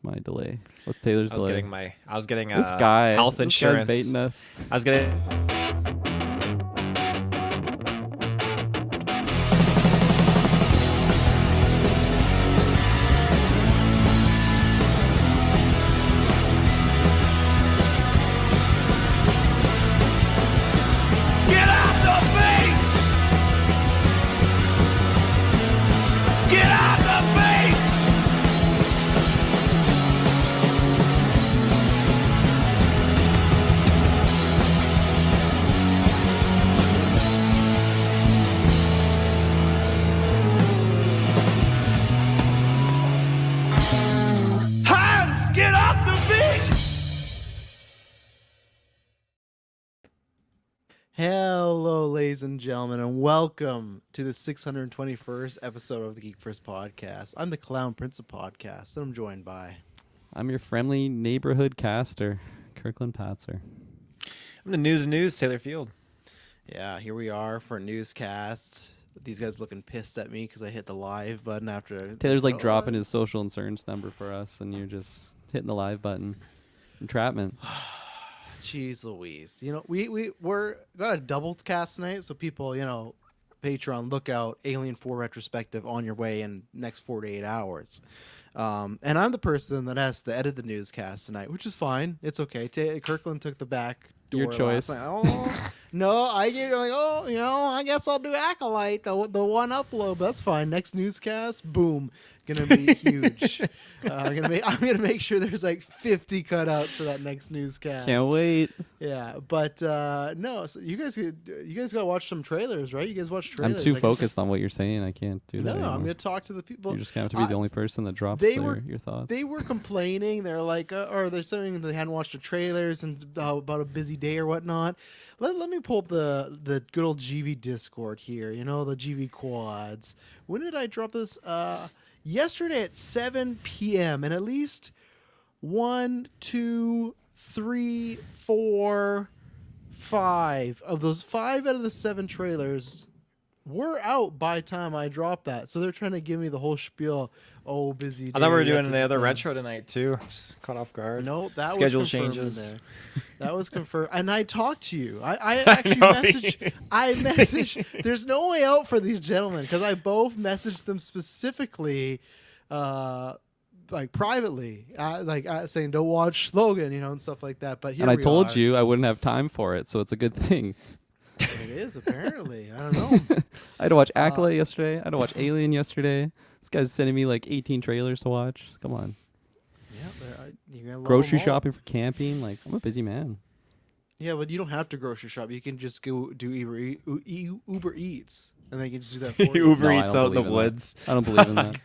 my delay? What's Taylor's delay? I was getting This guy, health this insurance. guy's baiting us. I was getting. Get out the face! Get out the face! Hans, get off the beach! Hello, ladies and gentlemen, and welcome to the 621st episode of the GeekVerse podcast. I'm the Clown Prince of Podcasts, and I'm joined by... I'm your friendly neighborhood caster, Kirkland Patzer. I'm the news, Taylor Field. Yeah, here we are for a newscast. These guys looking pissed at me because I hit the live button after... Taylor's like dropping his social insurance number for us, and you're just hitting the live button. Entrapment. Jeez Louise. You know, we're got a double cast tonight, so people, you know, Patreon, look out, Alien 4 retrospective on your way in next 48 hours. And I'm the person that has to edit the newscast tonight, which is fine. It's okay. Kirkland took the back door. Your choice. Last night. Oh, no, I get like, oh, you know, I guess I'll do Acolyte, the one upload. But that's fine. Next newscast, boom, gonna be huge. I'm gonna make sure there's like 50 cutouts for that next newscast. Can't wait. Yeah, but no. So you guys gotta watch some trailers, right? You guys watch trailers. I'm too focused on what you're saying. I can't do that. No, anymore. I'm gonna talk to the people. You're just gonna have to be the only person that drops your thoughts. They were complaining. They're like, or they're saying they hadn't watched the trailers and about a busy day or whatnot. Let me pull up the good old GV Discord here. You know, the GV quads. When did I drop this? Yesterday at 7 p.m. and at least 1, 2, 3, 4, 5 of those 5 out of the 7 trailers were out by the time I dropped that. So they're trying to give me the whole spiel. Oh, busy day. I thought we were doing another retro tonight too. Just caught off guard. No, that Schedule was confirmed changes. in there. That was confirmed. And I talked to you. I actually messaged. I messaged. There's no way out for these gentlemen because I both messaged them specifically, like privately, saying don't watch Logan, you know, and stuff like that. But here and I we told are. you I wouldn't have time for it, so it's a good thing. It is apparently. I don't know. I had to watch Acolyte yesterday. I had to watch Alien yesterday. This guy's sending me like 18 trailers to watch. Come on. Yeah, you're gonna love Grocery them all. shopping for camping. Like, I'm a busy man. Yeah, but you don't have to grocery shop. You can just go do Uber Eats, and they can just do that for you. Uber No, I Eats don't out in the believe in that. woods. I don't believe in that.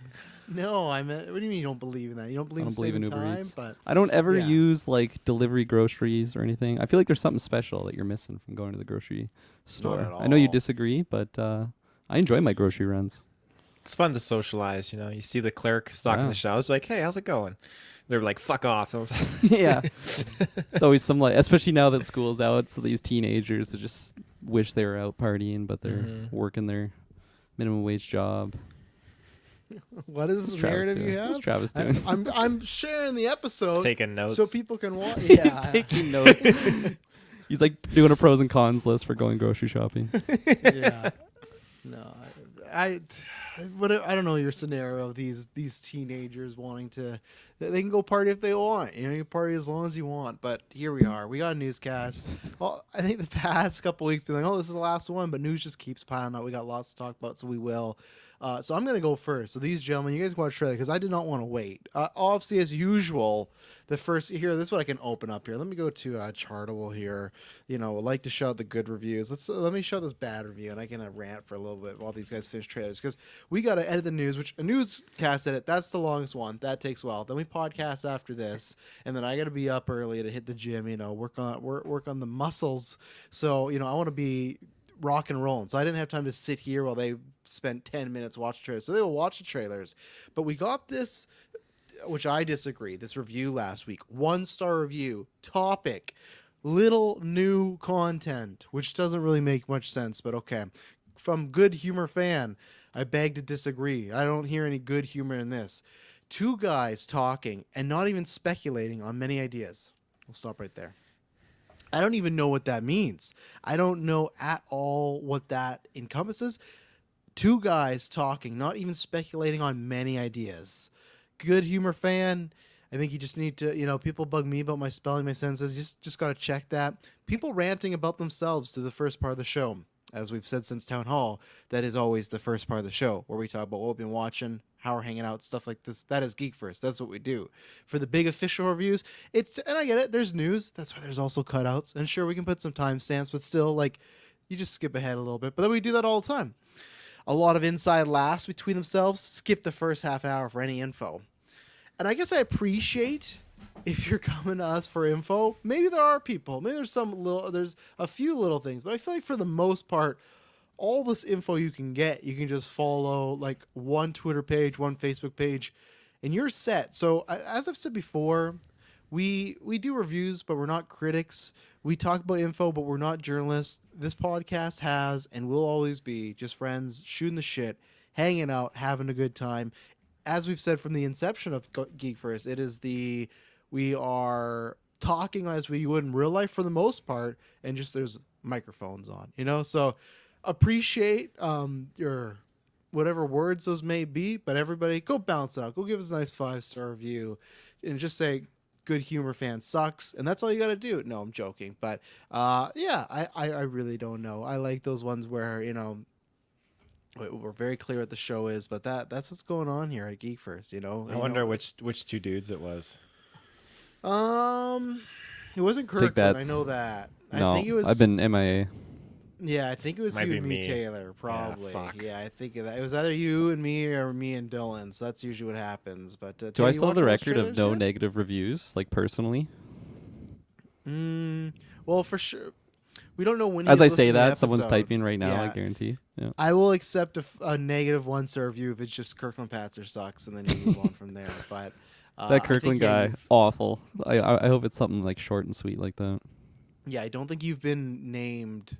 No, I meant. What do you mean you don't believe in that? You don't believe I in don't believe in saving Uber time, Eats. but I don't ever Yeah. use like delivery groceries or anything. I feel like there's something special that you're missing from going to the grocery store. at I know you all. disagree, but I enjoy my grocery runs. It's fun to socialize, you know. You see the clerk stocking Yeah. the shelves, like, "Hey, how's it going?" They're like, "Fuck off." Yeah. It's always some like, especially now that school's out, so these teenagers that just wish they were out partying, but they're working their minimum wage job. what is What's the Travis narrative doing? you have? What's Travis doing? I'm sharing the episode Taking notes. so people can watch. He's Yeah, taking notes. He's like doing a pros and cons list for going grocery shopping. yeah. No, I don't know your scenario of these teenagers wanting to. They can go party if they want. You know, you can party as long as you want. But here we are. We got a newscast. Well, I think the past couple weeks been like, oh, this is the last one. But news just keeps piling up. We got lots to talk about, so we will. So I'm gonna go first. So these gentlemen, you guys watch trailer because I did not want to wait. Obviously, as usual, the first here. This is what I can open up here. Let me go to Chartable here. You know, I like to show the good reviews. Let me show this bad review, and I can rant for a little bit while these guys finish trailers because we got to edit the news, which a newscast edit. That's the longest one. That takes a while. Then we podcast after this, and then I got to be up early to hit the gym. You know, work on the muscles. So you know, I want to be rock and rolling. So I didn't have time to sit here while they spent 10 minutes watching trailers. So they will watch the trailers. But we got this, which I disagree, this review last week. 1-star review. Topic. Little new content, which doesn't really make much sense, but okay. From Good Humor Fan, I beg to disagree. I don't hear any good humor in this. Two guys talking and not even speculating on many ideas. We'll stop right there. I don't even know what that means. I don't know at all what that encompasses. Two guys talking, not even speculating on many ideas. Good humor fan. I think you just need to, people bug me about my spelling, my sentences. You just got to check that. People ranting about themselves to the first part of the show. As we've said since Town Hall, that is always the first part of the show where we talk about what we've been watching, how we're hanging out, stuff like this. That is GeekVerse. That's what we do. For the big official reviews, and I get it, there's news. That's why there's also cutouts. And sure, we can put some timestamps, but still, like, you just skip ahead a little bit. But then we do that all the time. A lot of inside laughs between themselves. Skip the first half hour for any info. And I guess I appreciate if you're coming to us for info. Maybe there are people. Maybe there's a few little things. But I feel like for the most part, all this info you can get, you can just follow like one Twitter page, one Facebook page, and you're set. So as I've said before, we do reviews, but we're not critics. We talk about info, but we're not journalists. This podcast has and will always be just friends shooting the shit, hanging out, having a good time. As we've said from the inception of GeekVerse, it is we are talking as we would in real life for the most part, and just there's microphones on, So appreciate your whatever words those may be, but everybody go bounce out, go give us a nice 5-star review, and just say good humor fan sucks, and that's all you got to do. No, I'm joking, but I really don't know. I like those ones where we're very clear what the show is, but that's what's going on here at GeekVerse. I wonder which two dudes it was. It wasn't Kirkland. I know that. No, I think it was. I've been MIA. Yeah, I think it was Might you be and me, me. Taylor, probably. fuck. Yeah, I think of that. It was either you and me or me and Dylan. So that's usually what happens. But Do Taylor, I you still have the watching those record of trailers no yet? negative reviews, like personally? Well, for sure. We don't know when. As he's I say listening to the that, someone's episode. typing right now, I Yeah. guarantee. Yeah. I will accept a negative 1-star review if it's just Kirkland Patzer sucks, and then you move on from there. But That Kirkland guy, awful. I hope it's something like short and sweet like that. Yeah, I don't think you've been named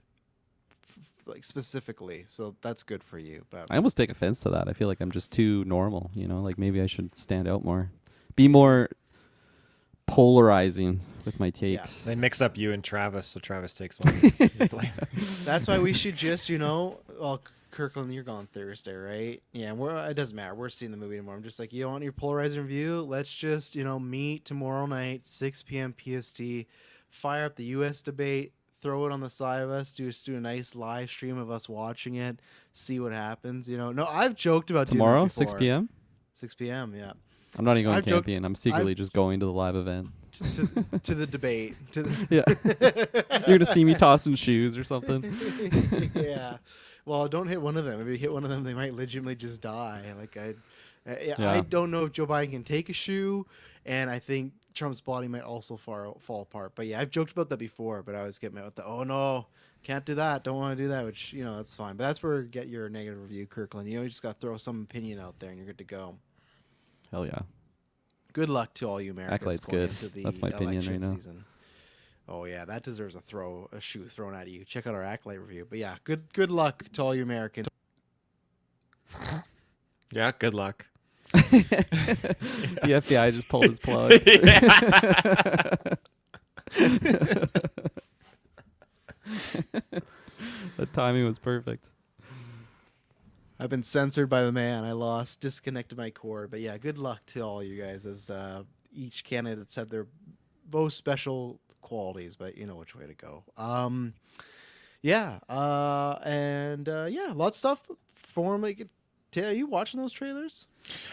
like specifically, so that's good for you. But I almost take offense to that. I feel like I'm just too normal, like maybe I should stand out more. Be more polarizing with my takes. They mix up you and Travis, so Travis takes on. that's why we should just, well, Kirkland, you're gone Thursday, right? Yeah, it doesn't matter. We're seeing the movie tomorrow. I'm just like, you want your polarizing review? Let's just, meet tomorrow night, 6 p.m. PST, fire up the U.S. debate, throw it on the side of us, do a nice live stream of us watching it, see what happens. No, I've joked about Tomorrow, doing that 6 before. p.m.? 6 p.m., yeah. I'm not even going I've joked- camping. I'm secretly just going to the live event. To the debate. Yeah. You're going to see me tossing shoes or something. Yeah. Well, don't hit one of them. If you hit one of them, they might legitimately just die. I don't know if Joe Biden can take a shoe, and I think Trump's body might also fall apart. But yeah, I've joked about that before, but I always get met with oh no, can't do that, don't want to do that, which, that's fine. But that's where you get your negative review, Kirkland. You just got to throw some opinion out there, and you're good to go. Hell yeah. Good luck to all you Americans. Acolyte's going good. into the That's my opinion election right now. season. Oh yeah, that deserves a shoe thrown at you. Check out our Acolyte review. But yeah, good luck to all you Americans. Yeah, good luck. The FBI just pulled his plug. The timing was perfect. I've been censored by the man. I disconnected my cord. But yeah, good luck to all you guys, as each candidate's had their most special qualities, but you know which way to go. Lots of stuff for him. Are you watching those trailers?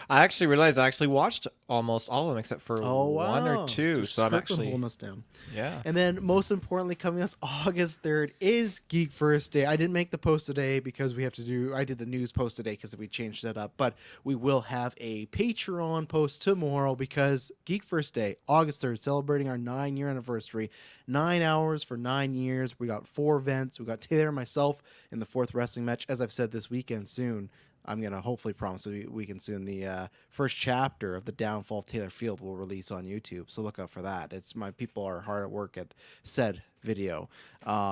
I actually realized I watched almost all of them except for one or two. So I'm Kirkland actually holding us down. Yeah. And then most importantly, coming us August 3rd is GeekVerse Day. I didn't make the post today because I did the news post today because we changed that up, but we will have a Patreon post tomorrow because GeekVerse Day, August 3rd, celebrating our 9-year anniversary. 9 hours for 9 years. We got 4 events. We got Taylor and myself in the 4th wrestling match. As I've said, this weekend soon, I'm going to hopefully promise we can soon. The first chapter of The Downfall of Taylor Field will release on YouTube, so look out for that. My people are hard at work at said video.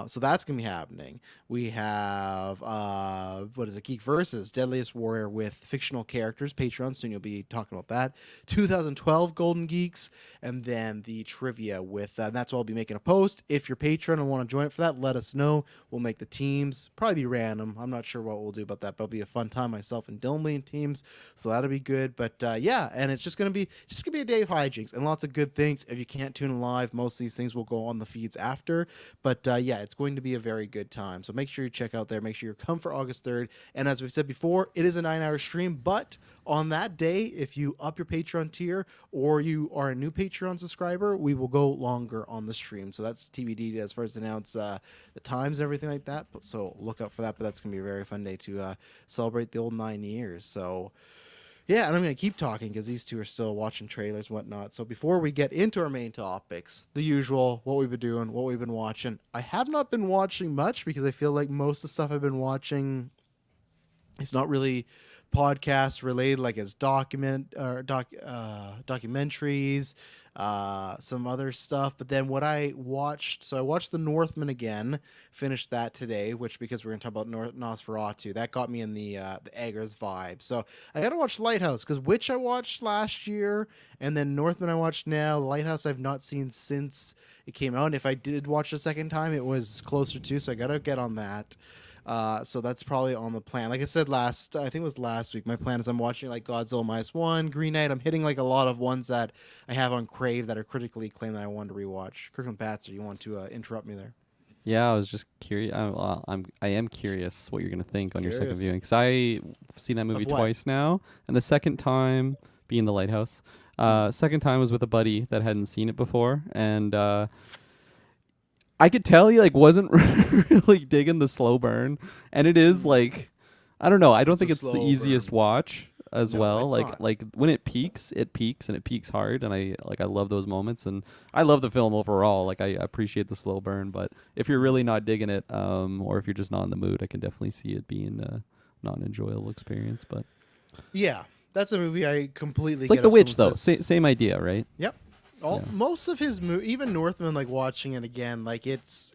So that's gonna be happening. We have what is it? Geek Versus Deadliest Warrior with fictional characters. Patreon soon. You'll be talking about that. 2012 Golden Geeks, and then the trivia with. That's why I'll be making a post. If you're Patreon and want to join it for that, let us know. We'll make the teams. Probably be random. I'm not sure what we'll do about that, but it'll be a fun time. Myself and Dylan leading teams, so that'll be good. But yeah, and it's just gonna be a day of hijinks and lots of good things. If you can't tune in live, most of these things will go on the feeds after. But yeah, it's going to be a very good time. So make sure you check out there. Make sure you come for August 3rd. And as we've said before, it is a 9-hour stream. But on that day, if you up your Patreon tier or you are a new Patreon subscriber, we will go longer on the stream. So that's TBD as far as announce the times and everything like that. So look out for that. But that's going to be a very fun day to celebrate the old 9 years. So yeah, and I'm going to keep talking because these two are still watching trailers and whatnot. So before we get into our main topics, the usual, what we've been doing, what we've been watching. I have not been watching much because I feel like most of the stuff I've been watching is not really podcast related, like it's documentaries, some other stuff. But then what I watched, so I watched The Northman again, finished that today, which because we're gonna talk about Nosferatu, that got me in the Eggers vibe. So I gotta watch Lighthouse because Witch I watched last year, and then Northman I watched now. Lighthouse I've not seen since it came out. And if I did watch a second time, it was closer to, so I gotta get on that. So that's probably on the plan. Like I said I think it was last week, my plan is I'm watching like Godzilla -1, Green Knight. I'm hitting like a lot of ones that I have on Crave that are critically acclaimed that I wanted to rewatch. Kirkland Batzer, you want to interrupt me there? Yeah, I was just curious. I am curious what you're gonna think on your second viewing, because I've seen that movie twice now, and the second time being The Lighthouse. Second time was with a buddy that hadn't seen it before, and I could tell he like wasn't really digging the slow burn, and it is like, I don't know. I don't think it's the easiest watch as well. Like when it peaks and it peaks hard, and I love those moments, and I love the film overall. Like I appreciate the slow burn, but if you're really not digging it, or if you're just not in the mood, I can definitely see it being not an enjoyable experience. But yeah, that's a movie I completely. It's like The Witch though. Same idea, right? Yep. Most of his even Northman, like watching it again, like it's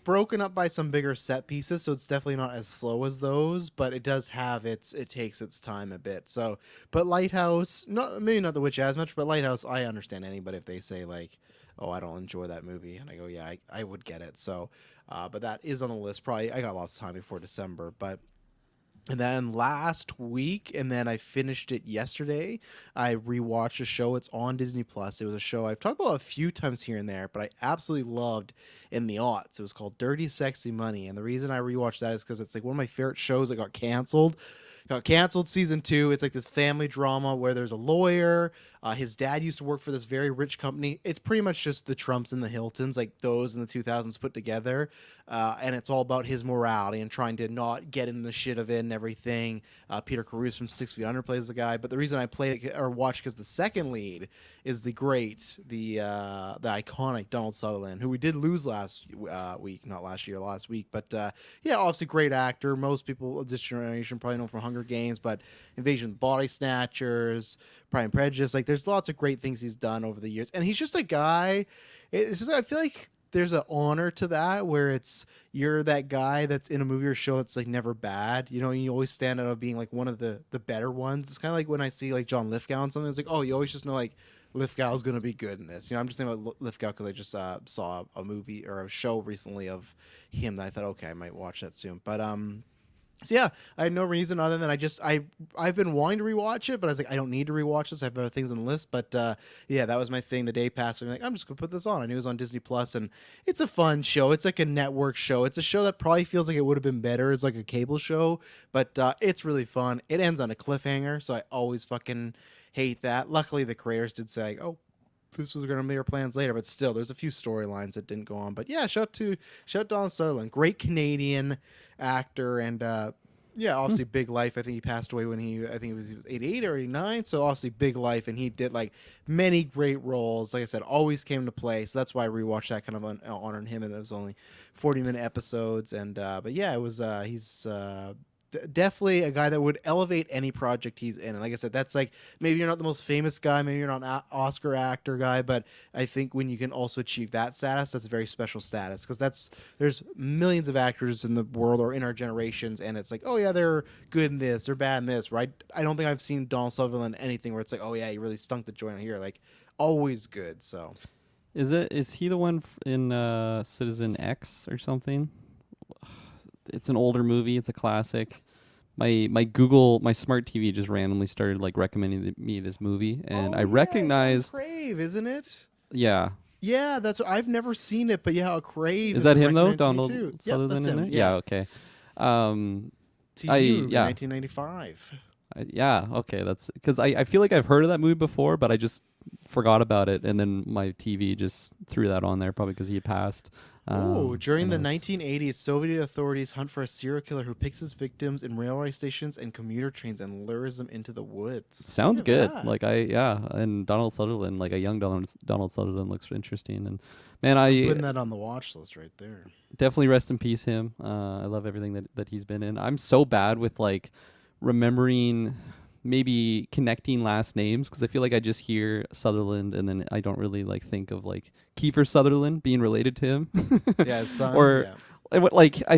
broken up by some bigger set pieces, so it's definitely not as slow as those, but it does have it takes its time a bit. So, but Lighthouse, maybe not The Witch as much, but Lighthouse, I understand anybody if they say like, oh, I don't enjoy that movie, and I go, yeah, I would get it. So, but that is on the list. Probably I got lots of time before December, but. And then last week, and then I finished it yesterday, I rewatched a show. It's on Disney Plus. It was a show I've talked about a few times here and there, but I absolutely loved in the aughts. It was called Dirty Sexy Money. And the reason I rewatched that is because it's like one of my favorite shows that got canceled. Season 2. It's like this family drama where there's a lawyer. His dad used to work for this very rich company. It's pretty much just the Trumps and the Hiltons, like those in the 2000s put together. And it's all about his morality and trying to not get in the shit of it and everything. Peter Caruso from 6 Feet Under plays the guy. But the reason I played it or watched because the second lead is the iconic Donald Sutherland, who we did lose last week. But yeah, obviously great actor. Most people of this generation probably know him from Hunger Games, but Invasion of the Body Snatchers, Pride and Prejudice. Like, there's lots of great things he's done over the years, and he's just a guy. It's just, I feel like there's an honor to that, where you're that guy that's in a movie or show that's like never bad. You know, you always stand out of being like one of the better ones. It's kind of like when I see like John Lithgow on something. It's like, oh, you always just know like Lithgow's gonna be good in this. You know, I'm just thinking about Lithgow because I just saw a movie or a show recently of him that I thought, okay, I might watch that soon. But so yeah, I had no reason other than I've been wanting to rewatch it, but I was like, I don't need to rewatch this. I have other things on the list. But yeah, that was my thing. The day passed, I'm like, I'm just gonna put this on. I knew it was on Disney Plus, and it's a fun show. It's like a network show. It's a show that probably feels like it would have been better as like a cable show, but it's really fun. It ends on a cliffhanger, so I always fucking hate that. Luckily, the creators did say, oh, this was going to be our plans later, but still, there's a few storylines that didn't go on. But yeah, shout Donald Sutherland, great Canadian actor, and yeah, obviously big life. I think he passed away when he was 88 or 89, so obviously big life, and he did like many great roles. Like I said, always came to play, so that's why I rewatched that, kind of honoring him, and it was only 40-minute episodes. And but yeah, it was he's definitely a guy that would elevate any project he's in. And like I said, that's like, maybe you're not the most famous guy, maybe you're not an Oscar actor guy, but I think when you can also achieve that status, that's a very special status, because there's millions of actors in the world or in our generations, and it's like, oh yeah, they're good in this, they're bad in this, right? I don't think I've seen Donald Sutherland in anything where it's like, oh yeah, he really stunk the joint here. Like, always good. So Is he the one in Citizen X or something? It's an older movie. It's a classic. My smart TV just randomly started like recommending me this movie, and I recognized Crave, isn't it? Yeah. Yeah, that's I've never seen it, but yeah, Crave. Is that him though? Donald Donald Sutherland in there? Yeah, okay. TV 1995. Yeah, okay. That's because I feel like I've heard of that movie before, but I just forgot about it, and then my TV just threw that on there, probably because he had passed. During the 1980s, Soviet authorities hunt for a serial killer who picks his victims in railway stations and commuter trains and lures them into the woods. Sounds good. Like and Donald Sutherland, like a young Donald Sutherland, looks interesting. And man, I'm putting that on the watch list right there. Definitely rest in peace him. I love everything that he's been in. I'm so bad with like remembering, maybe connecting last names, because I feel like I just hear Sutherland and then I don't really like think of like Kiefer Sutherland being related to him. Yeah, his son. Or yeah.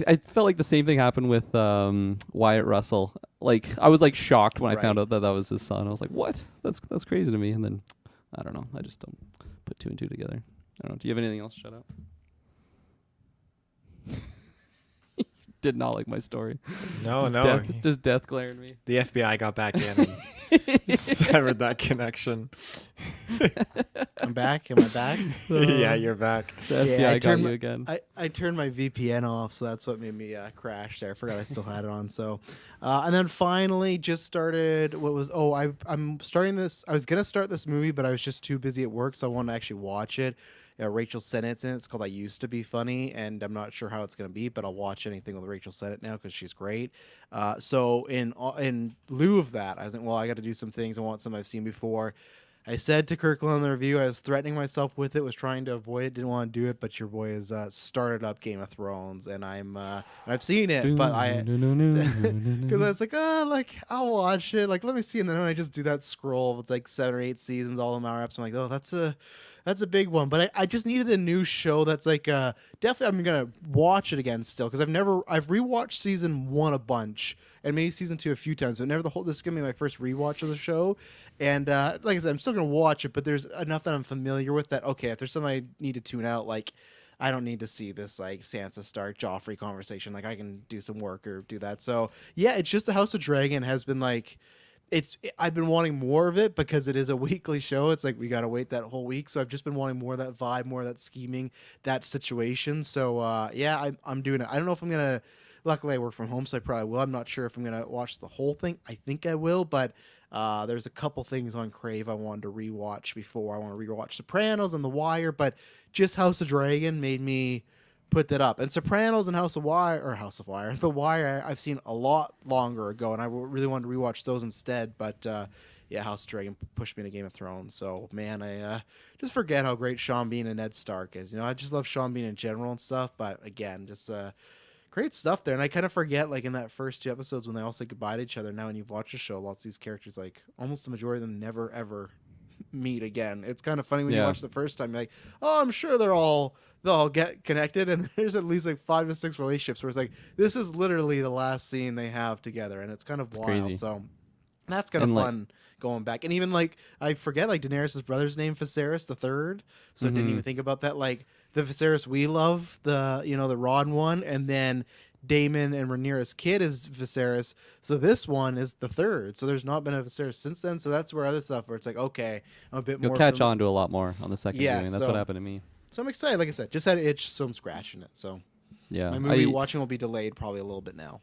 I felt like the same thing happened with Wyatt Russell. Like I was like shocked when I found out that was his son. I was like, what? That's crazy to me. And then I don't know. I just don't put two and two together. I don't know. Do you have anything else? Shut up. Did not like my story. No. Just death glaring me. The FBI got back in and severed that connection. I'm back. Am I back? Yeah, you're back. The FBI got you again. I turned my VPN off, so that's what made me crash there. I forgot I still had it on. So, and then finally just started. I'm starting this. I was gonna start this movie, but I was just too busy at work, so I wanted to actually watch it. Rachel Sennett's in it. It's called I Used to Be Funny, and I'm not sure how it's going to be, but I'll watch anything with Rachel Sennett now because she's great. So in lieu of that, I was like, well, I got to do some things. I want some I've seen before. I said to Kirkland in the review, I was threatening myself with it, was trying to avoid it, didn't want to do it, but your boy has started up Game of Thrones, and I've seen it, but because I was like, I'll watch it, like, let me see, and then I just do that scroll. It's like 7 or 8 seasons, all the hour ups. I'm like, oh, that's a big one, but I just needed a new show that's like definitely I'm gonna watch it again still, because I've rewatched season 1 a bunch and maybe season 2 a few times, but never this is gonna be my first rewatch of the show. And like I said, I'm still gonna watch it, but there's enough that I'm familiar with that. Okay, if there's something I need to tune out, like I don't need to see this like Sansa Stark Joffrey conversation. Like I can do some work or do that. So yeah, it's just the House of Dragon has been like. I've been wanting more of it because it is a weekly show. It's like we got to wait that whole week. So I've just been wanting more of that vibe, more of that scheming, that situation. So yeah, I'm doing it. I don't know if I'm going to, luckily I work from home, so I probably will. I'm not sure if I'm going to watch the whole thing. I think I will, but there's a couple things on Crave I wanted to rewatch before. I want to rewatch Sopranos and The Wire, but just House of Dragon made me put that up. And Sopranos and The Wire, I've seen a lot longer ago, and I really wanted to rewatch those instead. But yeah, House of Dragon pushed me to Game of Thrones. So man, I just forget how great Sean Bean and Ned Stark is. You know, I just love Sean Bean in general and stuff. But again, just great stuff there. And I kind of forget, like in that first 2 episodes when they all say goodbye to each other. Now when you've watched the show, lots of these characters, like almost the majority of them, never ever meet again. It's kind of funny when you watch the first time, you're like, oh, I'm sure they'll all get connected, and there's at least like 5 to 6 relationships where it's like this is literally the last scene they have together, and it's kind of wild. Crazy. So that's kind of fun going back. And even like I forget like Daenerys' brother's name, Viserys the Third, so I didn't even think about that. Like the Viserys we love, the the Ron one, and then Daemon and Rhaenyra's kid is Viserys, so this one is the third. So there's not been a Viserys since then. So that's where other stuff where it's like, okay, I'm a bit more. You'll catch on to a lot more on the second viewing. That's what happened to me. So I'm excited. Like I said, just had an itch, so I'm scratching it. So yeah, my movie watching will be delayed probably a little bit now.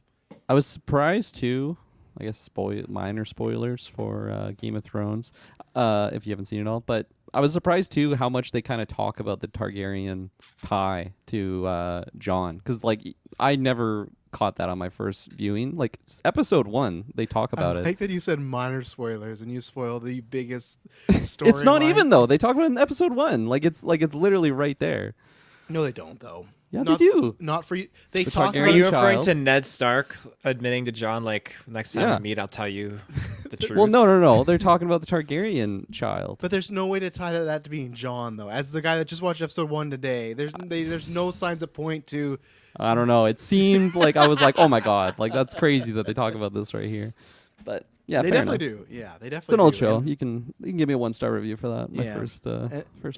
I was surprised too. I guess minor spoilers for Game of Thrones, if you haven't seen it all. But I was surprised too how much they kind of talk about the Targaryen tie to Jon, because like I never caught that on my first viewing. Like episode 1, they talk about it. I like that you said minor spoilers and you spoiled the biggest story. It's not even though they talk about it in episode 1. Like it's literally right there. No, they don't though. Yeah, not they do. Not for you. They The talk. Are Targaryen you referring child. to Ned Stark admitting to Jon, like, next time Yeah. we meet, I'll tell you the truth? Well, no. They're talking about the Targaryen child. But there's no way to tie that to being John, though. As the guy that just watched episode 1 today, there's no signs that point to. I don't know. It seemed like I was like, oh my god, like that's crazy that they talk about this right here. But yeah, They fair definitely enough. do. Yeah, they definitely. It's an old do. show. And- You can give me a 1-star review for that. My Yeah. first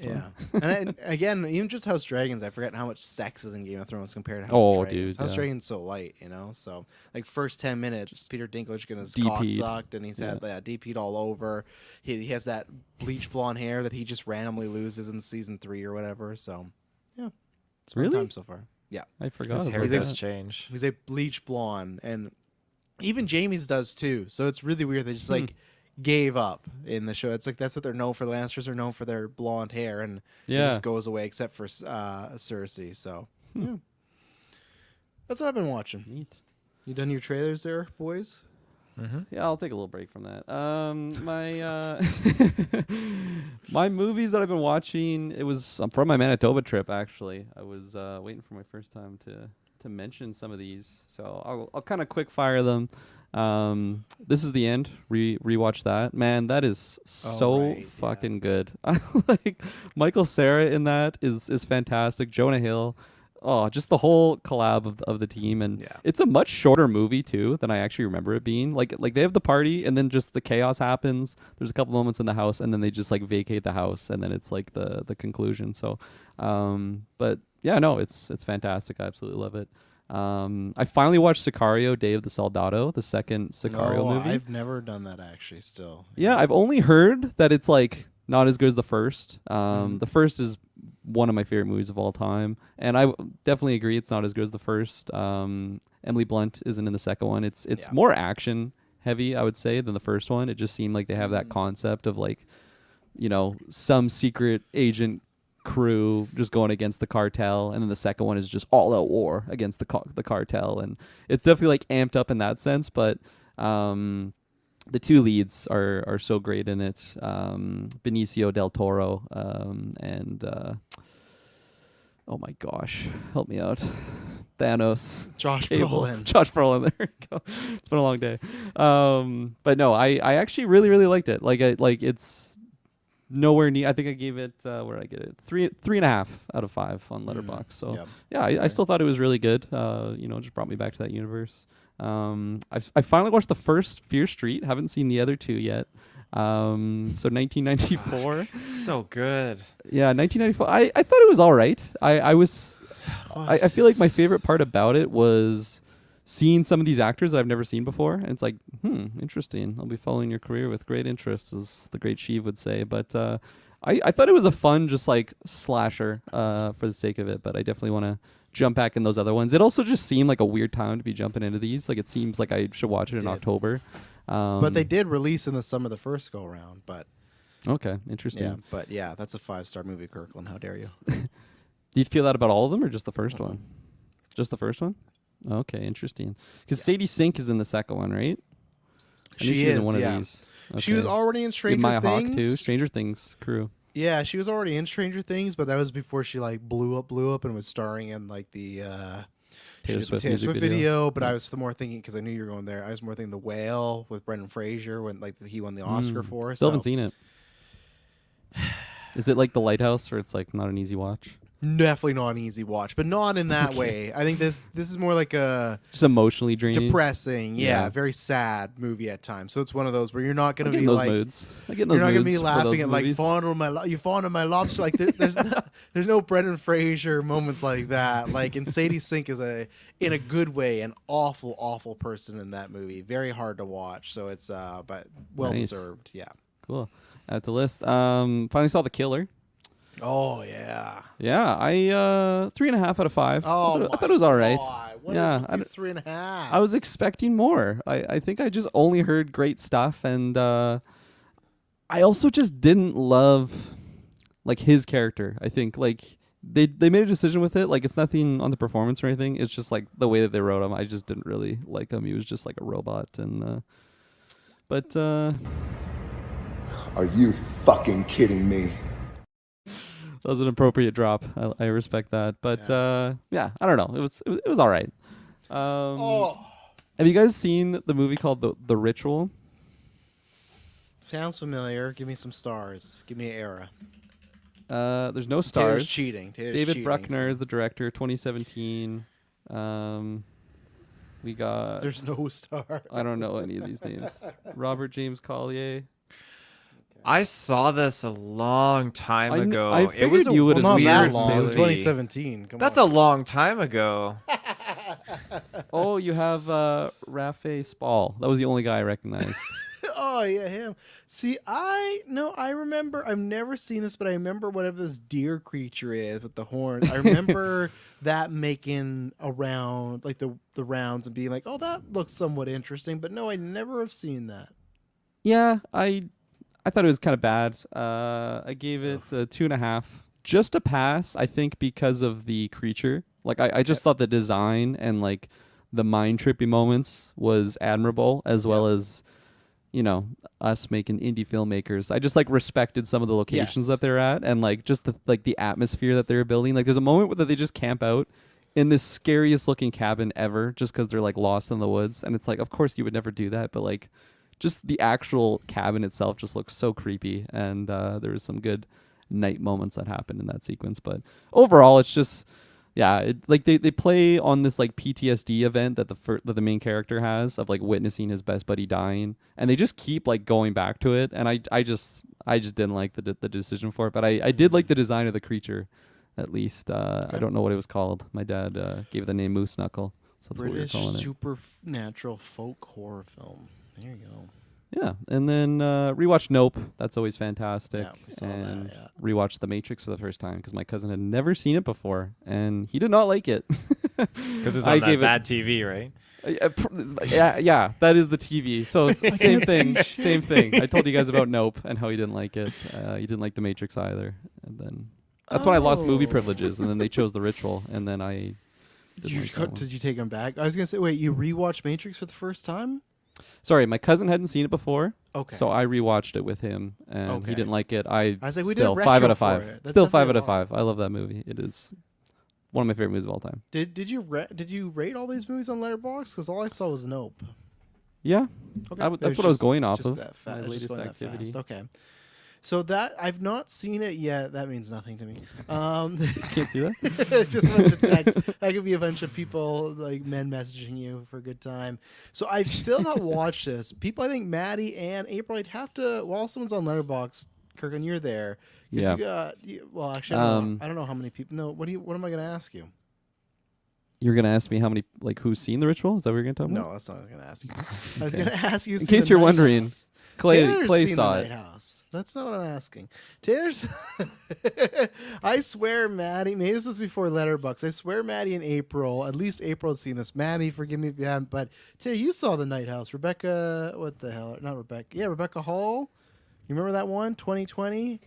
yeah. one. And again, even just House Dragons, I forget how much sex is in Game of Thrones compared to House Oh, of Dragons. dude, House yeah. Dragons so light, So like first 10 minutes, Peter Dinklage getting his DP'd. cock sucked, and he's had DP'd all over. He has that bleach blonde hair that he just randomly loses in season 3 or whatever. So yeah, it's a fun Really? time so far. Yeah, I forgot. His about hair that. does change. he's a bleach blonde, and even Jamie's does too. So it's really weird. They just like gave up in the show. It's like that's what they're known for. The Lannisters are known for their blonde hair, and it Yeah. just goes away except for Cersei. So yeah, that's what I've been watching. Neat. You done your trailers there, boys? Yeah, I'll take a little break from that. My my movies that I've been watching. It was from my Manitoba trip. Actually, I was waiting for my first time to mention some of these, so I'll kind of quick fire them. This is the end. Rewatch that. Man, that is so right, yeah. fucking good. Like Michael Cera in that is fantastic. Jonah Hill. Oh, just the whole collab of the team, and Yeah. it's a much shorter movie too than I actually remember it being. Like they have the party, and then just the chaos happens. There's a couple moments in the house, and then they just like vacate the house, and then it's like the conclusion. So, but yeah, no, it's fantastic. I absolutely love it. I finally watched Sicario: Day of the Soldado, the second Sicario movie. I've never done that actually. Still, Yeah, I've only heard that it's like not as good as the first. The first is one of my favorite movies of all time, and I definitely agree it's not as good as the first. Emily Blunt isn't in the second one. It's Yeah. more action heavy, I would say, than the first one. It just seemed like they have that concept of like, some secret agent crew just going against the cartel, and then the second one is just all out war against the cartel, and it's definitely like amped up in that sense. But the two leads are so great in it. Benicio del Toro and oh my gosh, help me out. Thanos. Josh Cable. Brolin. Josh Brolin. There we go. It's been a long day. But no, I actually really, really liked it. Like it's nowhere near. I think I gave it where did I get it? 3.5 out of 5 on Letterboxd. So Yep. yeah, I still thought it was really good. Just brought me back to that universe. I finally watched the first Fear Street. Haven't seen the other two yet. So 1994. So good. Yeah, 1994. I thought it was all right. I feel like my favorite part about it was seeing some of these actors that I've never seen before. And it's like, interesting. I'll be following your career with great interest, as the great Sheev would say. But I thought it was a fun, just like slasher for the sake of it. But I definitely want to jump back in those other ones. It also just seemed like a weird time to be jumping into these. Like it seems like I should watch it in October. But they did release in the summer the first go around. But Okay, interesting. yeah, that's a 5-star movie, Kirkland. How dare you? Do you feel that about all of them, or just the first one? Just the first one? Okay, interesting. Because Sadie Sink is in the second one, right? I knew She was in is, one yeah. of these. She was Okay. already in Stranger Maya Things. Hawke too. Stranger Things crew. Yeah, she was already in Stranger Things, but that was before she like blew up and was starring in like the Taylor Taylor Swift music Swift video. video. But I was more thinking because I knew you were going there. I was more thinking The Whale with Brendan Fraser when like he won the Oscar for. Still so. haven't seen it. Is it like The Lighthouse, or it's like not an easy watch? Definitely not an easy watch, but not in that way. I think this is more like a Just emotionally draining. depressing, Yeah. very sad movie at times. So it's one of those where you're not going I to get be in those like moods. I get in those you're not moods gonna be for laughing those at like movies. you fondle my lobster. Like there's no Brendan Fraser moments like that. Like and Sadie Sink is in a good way an awful person in that movie. Very hard to watch. So it's but well Nice. deserved. Yeah. Cool. At the list. Finally saw The Killer. Oh yeah. Yeah, I 3.5 out of 5. Oh, I thought it was all right. What Yeah, is with I these 3.5? I was expecting more. I think I just only heard great stuff, and I also just didn't love like his character. I think like they made a decision with it. Like it's nothing on the performance or anything. It's just like the way that they wrote him. I just didn't really like him. He was just like a robot, and but Are you fucking kidding me? was an appropriate drop. I respect that. But yeah, I don't know. It was all right. Have you guys seen the movie called The Ritual? Sounds familiar. Give me some stars. Give me an era. There's no Taylor's stars. cheating. David Bruckner is the director. 2017. We got. There's no star. I don't know any of these names. Robert James Collier. I saw this a long time ago. I it was figured you would have Not seen that this, long. Taylor. 2017. Come That's on. a long time ago. Oh, you have Rafe Spall. That was the only guy I recognized. Oh yeah, him. See, I remember. I've never seen this, but I remember whatever this deer creature is with the horns. I remember that making around like the rounds and being like, oh, that looks somewhat interesting. But no, I never have seen that. Yeah, I thought it was kind of bad. I gave it a 2.5. Just a pass, I think, because of the creature. Like, I just thought the design and, like, the mind-trippy moments was admirable, as well as, you know, us making indie filmmakers. I just, like, respected some of the locations that they're at and, like, just the atmosphere that they were building. Like, there's a moment where they just camp out in the scariest-looking cabin ever just because they're, like, lost in the woods. And it's like, of course you would never do that, but, like, just the actual cabin itself just looks so creepy, and there was some good night moments that happened in that sequence. But overall, it's just, yeah, like they play on this like PTSD event that the main character has of like witnessing his best buddy dying, and they just keep like going back to it. And I just didn't like the decision for it, but I did like the design of the creature, at least. I don't know what it was called. My dad gave it the name Moose Knuckle, so that's British what we were calling it. supernatural folk horror film. There you go. Yeah, and then rewatched Nope. That's always fantastic. Yeah, we saw and that, yeah. rewatched The Matrix for the first time because my cousin had never seen it before, and he did not like it. Because it was on that bad TV, right? Yeah, that is the TV. So same thing, same thing. I told you guys about Nope and how he didn't like it. He didn't like The Matrix either, and then that's when I lost movie privileges, and then they chose The Ritual, and then I didn't like that one. Did you take him back? I was gonna say, wait, you rewatched Matrix for the first time? Sorry, my cousin hadn't seen it before. Okay. So I rewatched it with him, and he didn't like it. I was like, we still did 5 out retro of 5. for it. That's Still 5 out definitely of 5. I love that movie. It is one of my favorite movies of all time. Did you rate all these movies on Letterboxd? Because all I saw was Nope. Yeah, Okay. that's what I was going off just of. That My it's just latest going that activity. fast. Okay. So that I've not seen it yet. That means nothing to me. Can't see that. Just a bunch of text. That could be a bunch of people, like men messaging you for a good time. So I've still not watched this. People, I think Maddie and April, I'd have to, while someone's on Letterboxd, Kirk, and you're there. Yeah. Well, actually, I don't know how many people. No, what am I going to ask you? You're gonna ask me how many, like, who's seen The Ritual? Is that what you're gonna talk about? No, that's not what I was going to ask you. I was going to ask you. In case you're wondering, Clay Taylor's seen saw the it. Night House. That's not what I'm asking. Taylor's. I swear, Maddie. Maybe this was before Letterboxd. I swear, Maddie and April. At least April had seen this. Maddie, forgive me if you haven't. But Taylor, you saw the Night House. Rebecca, what the hell? Not Rebecca. Yeah, Rebecca Hall. You remember that one? 2020.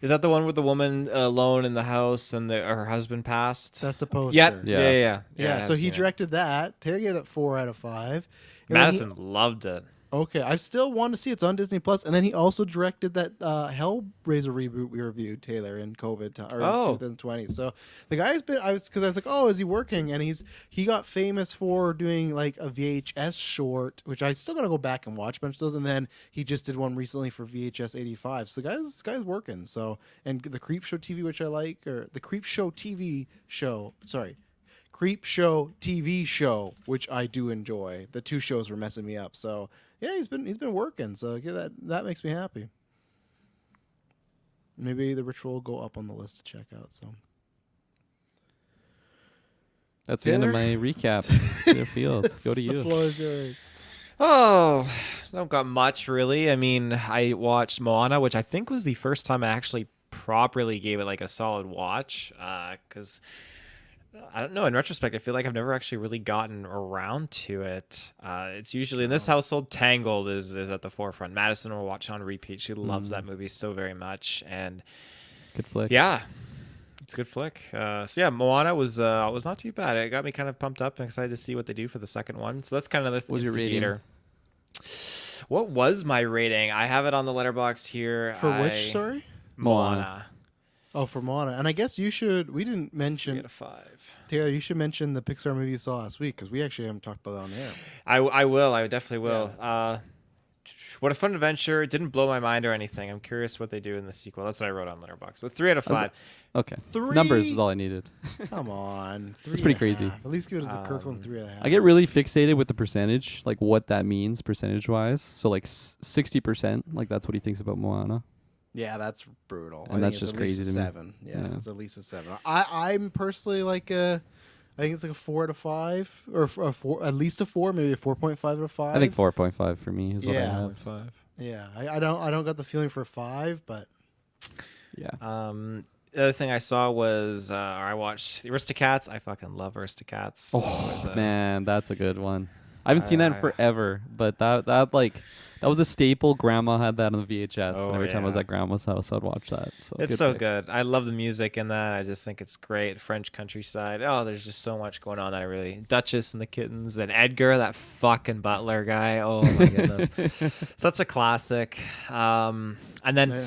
Is that the one with the woman alone in the house and her husband passed? That's the poster. Yeah. So he directed that. Taylor gave it 4 out of 5. And then Madison loved it. Okay, I still want to see it. It's on Disney Plus, and then he also directed that Hellraiser reboot we reviewed, Taylor, in COVID or 2020. So the guy's been. I was like, oh, is he working? And he got famous for doing like a VHS short, which I still gotta go back and watch a bunch of those. And then he just did one recently for VHS 85. So this guy's working. So and the Creep Show TV, which I like, or the Creep Show TV show. Sorry. Creep Show TV show, which I do enjoy. The two shows were messing me up. So yeah, he's been working. So yeah, that makes me happy. Maybe The Ritual will go up on the list to check out. So That's the end of my recap. Clear field. Go to the you. floor is yours. Oh, I don't got much really. I mean, I watched Moana, which I think was the first time I actually properly gave it like a solid watch. Because I don't know. In retrospect, I feel like I've never actually really gotten around to it. It's usually in this household, Tangled is at the forefront. Madison will watch on repeat. She loves that movie so very much, and Good flick. yeah, it's a good flick. So yeah, Moana was not too bad. It got me kind of pumped up and excited to see what they do for the second one. So that's kind of the What was your rating? instigator. What was my rating? I have it on the letterbox here. For which? Sorry. Moana. Oh, for Moana. And I guess you should. We didn't 3 mention. out of 5. Taylor, you should mention the Pixar movie you saw last week because we actually haven't talked about that on air. I will. I definitely will. What a fun adventure! It didn't blow my mind or anything. I'm curious what they do in the sequel. That's what I wrote on Letterboxd. But 3 out of 5. Okay. 3? Numbers is all I needed. Come on. It's pretty crazy. At least give it a Kirkland 3.5. I get really fixated with the percentage, like what that means percentage-wise. So like 60%, like that's what he thinks about Moana. Yeah, that's brutal. And that's just crazy to me. 7. Yeah, Yeah. it's at least a 7. I'm personally like I think it's like a 4 out of 5 or a 4, at least a 4, maybe a 4.5 out of 5. I think 4.5 for me is what I Yeah. have. 5. Yeah, I don't got the feeling for 5, but Yeah. The other thing I saw was, or I watched the Aristocats. I fucking love Aristocats. Oh man, that's a good one. I haven't seen that in forever, but that was a staple. Grandma had that on the VHS, and every time I was at Grandma's house, I'd watch that. So it's so good. I love the music in that. I just think it's great. French countryside. Oh, there's just so much going on that I really. Duchess and the Kittens and Edgar, that fucking butler guy. Oh my goodness, such a classic. And then. Yeah.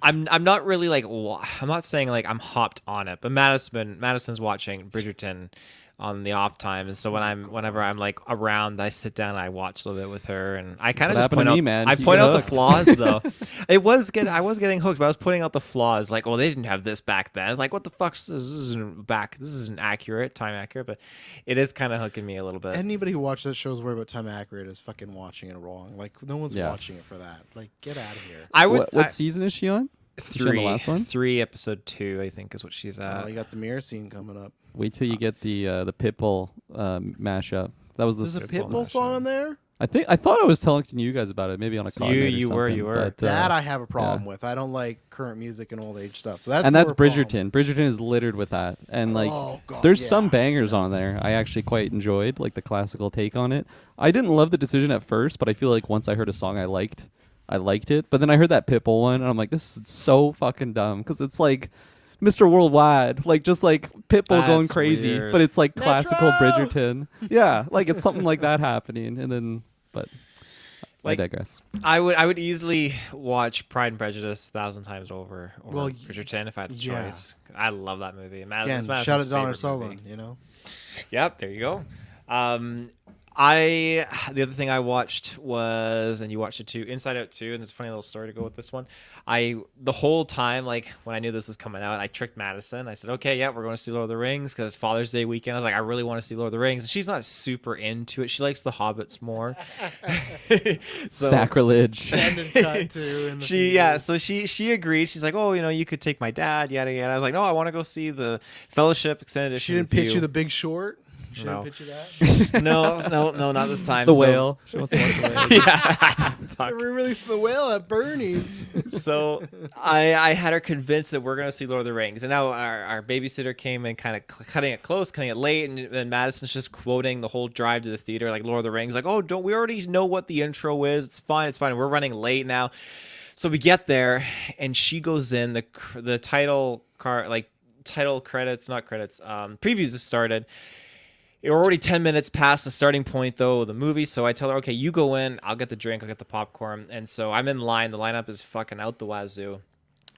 I'm not really like, I'm not saying like I'm hopped on it, but Madison's watching Bridgerton on the off time, and so whenever I'm like around, I sit down and I watch a little bit with her, and I kind of just point out, I point out the flaws though. I was getting hooked, but I was pointing out the flaws, like, well, they didn't have this back then. It's like, what the fuck? This isn't time accurate, but it is kind of hooking me a little bit. Anybody who watches that show's worried about time accurate is fucking watching it wrong. Like, no one's watching it for that. Like, get out of here. What season is she on? 3. On the last one? 3, episode 2, I think, is what she's at. Oh, you got the mirror scene coming up. Wait till you get the Pitbull mashup. That was There's a Pitbull song in there? I thought I was telling you guys about it, maybe on a comment. You were. But, that I have a problem with. I don't like current music and old age stuff. So that's Bridgerton. Bridgerton is littered with that, and like there's some bangers on there I actually quite enjoyed, like the classical take on it. I didn't love the decision at first, but I feel like once I heard a song I liked it. But then I heard that Pitbull one, and I'm like, this is so fucking dumb because it's like Mr. Worldwide, like just like Pitbull going crazy, but it's like classical Bridgerton. Yeah, like it's something like that happening, and then but I digress. I would easily watch Pride and Prejudice 1,000 times over Bridgerton if I had the choice. I love that movie. Again, shout out Donald Sutherland, you know. Yep, there you go. The other thing I watched was, and you watched it too, Inside Out 2, and there's a funny little story to go with this one. The whole time, like when I knew this was coming out, I tricked Madison. I said, okay, yeah, we're going to see Lord of the Rings because Father's Day weekend. I was like, I really want to see Lord of the Rings. And she's not super into it. She likes the Hobbits more. Sacrilege. So she agreed. She's like, oh, you could take my dad, yada yada. I was like, no, I want to go see the Fellowship extended edition. She didn't pitch you The Big Short. No. That? no, not this time. The Whale. She wants to watch The Whale. Yeah. They're re-releasing The Whale at Bernie's. So I had her convinced that we're going to see Lord of the Rings. And now our babysitter came and kind of cutting it late. And then Madison's just quoting the whole drive to the theater, like Lord of the Rings. Like, oh, we already know what the intro is. It's fine. We're running late now. So we get there and she goes in. The title credits, not credits, previews have started. We're already 10 minutes past the starting point, though, of the movie. So I tell her, okay, you go in. I'll get the drink. I'll get the popcorn. And so I'm in line. The lineup is fucking out the wazoo.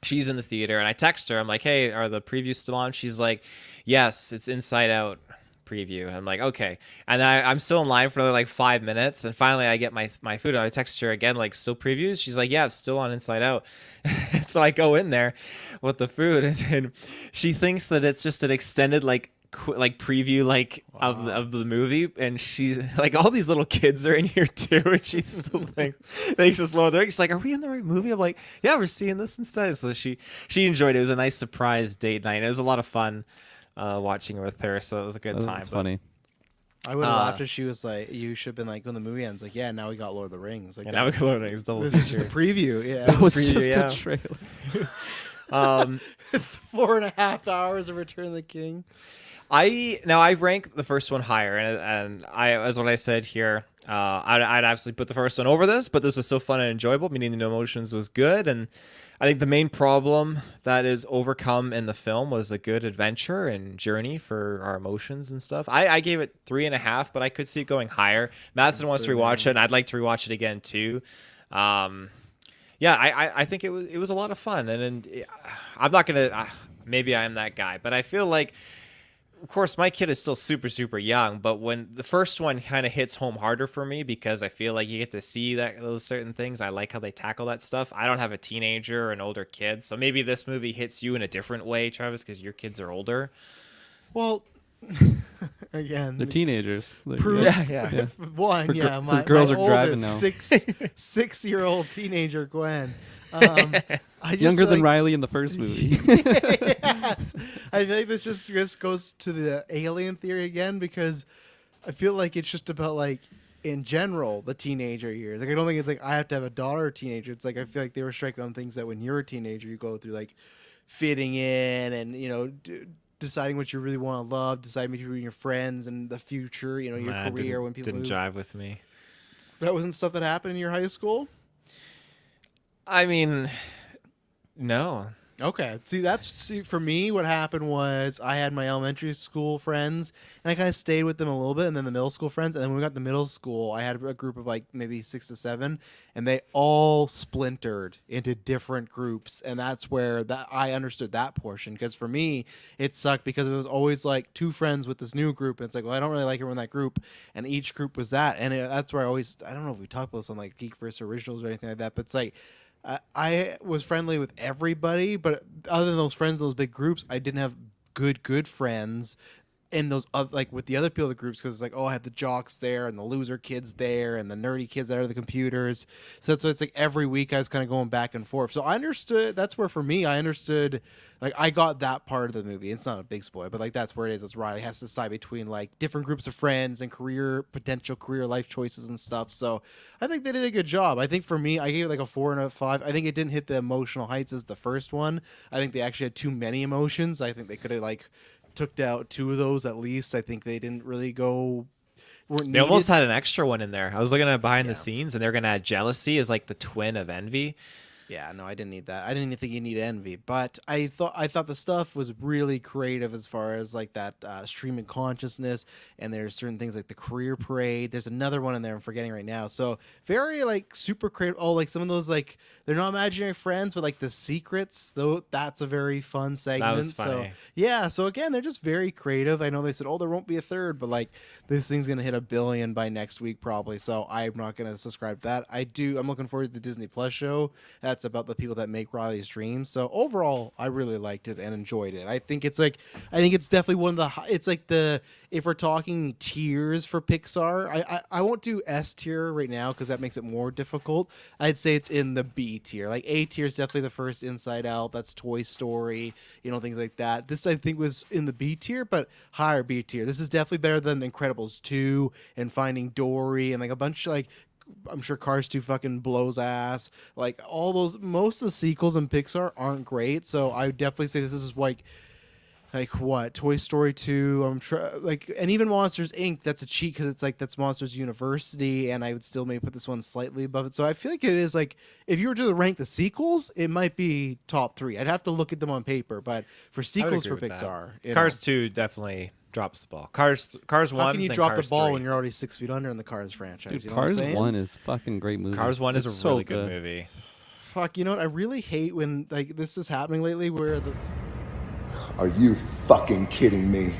She's in the theater. And I text her. I'm like, hey, are the previews still on? She's like, yes, it's Inside Out preview. I'm like, okay. And I'm still in line for another, 5 minutes. And finally, I get my food. And I text her again, still previews? She's like, yeah, it's still on Inside Out. So I go in there with the food. And she thinks that it's just an extended, preview of the movie, and she's like, all these little kids are in here too, and she still thinks it's Lord of the Rings. She's like, are we in the right movie? I'm like, yeah, we're seeing this instead. So she enjoyed it. It was a nice surprise date night. It was a lot of fun watching it with her, so it was a good time. It's funny. I would have laughed if she was like, you should have been like, when the movie ends, like, yeah, now we got Lord of the Rings. Like, now we got Lord of the Rings. This is just a preview. Yeah, that was just a trailer. 4.5 hours of Return of the King. I rank the first one higher, and I, as what I said here, I'd absolutely put the first one over this, but this was so fun and enjoyable, meaning the No Emotions was good, and I think the main problem that is overcome in the film was a good adventure and journey for our emotions and stuff. I gave it 3.5, but I could see it going higher. Madison wants to rewatch it, and I'd like to rewatch it again too. yeah, I think it was a lot of fun, and I'm not gonna maybe I'm that guy, but I feel like, of course, my kid is still super young, but when the first one kind of hits home harder for me because I feel like you get to see those certain things. I like how they tackle that stuff. I don't have a teenager or an older kid, so maybe this movie hits you in a different way, Travis, because your kids are older. Well, again, They're teenagers. proof. Yeah. One, yeah, my girls my are driving oldest now. 6-year-old teenager Gwen. I just Younger feel than like, Riley in the first movie. Yes. I think this just goes to the alien theory again, because I feel like it's just about like in general the teenager years. Like I don't think it's like I have to have a daughter or teenager. It's like I feel like they were striking on things that when you're a teenager you go through, like fitting in and deciding what you really want to love, deciding between your friends and the future. Your Nah, career when people didn't move. jive with me. That wasn't stuff that happened in your high school. I mean, no. Okay. See, for me, what happened was I had my elementary school friends, and I kind of stayed with them a little bit, and then the middle school friends. And then when we got to middle school, I had a group of like maybe 6 to 7, and they all splintered into different groups. And that's where that I understood that portion. Because for me, it sucked because it was always like 2 friends with this new group. And it's like, well, I don't really like everyone in that group. And each group was that. And that's where I don't know if we talked about this on like GeekVerse Originals or anything like that, but it's like, I was friendly with everybody, but other than those friends, those big groups, I didn't have good friends in those like with the other people of the groups, because it's like, oh, I had the jocks there and the loser kids there and the nerdy kids that are the computers. So that's why it's like every week I was kind of going back and forth. So I understood. That's where for me I understood. Like I got that part of the movie. It's not a big spoiler, but like that's where it is. It's Riley has to decide between like different groups of friends and potential career life choices and stuff. So I think they did a good job. I think for me, I gave it like a 4 and a 5. I think it didn't hit the emotional heights as the first one. I think they actually had too many emotions. I think they could have like took out 2 of those at least. I think they didn't really go. They almost had an extra one in there. I was looking at behind Yeah. the scenes, and they're gonna add jealousy as like the twin of envy. Yeah, no, I didn't need that. I didn't even think you need envy, but I thought the stuff was really creative as far as like that stream of consciousness, and there's certain things like the career parade. There's another one in there I'm forgetting right now. So very like super creative. Oh, like some of those like they're not imaginary friends, but like the secrets. Though that's a very fun segment. That was So funny. yeah, so again, they're just very creative. I know they said, oh, there won't be a third, but like this thing's gonna hit 1 billion by next week probably. So I'm not gonna subscribe to that. I'm looking forward to the Disney Plus show. That's about the people that make Riley's dreams. So overall, I really liked it and enjoyed it. I think it's definitely one of the. It's like if we're talking tiers for Pixar, I won't do S tier right now because that makes it more difficult. I'd say it's in the B tier. Like A tier is definitely the first Inside Out. That's Toy Story, things like that. This I think was in the B tier, but higher B tier. This is definitely better than Incredibles 2 and Finding Dory and like a bunch of like. I'm sure Cars 2 fucking blows ass. Like all those, most of the sequels in Pixar aren't great. So I would definitely say this is like what Toy Story 2. I'm sure and even Monsters Inc. That's a cheat because it's like that's Monsters University, and I would still maybe put this one slightly above it. So I feel like it is like if you were to rank the sequels, it might be top 3. I'd have to look at them on paper, but for sequels for agree with Pixar, Cars 2 definitely drops the ball. Cars 1. How can you then drop Cars the ball 3. when you're already 6 feet under in the Cars franchise? Dude, You know what I'm Cars saying? 1 is fucking great movie. Cars 1 is It's a so really good movie. Fuck, you know what? I really hate when like this is happening lately, where Are you fucking kidding me?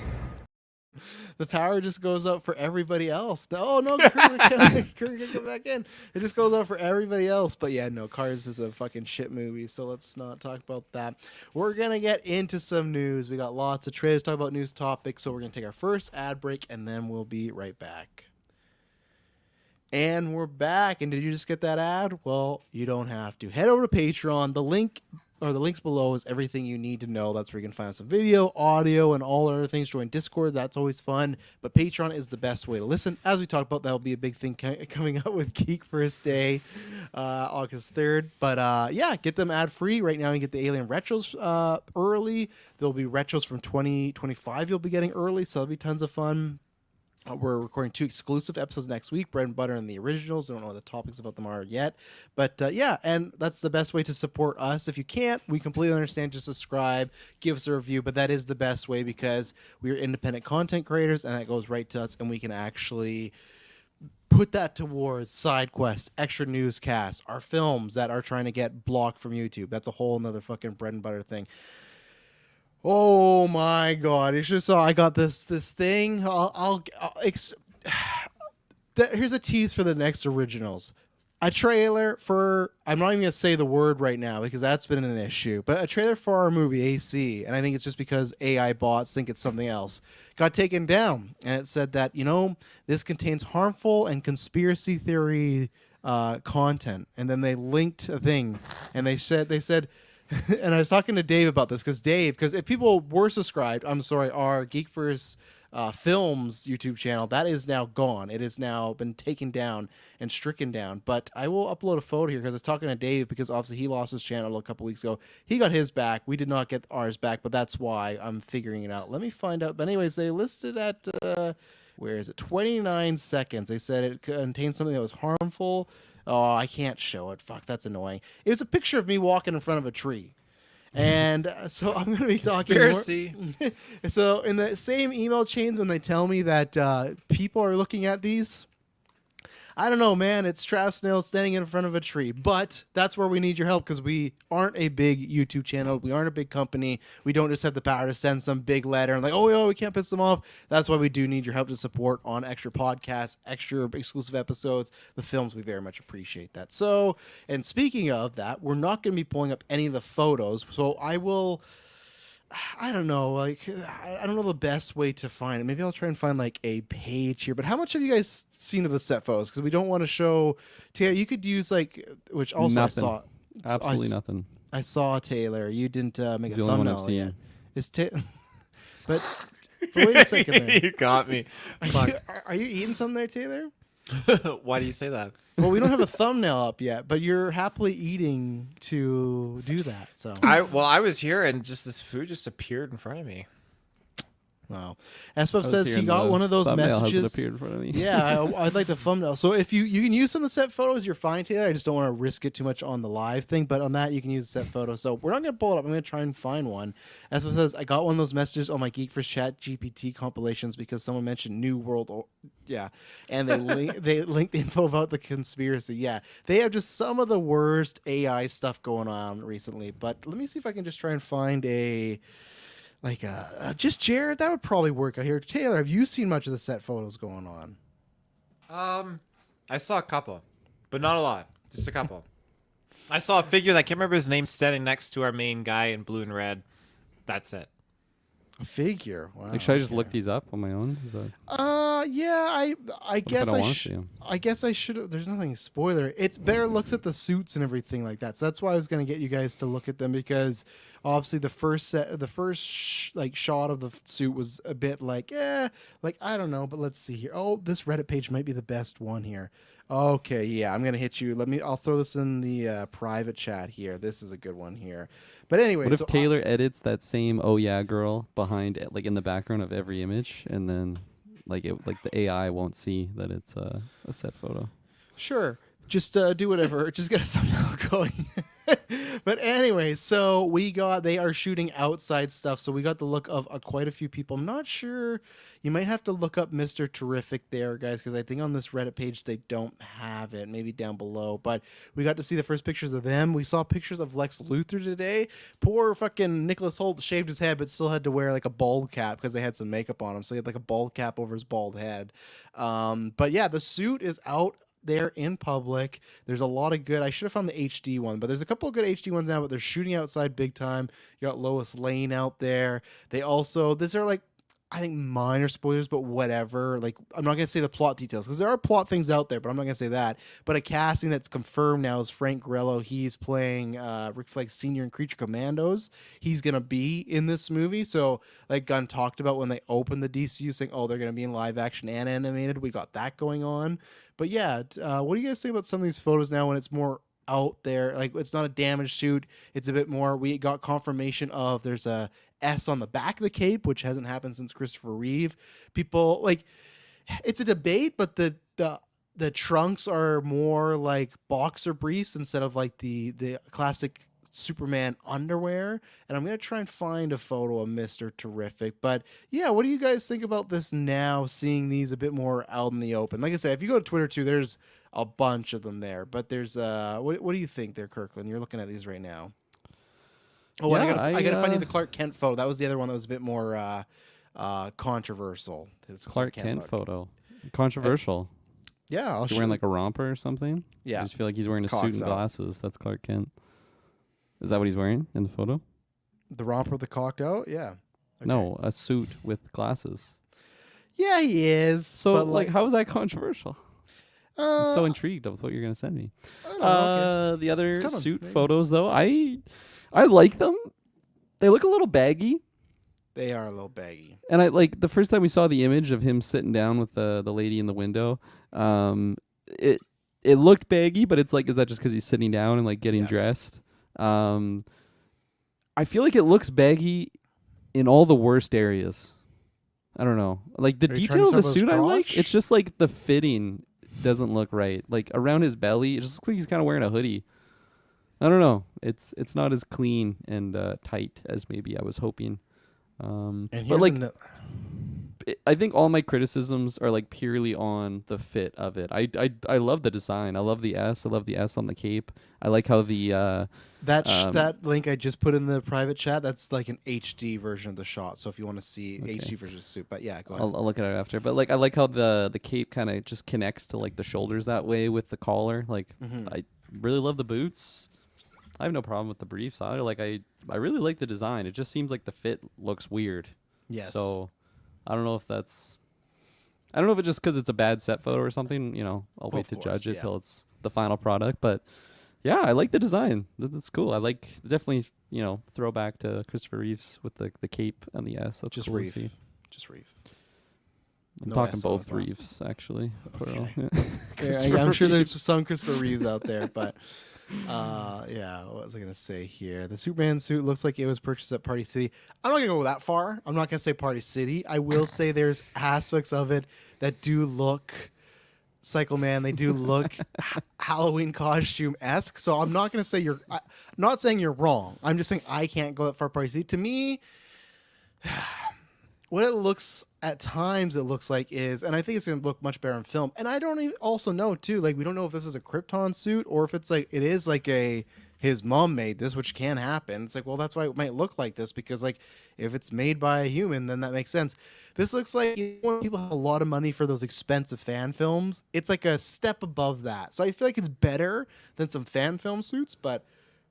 the power just goes up for everybody else. Oh no, Kurt can come back in. It just goes up for everybody else. But yeah, no, Cars is a fucking shit movie, so let's not talk about that. We're gonna get into some news. We got lots of trailers, talk about news topics, so we're gonna take our first ad break and then we'll be right back. And we're back. And did you just get that ad? Well, you don't have to. Head over to Patreon. The links below is everything you need to know. That's where you can find some video, audio, and all other things. Join Discord. That's always fun. But Patreon is the best way to listen. As we talked about, that'll be a big thing coming up with GeekVerse.ca, August 3rd. But yeah, get them ad-free. Right now you get the Alien Retros early. There'll be Retros from 2025 you'll be getting early, so that'll be tons of fun. We're recording 2 exclusive episodes next week, Bread and Butter and the Originals. Don't know what the topics about them are yet. But yeah, and that's the best way to support us. If you can't, we completely understand. Just subscribe, give us a review. But that is the best way because we are independent content creators, and that goes right to us, and we can actually put that towards side quests, extra newscasts, our films that are trying to get blocked from YouTube. That's a whole nother fucking bread and butter thing. Oh my god! You should have saw I got this thing. Here's a tease for the next originals. A trailer for, I'm not even going to say the word right now because that's been an issue, but a trailer for our movie AC, and I think it's just because AI bots think it's something else, got taken down. And it said that, this contains harmful and conspiracy theory content. And then they linked a thing, and they said, and I was talking to Dave about this because if people were subscribed, I'm sorry, our GeekVerse Films YouTube channel, that is now gone. It has now been taken down and stricken down. But I will upload a photo here because I was talking to Dave because obviously he lost his channel a couple weeks ago. He got his back. We did not get ours back, but that's why I'm figuring it out. Let me find out. But anyways, they listed at where is it? 29 seconds. They said it contained something that was harmful. Oh, I can't show it. Fuck, that's annoying. It was a picture of me walking in front of a tree. And so I'm going to be talking more. So in the same email chains when they tell me that people are looking at these, I don't know, man. It's Travis Snail standing in front of a tree. But that's where we need your help because we aren't a big YouTube channel. We aren't a big company. We don't just have the power to send some big letter and like, oh, we can't piss them off. That's why we do need your help to support on extra podcasts, extra exclusive episodes, the films. We very much appreciate that. So, and speaking of that, we're not going to be pulling up any of the photos. So I don't know, I don't know the best way to find it. Maybe I'll try and find like a page here. But how much have you guys seen of the set photos? Because we don't want to show Taylor. You could use which also nothing. I saw. Absolutely nothing. I saw Taylor. You didn't make It's a the only one thumbnail I've seen. yet. Is but wait a second there. You got me. Fuck. Are you eating something there, Taylor? Why do you say that? Well, we don't have a thumbnail up yet, but you're happily eating to do that. So I was here and just this food just appeared in front of me. wow. Espub says he got one of those messages. Hasn't appeared in front of me. Yeah, I'd like the thumbnail. So if you can use some of the set photos, you're fine, Taylor. I just don't want to risk it too much on the live thing. But on that, you can use the set photo. So we're not going to pull it up. I'm going to try and find one. Espub says, I got one of those messages on my GeekVerse Chat GPT compilations because someone mentioned New World. Yeah. And they linked the info about the conspiracy. Yeah. They have just some of the worst AI stuff going on recently. But let me see if I can just try and find just Jared. That would probably work out here. Taylor, have you seen much of the set photos going on? I saw a couple, but not a lot. Just a couple. I saw a figure that I can't remember his name standing next to our main guy in blue and red. That's it. A figure. Wow. Like, should I just look these up on my own? Is that... Yeah. I guess I see 'em? I guess I should. There's nothing spoiler. It's better looks at the suits and everything like that. So that's why I was gonna get you guys to look at them because obviously the first shot of the suit was a bit I don't know. But let's see here. Oh, this Reddit page might be the best one here. Okay, yeah, I'm gonna hit you. I'll throw this in the private chat here. This is a good one here. But anyway, what if Taylor edits that same "oh yeah" girl behind it, like in the background of every image, and then the AI won't see that it's a set photo? Sure, just do whatever. Just get a thumbnail going. But anyway, so they are shooting outside stuff. So we got the look of quite a few people. I'm not sure. You might have to look up Mr. Terrific there, guys, because I think on this Reddit page they don't have it. Maybe down below. But we got to see the first pictures of them. We saw pictures of Lex Luthor today. Poor fucking Nicholas Hoult shaved his head, but still had to wear like a bald cap because they had some makeup on him. So he had like a bald cap over his bald head. But yeah, the suit is out there in public. There's a lot of good. I should have found the HD one, but there's a couple of good HD ones now, but they're shooting outside big time. You got Lois Lane out there. These are I think minor spoilers, but whatever. Like, I'm not going to say the plot details because there are plot things out there, but I'm not going to say that. But a casting that's confirmed now is Frank Grillo. He's playing Rick Flag Sr. in Creature Commandos. He's going to be in this movie. So, like Gunn talked about when they opened the DCU, saying, oh, they're going to be in live action and animated. We got that going on. But yeah, what do you guys think about some of these photos now when it's more out there? Like, it's not a damaged suit. It's a bit more. We got confirmation of there's a S on the back of the cape, which hasn't happened since Christopher Reeve. People it's a debate, but the trunks are more like boxer briefs instead of like the classic Superman underwear, and I'm gonna try and find a photo of Mr. Terrific. But yeah, what do you guys think about this now? Seeing these a bit more out in the open. Like I said, if you go to Twitter too, there's a bunch of them there. But there's what do you think there, Kirkland? You're looking at these right now. Oh, Yeah, and I gotta find you uh, the Clark Kent photo. That was the other one that was a bit more controversial. His Clark Kent look. photo. Controversial. Yeah, I'll Is he show wearing you. like a romper or something? Yeah. I just feel like he's wearing a suit Cocks and out. glasses. That's Clark Kent. Is that what he's wearing in the photo? The romper with the cocked out. Yeah. Okay. No, a suit with glasses. Yeah, he is. So, but like, how is that controversial? I'm so uh, intrigued of what you're gonna send me. I don't know, okay. The other It's coming, suit maybe. photos, though, I like them. They look a little baggy, They are a little baggy. and I like the first time we saw the image of him sitting down with the lady in the window. It looked baggy, but it's like, is that just because he's sitting down and like getting Yes. dressed? I feel like it looks baggy in all the worst areas. I don't know. Like the Are you trying detail to of the talk about his suit I like, crotch? it's just like the fitting doesn't look right. Like around his belly, it just looks like he's kind of wearing a hoodie. I don't know. It's not as clean and tight as maybe I was hoping. And But here's like I think all my criticisms are like purely on the fit of it. I love the design. I love the S. I love the S on the cape. I like how the that link I just put in the private chat. That's like an HD version of the shot. So if you want to see HD version of the suit, but yeah, go ahead. I'll look at it after. But like I like how the cape kind of just connects to like the shoulders that way with the collar. Like I really love the boots. I have no problem with the briefs either. Like I really like the design. It just seems like the fit looks weird. Yes. So I don't know if it's just because it's a bad set photo or something. You know, I'll wait Of to course, judge it yeah. till it's the final product. But yeah, I like the design. That's cool. I like definitely, you know, throwback to Christopher Reeves with the cape and the S. That's Just cool to Reeve. see. Just Reeve. I'm No talking S on both his last. Reeves actually. Okay. Christopher I'm sure there's Reeves. some Christopher Reeves out there, but yeah, what was I gonna say here? The Superman suit looks like it was purchased at Party City. I'm not gonna go that far. I'm not gonna say Party City. I will say there's aspects of it that do look Psycho Man. They do look Halloween costume esque. So I'm not gonna say I'm not saying you're wrong. I'm just saying I can't go that far. Party City. To me, what it looks at times it looks like is, and I think it's going to look much better in film. And I don't even also know too, like we don't know if this is a Krypton suit or if it's like it is like his mom made this, which can happen. It's like, well, that's why it might look like this, because like if it's made by a human, then that makes sense. This looks like, you know, when people have a lot of money for those expensive fan films, it's like a step above that. So I feel like it's better than some fan film suits, but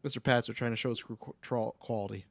Mr. Pats are trying to show us quality.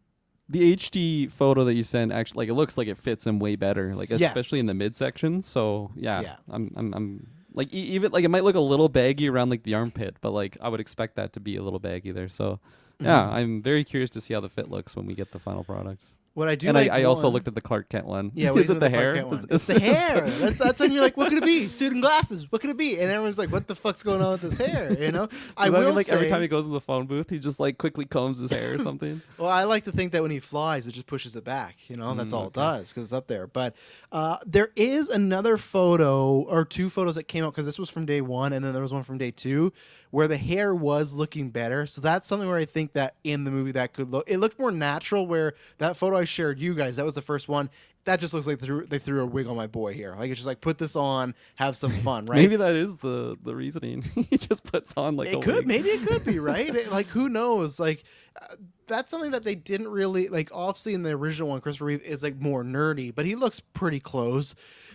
The HD photo that you sent actually, like, it looks like it fits him way better, like Yes. especially in the midsection. So yeah, Yeah. I'm like even like it might look a little baggy around like the armpit, but like I would expect that to be a little baggy there. So yeah, I'm very curious to see how the fit looks when we get the final product. What I do And like I also one- looked at the Clark Kent one. Yeah, what is do you it do the with Clark hair? Kent one? It's the hair. That's when you're like, what could it be? Suit and glasses. What could it be? And everyone's like, what the fuck's going on with his hair? You know, I Does that will mean, like say, every time he goes to the phone booth, he just like quickly combs his hair or something. well, I like to think that when he flies, it just pushes it back. You know, that's all it does because it's up there. But there is another photo or two photos that came out, because this was from day one, and then there was one from day two where the hair was looking better. So that's something where I think that in the movie that could look, it looked more natural. Where that photo I shared you guys, that was the first one. That just looks like they threw a wig on my boy here. Like it's just like, put this on, have some fun, right? Maybe that is the reasoning. He just puts on like It a could, wig. maybe it could be, right? Like, who knows? Like, that's something that they didn't really like. Obviously, in the original one, Christopher Reeve is like more nerdy, but he looks pretty close.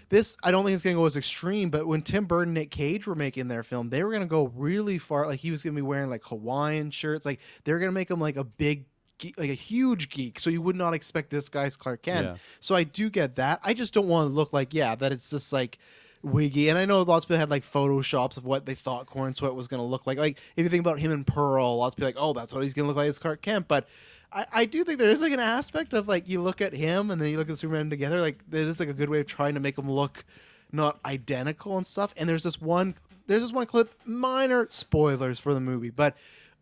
This, I don't think it's gonna go as extreme. But when Tim Burton and Nick Cage were making their film, they were gonna go really far. Like, he was gonna be wearing like Hawaiian shirts. Like, they were gonna make him like a big, like a huge geek. So you would not expect this guy's Clark Kent. Yeah. So I do get that. I just don't want to look like, that it's just like wiggy. And I know lots of people had like photoshops of what they thought Corn Sweat was going to look like. Like, if you think about him and Pearl, lots of people are like, oh, that's what he's going to look like as Clark Kent. But I do think there is like an aspect of like, you look at him and then you look at Superman together, like there is like a good way of trying to make them look not identical and stuff. And there's this one clip, minor spoilers for the movie, but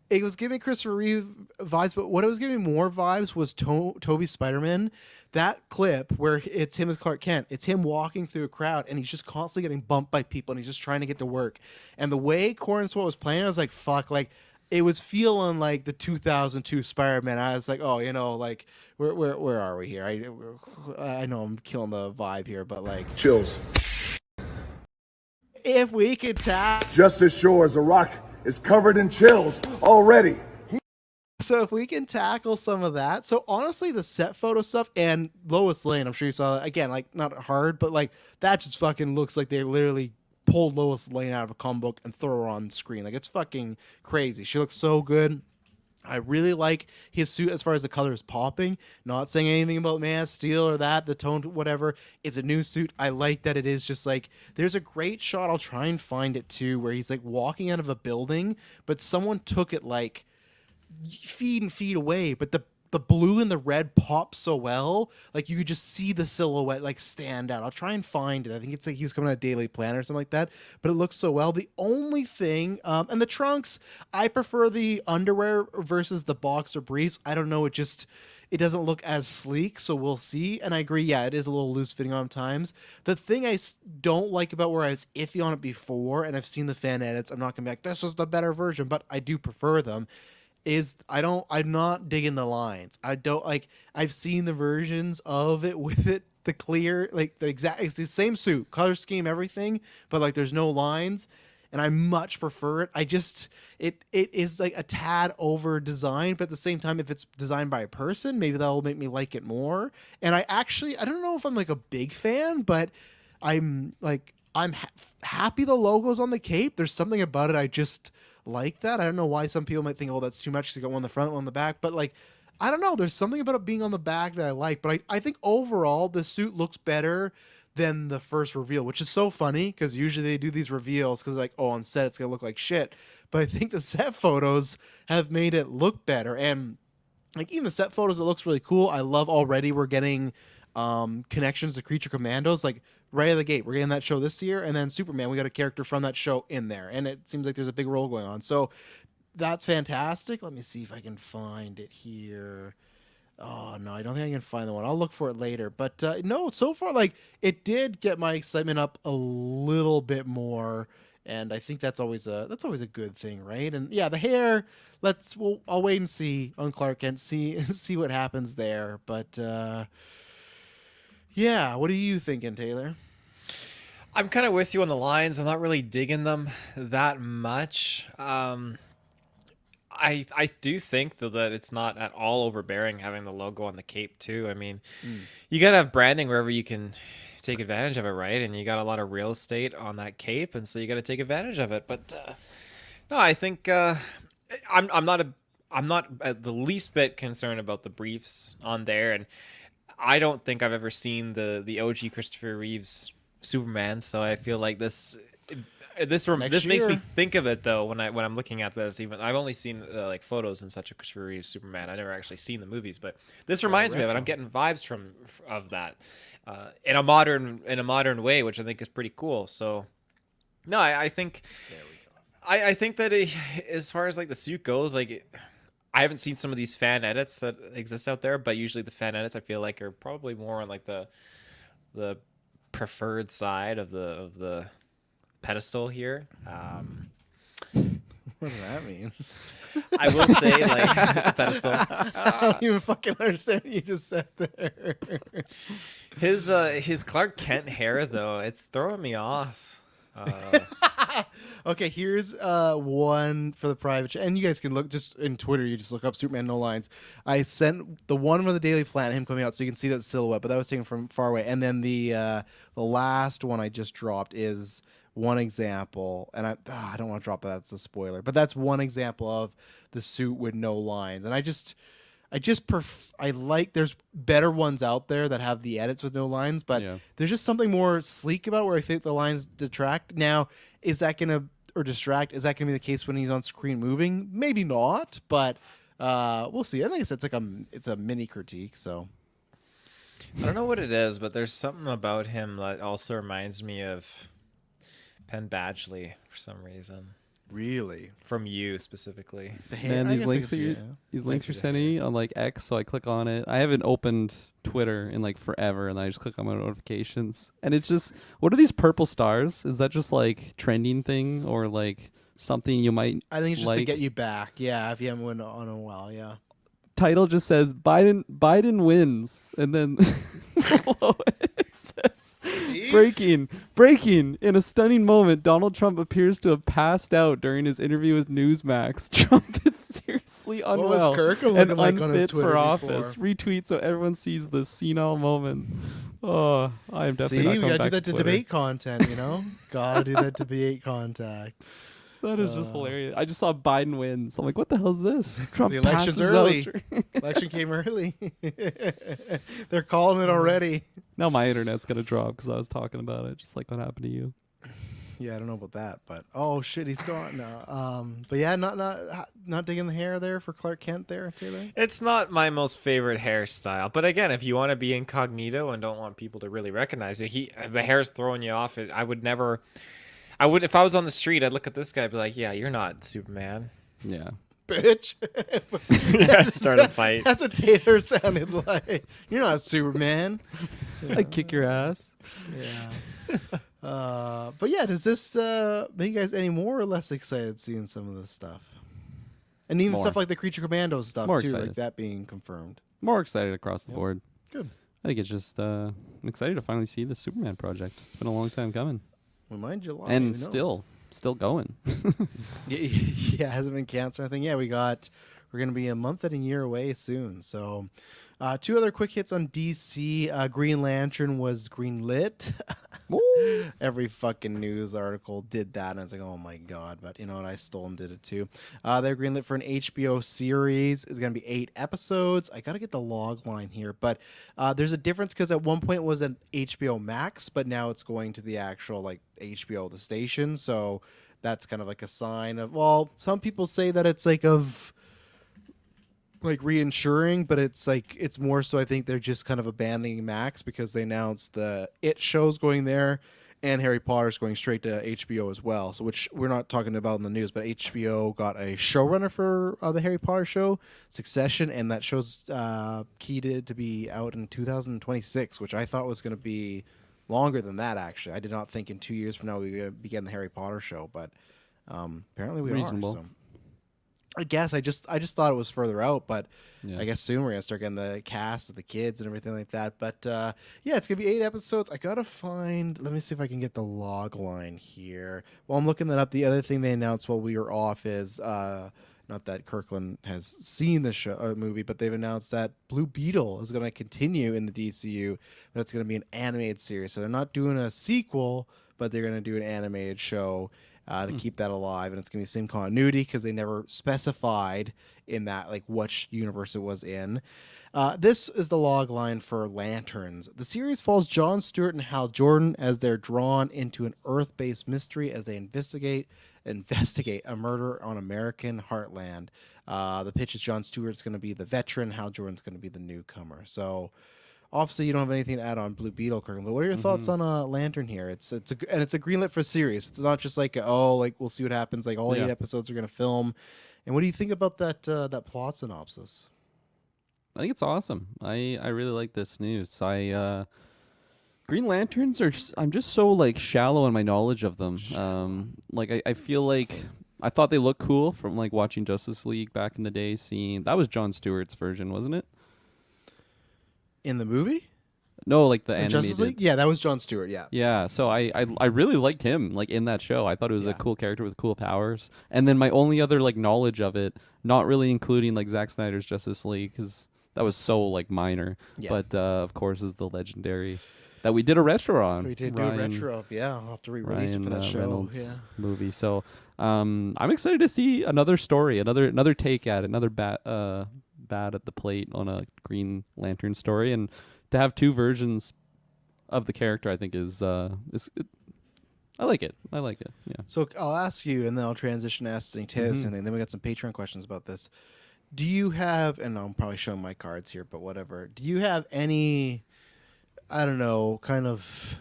it was giving Christopher Reeve vibes, but what it was giving more vibes was Toby's Spider-Man. That clip where it's him as Clark Kent, it's him walking through a crowd and he's just constantly getting bumped by people and he's just trying to get to work. And the way Corn Sweat was playing, I was like, fuck, like, it was feeling like the 2002 Spider-Man. I was like, oh, like where are we here? I know I'm killing the vibe here, but like, Chills. if we could tap. Just as sure as a rock is covered in chills already. So if we can tackle some of that. So honestly, the set photo stuff and Lois Lane, I'm sure you saw that. Again, like not hard, but like that just fucking looks like they literally pulled Lois Lane out of a comic book and throw her on screen. Like it's fucking crazy. She looks so good. I really like his suit as far as the color is popping. Not saying anything about Man of Steel or that, the tone, whatever. It's a new suit. I like that it is just like, there's a great shot, I'll try and find it too, where he's like walking out of a building, but someone took it like feet and feet away, but the blue and the red pop so well, like you could just see the silhouette like stand out. I'll try and find it. I think it's like he was coming out of Daily Planet or something like that, but it looks so well. The only thing, and the trunks, I prefer the underwear versus the boxer briefs. I don't know, it doesn't look as sleek, so we'll see. And I agree, yeah, it is a little loose fitting on times. The thing I don't like about where I was iffy on it before, and I've seen the fan edits, I'm not gonna be like, this is the better version, but I do prefer them, is I'm not digging the lines. I don't like, I've seen the versions of it with it, the clear, like it's the same suit, color scheme, everything, but like there's no lines, and I much prefer it. It is like a tad over designed, but at the same time, if it's designed by a person, maybe that'll make me like it more. And I don't know if I'm like a big fan, but I'm happy the logo's on the cape. There's something about it I just like that. I don't know why some people might think, oh, that's too much because you got one on the front, one on the back, but like, I don't know. There's something about it being on the back that I like, but I think overall the suit looks better than the first reveal, which is so funny because usually they do these reveals because like, oh, on set it's gonna look like shit. But I think the set photos have made it look better, and like even the set photos, it looks really cool. I love already we're getting connections to Creature Commandos, like right out of the gate. We're getting that show this year, and then Superman, we got a character from that show in there, and it seems like there's a big role going on. So that's fantastic. Let me see if I can find it here. Oh no, I don't think I can find the one. I'll look for it later. But no, so far like it did get my excitement up a little bit more, and I think that's always a good thing, right? And yeah, the hair. I'll wait and see on Clark Kent, see what happens there. But yeah, what are you thinking, Taylor? I'm kind of with you on the lines. I'm not really digging them that much. I do think though that it's not at all overbearing having the logo on the cape too. I mean, you gotta have branding wherever you can take advantage of it, right? And you got a lot of real estate on that cape, and so you got to take advantage of it. But no, I think I'm not the least bit concerned about the briefs on there, and I don't think I've ever seen the OG Christopher Reeves Superman, so I feel like this makes me think of it though when I'm looking at this. Even I've only seen like photos in such a Christopher Reeves Superman. I never actually seen the movies, but this reminds me of it. I'm getting vibes of that in a modern way, which I think is pretty cool. So no, I think I think that as far as like the suit goes, like I haven't seen some of these fan edits that exist out there, but usually the fan edits I feel like are probably more on like the preferred side of the pedestal here. What does that mean? I will say like pedestal. I don't even fucking understand what you just said there. His Clark Kent hair though, it's throwing me off. Okay, here's one for the private chat, and you guys can look just in Twitter. You just look up Superman No Lines. I sent the one from the Daily Planet, him coming out, so you can see that silhouette, but that was taken from far away. And then the last one I just dropped is one example, and I don't want to drop that. That's a spoiler, but that's one example of the suit with no lines. And I like, there's better ones out there that have the edits with no lines, but there's just something more sleek about where I think the lines detract. Now, is that going to, or distract, is that going to be the case when he's on screen moving? Maybe not, but we'll see. I think it's a mini critique, so. I don't know what it is, but there's something about him that also reminds me of Penn Badgley for some reason. Really? From you specifically. Man, these links you're sending me on like X, so I click on it. I haven't opened Twitter in like forever, and I just click on my notifications, and it's just, what are these purple stars? Is that just like trending thing, or like something you might. I think it's just like. to get you back. Yeah, if you haven't won on a while, yeah. Title just says Biden wins, and then below it says breaking in a stunning moment, Donald Trump appears to have passed out during his interview with Newsmax. Trump is seriously What unwell was Kirkham and looking like on his unfit Twitter for before? office. Retweet so everyone sees the senile moment. Oh, I am definitely not See, we going gotta do back that to Twitter. debate content, you know? Gotta do that to debate contact. That is just hilarious. I just saw Biden wins. I'm like, what the hell is this? Trump The election's passes early. out during- Election came early. They're calling it already. Now my internet's gonna drop because I was talking about it, just like what happened to you. Yeah, I don't know about that, but oh shit, he's gone now. But yeah, not digging the hair there for Clark Kent there, Taylor. It's not my most favorite hairstyle, but again, if you want to be incognito and don't want people to really recognize you, the hair's throwing you off. I would never. I would, if I was on the street, I'd look at this guy and be like, yeah, you're not Superman. Yeah. Bitch. Start a fight. That's what Taylor sounded like. You're not Superman. I kick your ass. Yeah. But yeah, does this make you guys any more or less excited seeing some of this stuff? And even More. stuff like the Creature Commandos stuff More too, excited. like that being confirmed. More excited across the board. Good. I think it's just I'm excited to finally see the Superman project. It's been a long time coming, We mind July. and who knows? still going. Yeah, it hasn't been canceled or anything. Yeah, we're gonna be a month and a year away soon. So, two other quick hits on DC. Green Lantern was greenlit. Every fucking news article did that, and I was like, oh my god. But you know what? I stole and did it too. They're greenlit for an HBO series. It's gonna be 8 episodes. I gotta get the log line here, but there's a difference because at one point it was an HBO Max, but now it's going to the actual like HBO the station. So that's kind of like a sign of, well, some people say that it's like of like reinsuring, but it's like it's more so I think they're just kind of abandoning Max because they announced the It show's going there and Harry Potter's going straight to HBO as well. So which we're not talking about in the news, but HBO got a showrunner for the Harry Potter show, Succession, and that show's keyed to be out in 2026, which I thought was going to be longer than that. Actually, I did not think in 2 years from now we would begin the Harry Potter show, but apparently we Reasonable. are. So. I guess I just thought it was further out, but Yeah. I guess soon we're gonna start getting the cast of the kids and everything like that. But yeah, it's gonna be 8 episodes. I gotta find. Let me see if I can get the log line here. While I'm looking that up, the other thing they announced while we were off is not that Kirkland has seen the show movie, but they've announced that Blue Beetle is gonna continue in the DCU. That's gonna be an animated series, so they're not doing a sequel, but they're gonna do an animated show. To keep that alive, and it's gonna be the same continuity because they never specified in that like which universe it was in. This is the log line for Lanterns. The series follows Jon Stewart and Hal Jordan as they're drawn into an Earth-based mystery as they investigate a murder on American heartland. The pitch is Jon Stewart's going to be the veteran, Hal Jordan's going to be the newcomer. So. Obviously, you don't have anything to add on Blue Beetle, Kirkland, but what are your thoughts on Lantern here? It's a greenlit for series. It's not just like we'll see what happens. Like all 8 episodes are going to film. And what do you think about that plot synopsis? I think it's awesome. I really like this news. Green Lanterns are I'm just so like shallow in my knowledge of them. Like I feel like I thought they looked cool from like watching Justice League back in the day. Seeing that was Jon Stewart's version, wasn't it? In the movie? No, like the animated. Justice League? Yeah, that was Jon Stewart, yeah. Yeah, so I really liked him like in that show. I thought it was a cool character with cool powers. And then my only other like knowledge of it, not really including like Zack Snyder's Justice League because that was so like minor. Yeah. But of course is the legendary that we did a retro on. We did do a retro. Yeah, I'll have to re-release it for that show. Reynolds Yeah. movie. So I'm excited to see another story, another take at it, another bat at the plate on a Green Lantern story, and to have 2 versions of the character, I think is I like it. I like it. Yeah. So I'll ask you, and then I'll transition to asking Taylor something. Then we got some Patreon questions about this. Do you have, and I'm probably showing my cards here, but whatever. Do you have any, I don't know, kind of,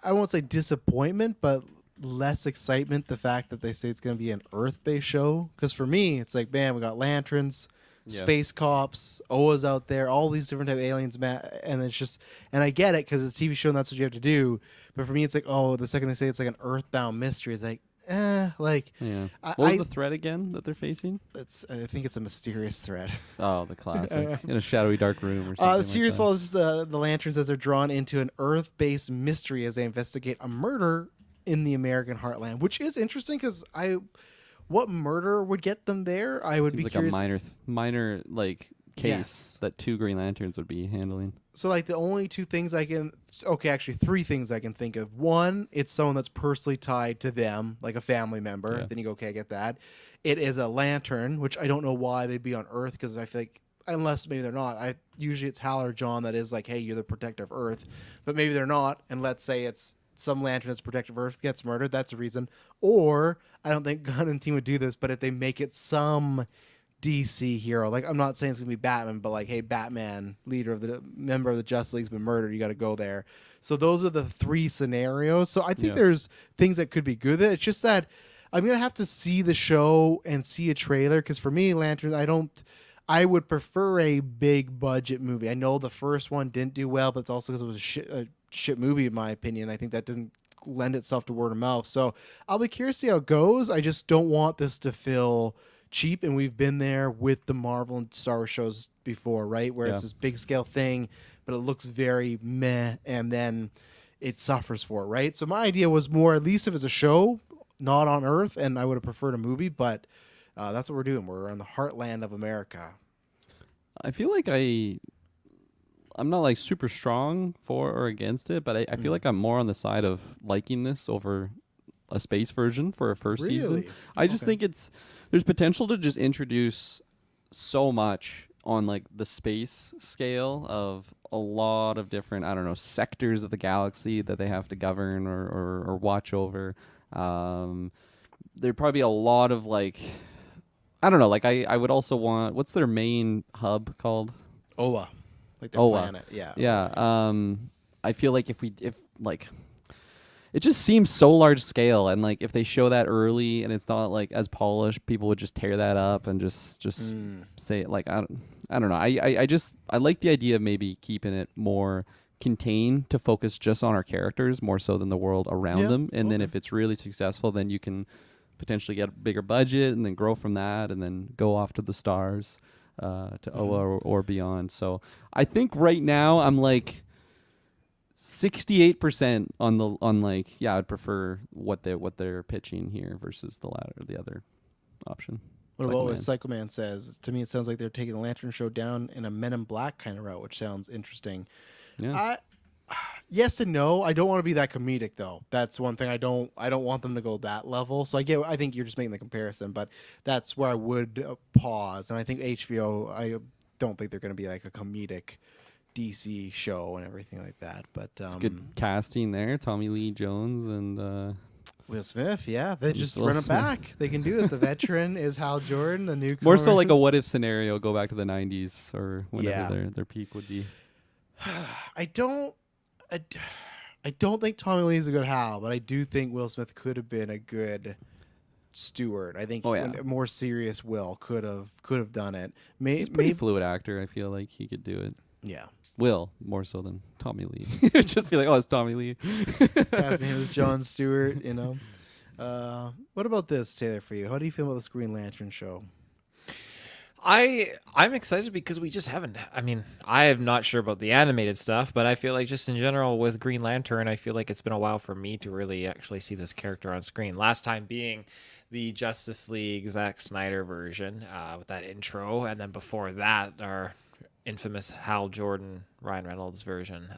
I won't say disappointment, but less excitement the fact that they say it's going to be an Earth-based show? Because for me, it's like, man, we got lanterns. Yeah. Space cops, Oa's out there, all these different type of aliens, and it's just, and I get it because it's a TV show and that's what you have to do. But for me, it's like, the second they say it's like an Earthbound mystery, it's like, like Yeah. I, What was I the threat again that they're facing? I think it's a mysterious threat. Oh, the classic. In a shadowy dark room or something The series like that. follows the lanterns as they're drawn into an Earth-based mystery as they investigate a murder in the American heartland, which is interesting because what murder would get them there? I would Seems be like curious. a minor like case Yes. that 2 Green Lanterns would be handling. So like the only two things actually 3 things I can think of. One, it's someone that's personally tied to them, like a family member. Yeah. Then you go, okay, I get that. It is a lantern, which I don't know why they'd be on Earth because I feel like unless maybe they're not. Usually it's Hal or John that is like, hey, you're the protector of Earth, but maybe they're not. And let's say it's some lantern that's protector of Earth gets murdered. That's a reason. Or I don't think Gunn and team would do this, but if they make it some DC hero. Like I'm not saying it's gonna be Batman, but like, hey, Batman, member of the Justice League's been murdered. You got to go there. So those are the 3 scenarios. So I think there's things that could be good. It's just that I'm gonna have to see the show and see a trailer because for me, Lantern, I would prefer a big budget movie. I know the first one didn't do well, but it's also because it was a shit movie in my opinion. I think that didn't lend itself to word of mouth. So I'll be curious to see how it goes. I just don't want this to feel cheap, and we've been there with the Marvel and Star Wars shows before, right? Where it's this big scale thing, but it looks very meh, and then it suffers for it, right? So my idea was more, at least if it's a show, not on Earth, and I would have preferred a movie, but that's what we're doing. We're in the heartland of America. I feel like I'm not like super strong for or against it, but I feel like I'm more on the side of liking this over a space version for a first season. I just think there's potential to just introduce so much on like the space scale of a lot of different, I don't know, sectors of the galaxy that they have to govern or watch over. There'd probably be a lot of like, I don't know, like I would also want, what's their main hub called? Oa. Like their Oa. planet. Yeah. Yeah. I feel like if like, it just seems so large scale, and like if they show that early and it's not like as polished, people would just tear that up and just say it like I don't know. I like the idea of maybe keeping it more contained to focus just on our characters more so than the world around them. And then if it's really successful, then you can potentially get a bigger budget and then grow from that and then go off to the stars, to Oa or beyond. So I think right now I'm like 68% on like, yeah, I'd prefer what they're pitching here versus the other option. What about what Psycho Man says? To me, it sounds like they're taking the Lantern Show down in a Men in Black kind of route, which sounds interesting. Yeah. Yes and no. I don't want to be that comedic though. That's one thing I don't want them to go that level. So I think you're just making the comparison, but that's where I would pause. And I think HBO, I don't think they're going to be like a comedic DC show and everything like that. But it's good casting there. Tommy Lee Jones and Will Smith, yeah, they just Will run it Smith. back. They can do it. The veteran is Hal Jordan. The newcomer more so like a is- what if scenario. Go back to the 90s or whenever their peak would be. I don't think Tommy Lee is a good Hal, but I do think Will Smith could have been a good Stewart. I think a more serious Will could have done it. He's a pretty fluid actor. I feel like he could do it. Yeah. Will more so than Tommy Lee. Just be like, oh, it's Tommy Lee. Casting him as John Stewart, you know. What about this, Taylor, for you? How do you feel about this Green Lantern show? I'm excited because we just haven't. I mean, I am not sure about the animated stuff, but I feel like just in general with Green Lantern, I feel like it's been a while for me to really actually see this character on screen. Last time being the Justice League Zack Snyder version with that intro, and then before that, our infamous Hal Jordan, Ryan Reynolds version.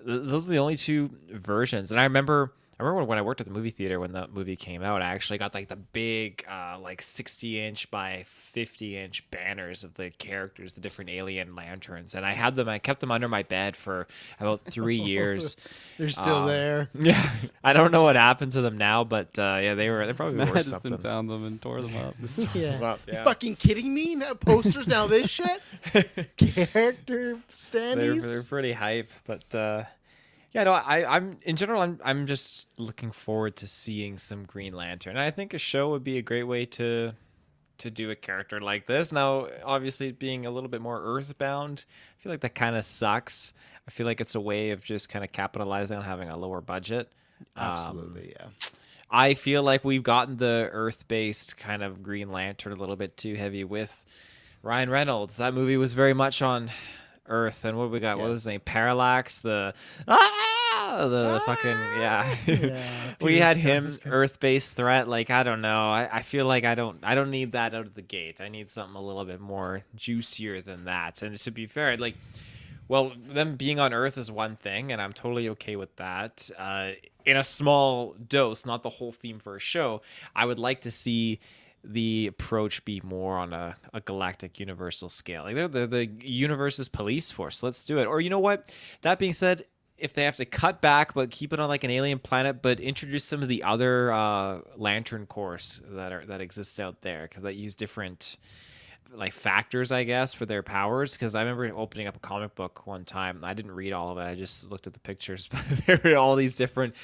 Those are the only 2 versions, and I remember when I worked at the movie theater when the movie came out, I actually got like the big like 60-inch by 50-inch banners of the characters, the different alien lanterns, and I kept them under my bed for about 3 years. They're still there. Yeah, I don't know what happened to them now, but yeah, they probably worth Madison something. found them and tore them up. Yeah. You fucking kidding me? Now posters now this shit? Character standees? They're pretty hype, but yeah, no, I'm in general, I'm just looking forward to seeing some Green Lantern. And I think a show would be a great way to do a character like this. Now, obviously, being a little bit more earthbound, I feel like that kind of sucks. I feel like it's a way of just kind of capitalizing on having a lower budget. Absolutely, yeah. I feel like we've gotten the Earth-based kind of Green Lantern a little bit too heavy with Ryan Reynolds. That movie was very much on Earth, and what we got? What was his name? Parallax. The fucking Yeah, we Peter had him Sarsgaard. Earth-based threat. Like I don't know. I feel like I don't need that out of the gate. I need something a little bit more juicier than that. And to be fair, like. Well, them being on Earth is one thing, and I'm totally okay with that. In a small dose, not the whole theme for a show, I would like to see the approach be more on a galactic universal scale. Like they're the universe's police force. Let's do it. Or you know what? That being said, if they have to cut back but keep it on like an alien planet, but introduce some of the other Lantern Corps that exist out there, because that use different like factors, I guess, for their powers. Because I remember opening up a comic book one time. I didn't read all of it. I just looked at the pictures. But there were all these different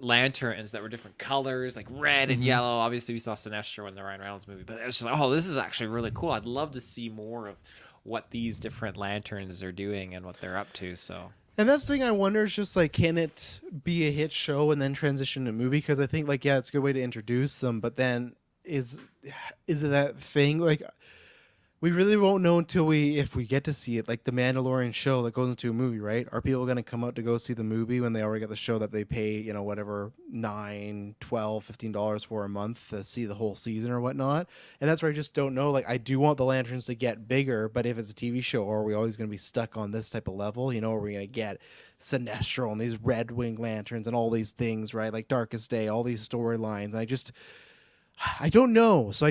lanterns that were different colors, like red and yellow. Obviously, we saw Sinestro in the Ryan Reynolds movie. But it was just like, oh, this is actually really cool. I'd love to see more of what these different lanterns are doing and what they're up to. So. And that's the thing I wonder is just like, can it be a hit show and then transition to movie? Because I think like, yeah, it's a good way to introduce them, but then is it that thing like we really won't know until if we get to see it, like the Mandalorian show that goes into a movie, right? Are people going to come out to go see the movie when they already got the show that they pay, you know, whatever, $9, $12, $15 for a month to see the whole season or whatnot? And that's where I just don't know. Like, I do want the lanterns to get bigger, but if it's a TV show, are we always going to be stuck on this type of level? You know, are we going to get Sinestro and these Red Wing lanterns and all these things, right? Like Darkest Day, all these storylines. And I don't know. So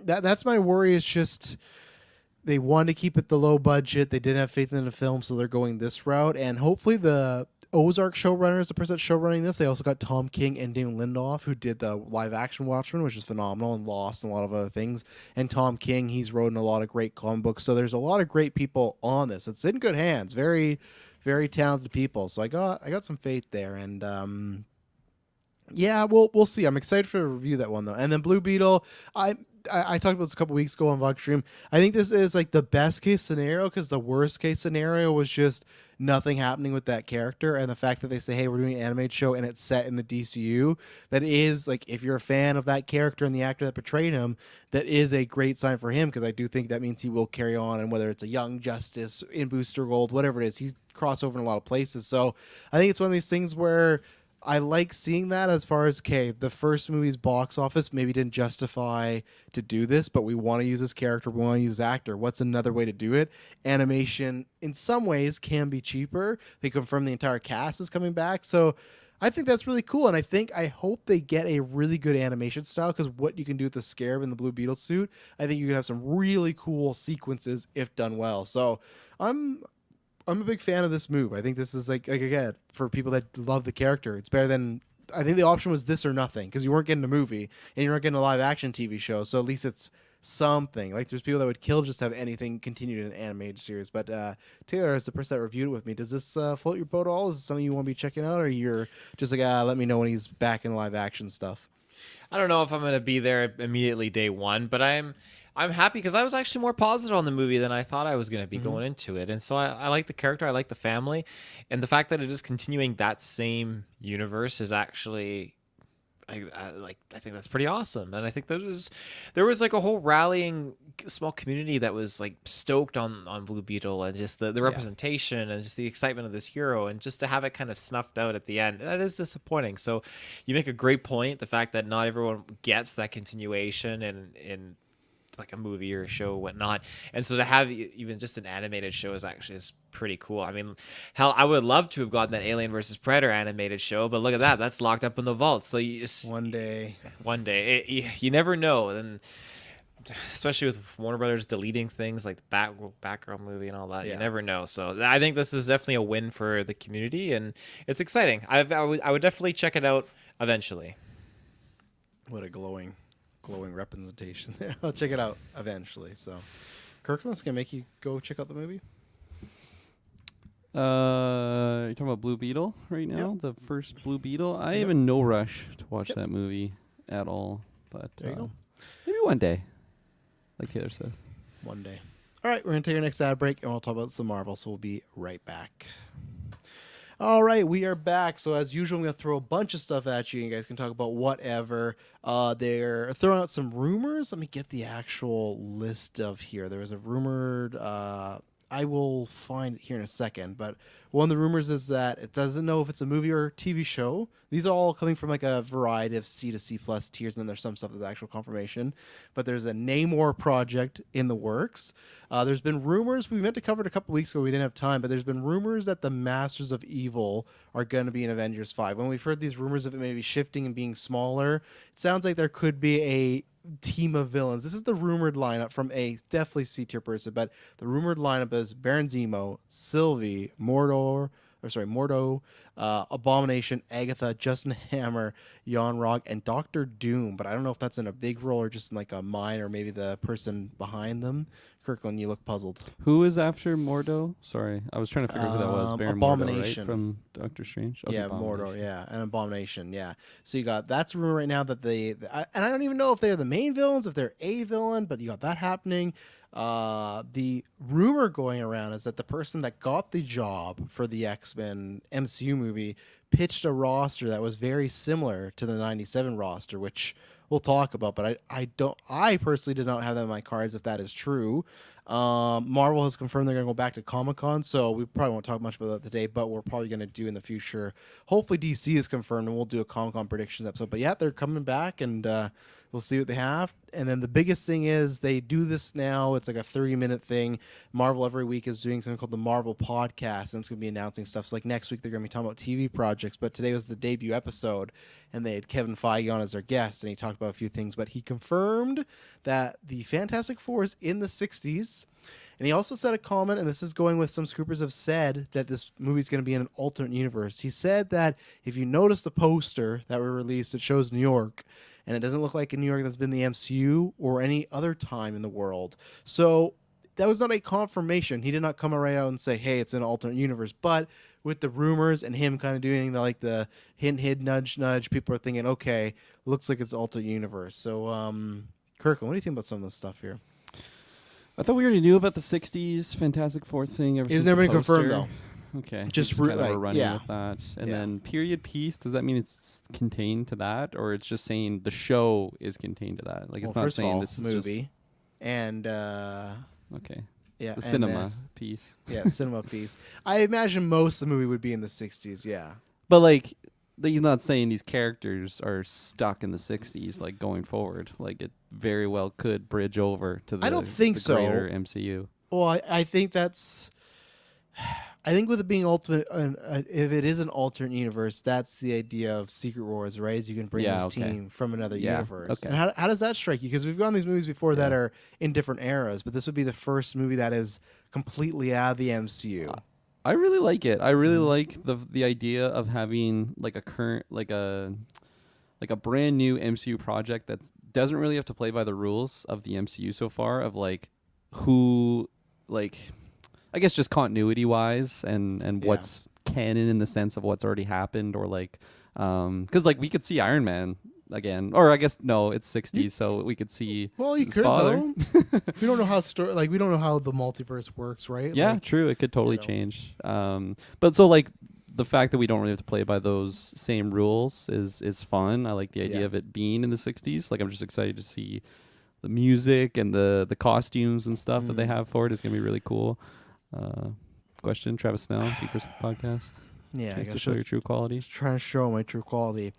that's my worry, is just they want to keep it the low budget. They didn't have faith in the film, so they're going this route. And hopefully the Ozark showrunners, the person that's showrunning this, they also got Tom King and Damon Lindelof, who did the live action Watchmen, which is phenomenal, and Lost and a lot of other things. And Tom King, he's written a lot of great comic books. So there's a lot of great people on this. It's in good hands. Very, very talented people. So I got some faith there. And yeah, we'll see. I'm excited for to review that one though. And then Blue Beetle, I talked about this a couple weeks ago on Vox Stream. I think this is like the best case scenario, because the worst case scenario was just nothing happening with that character, and the fact that they say, hey, we're doing an animated show and it's set in the DCU, that is like, if you're a fan of that character and the actor that portrayed him, that is a great sign for him, because I do think that means he will carry on, and whether it's a Young Justice in Booster Gold, whatever it is, he's crossed over in a lot of places. So I think it's one of these things where I like seeing that, as far as, okay, the first movie's box office maybe didn't justify to do this, but we want to use this character, we want to use this actor. What's another way to do it? Animation, in some ways, can be cheaper. They confirm the entire cast is coming back. So I think that's really cool, and I hope they get a really good animation style, because what you can do with the Scarab and the Blue Beetle suit, I think you can have some really cool sequences if done well. So I'm a big fan of this move. I think this is like again, for people that love the character, it's better than, I think the option was this or nothing, because you weren't getting a movie and you weren't getting a live action TV show. So at least it's something. Like, there's people that would kill just to have anything continued in an animated series. But Taylor, as the person that reviewed it with me, does this float your boat at all? Is it something you want to be checking out, or you're just like, let me know when he's back in live action stuff? I don't know if I'm going to be there immediately day one, but I'm happy, because I was actually more positive on the movie than I thought I was going to be going into it. And so I like the character, I like the family, and the fact that it is continuing that same universe is actually, I think that's pretty awesome. And I think there was like a whole rallying small community that was like stoked on Blue Beetle, and just the representation and just the excitement of this hero, and just to have it kind of snuffed out at the end, that is disappointing. So you make a great point, the fact that not everyone gets that continuation in like a movie or a show or whatnot, and so to have even just an animated show is pretty cool. I mean, hell, I would love to have gotten that Alien versus Predator animated show, but look at that's locked up in the vault. So you just one day you never know. And especially with Warner Brothers deleting things like the Batgirl movie and all that, you never know. So I think this is definitely a win for the community, and it's exciting. I would definitely check it out eventually. What a glowing representation there. I'll check it out eventually. So, Kirkland's gonna make you go check out the movie. You're talking about Blue Beetle right now, the first Blue Beetle. I have no rush to watch that movie at all, but there you go. Maybe one day, like Taylor says. One day. All right, we're gonna take our next ad break, and we'll talk about some Marvel. So we'll be right back. All right, we are back. So as usual, I'm gonna throw a bunch of stuff at you. You guys can talk about whatever. They're throwing out some rumors. Let me get the actual list of here. There was a rumored. I will find it here in a second. But one of the rumors is that it doesn't know if it's a movie or TV show. These are all coming from like a variety of C to C plus tiers, and then there's some stuff that's actual confirmation. But there's a Namor project in the works. There's been rumors, we meant to cover it a couple weeks ago, we didn't have time, but there's been rumors that the Masters of Evil are going to be in Avengers 5. When we've heard these rumors of it maybe shifting and being smaller, it sounds like there could be a team of villains. This is the rumored lineup from a definitely C tier person, but the rumored lineup is Baron Zemo, Sylvie, Mordo, Abomination, Agatha, Justin Hammer, Jan Rog, and Doctor Doom. But I don't know if that's in a big role or just in like a mine or maybe the person behind them. Kirkland, you look puzzled. Who is after Mordo? Sorry, I was trying to figure out who that was. Baron Abomination. Mordo, right? From Doctor Strange? Okay, Yeah, Mordo, yeah, and Abomination, yeah. So you got, that's a rumor right now that and I don't even know if they're the main villains, if they're a villain, but you got that happening. The rumor going around is that the person that got the job for the X-Men MCU movie pitched a roster that was very similar to the 97 roster, which we'll talk about, but I personally did not have that in my cards if that is true. Marvel has confirmed they're going to go back to Comic-Con, so we probably won't talk much about that today, but we're probably going to do in the future. Hopefully DC is confirmed and we'll do a Comic-Con predictions episode, but yeah, they're coming back and we'll see what they have. And then the biggest thing is they do this now. It's like a 30-minute thing. Marvel every week is doing something called the Marvel Podcast, and it's going to be announcing stuff. So like next week they're going to be talking about TV projects, but today was the debut episode, and they had Kevin Feige on as their guest, and he talked about a few things. But he confirmed that the Fantastic Four is in the 60s. And he also said a comment, and this is going with some scoopers have said that this movie is going to be in an alternate universe. He said that if you notice the poster that we released, it shows New York, and it doesn't look like a New York that's been the MCU or any other time in the world. So that was not a confirmation. He did not come right out and say, hey, it's an alternate universe. But with the rumors and him kind of doing the hint, nudge, nudge, people are thinking, okay, looks like it's alternate universe. So, Kirkland, what do you think about some of this stuff here? I thought we already knew about the 60s Fantastic Four thing. It's never been confirmed, though. Okay. Just kind of a running yeah. with that. And Yeah. then period piece, does that mean it's contained to that? Or it's just saying the show is contained to that? Like, it's not first saying of all, this is movie. And, just... Okay. yeah. The and cinema then- piece. Yeah, cinema piece. I imagine most of the movie would be in the 60s, yeah. But, like, he's not saying these characters are stuck in the 60s, like, going forward. Like, it very well could bridge over to the, I don't think the greater so. MCU. Well, I think that's... I think with it being ultimate, if it is an alternate universe, that's the idea of Secret Wars, right? Is you can bring this team from another universe. Okay. And how does that strike you? Because we've gone these movies before that are in different eras, but this would be the first movie that is completely out of the MCU. I really like it. I really like the idea of having like a current like a brand new MCU project that doesn't really have to play by the rules of the MCU so far of like who like I guess just continuity wise and what's canon in the sense of what's already happened or like because like we could see Iron Man again or I guess no it's 60s so we could see you his could father. though. We don't know how we don't know how the multiverse works, right? Yeah, Like, true. It could totally change. But so like the fact that we don't really have to play by those same rules is fun. I like the idea of it being in the 60s. Like I'm just excited to see the music and the costumes and stuff that they have for it is gonna be really cool. Question, Travis Snell, GeekVerse podcast. Yeah, I Thanks to guess show your true qualities. trying to show my true quality.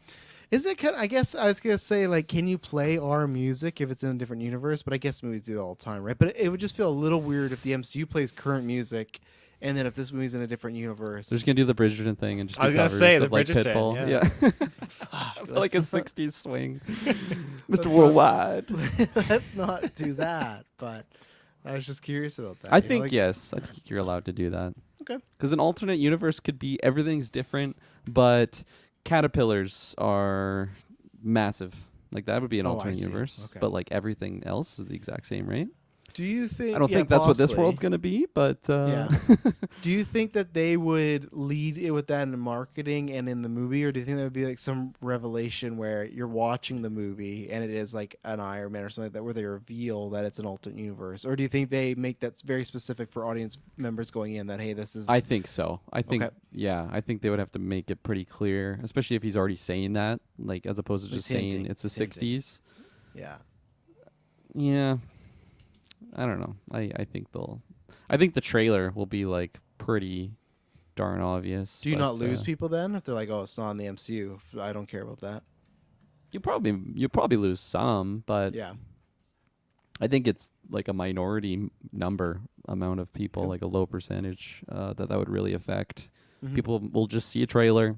Is it kind of, I guess I was going to say, like, can you play our music if it's in a different universe? But I guess movies do that all the time, right? But it would just feel a little weird if the MCU plays current music and then if this movie's in a different universe. They're just gonna do the Bridgerton thing and just I do was gonna covers say, of the like Bridgerton, Pitbull. yeah. Like a 60s swing. Let's Mr. Worldwide. Let's not do that, but I was just curious about that. I you know, think like- yes. I think you're allowed to do that. Okay. Because an alternate universe could be everything's different, but caterpillars are massive. Like that would be an Oh, I alternate see. universe. Okay. But like everything else is the exact same, right? Do you think? I don't yeah, think that's what this possibly. world's gonna be, but Yeah. Do you think that they would lead it with that in the marketing and in the movie, or do you think that would be like some revelation where you're watching the movie and it is like an Iron Man or something like that, where they reveal that it's an alternate universe, or do you think they make that very specific for audience members going in that hey, this is? I think so. I think Okay. yeah, I think they would have to make it pretty clear, especially if he's already saying that, like as opposed to just He's hinting, saying it's the hinting. 60s. Yeah. Yeah. I don't know. I think I think the trailer will be like pretty darn obvious. Do you but, not lose people then if they're like, oh, it's not in the MCU? I don't care about that. You probably lose some, but Yeah. I think it's like a minority amount of people, like a low percentage that would really affect. Mhm. People will just see a trailer,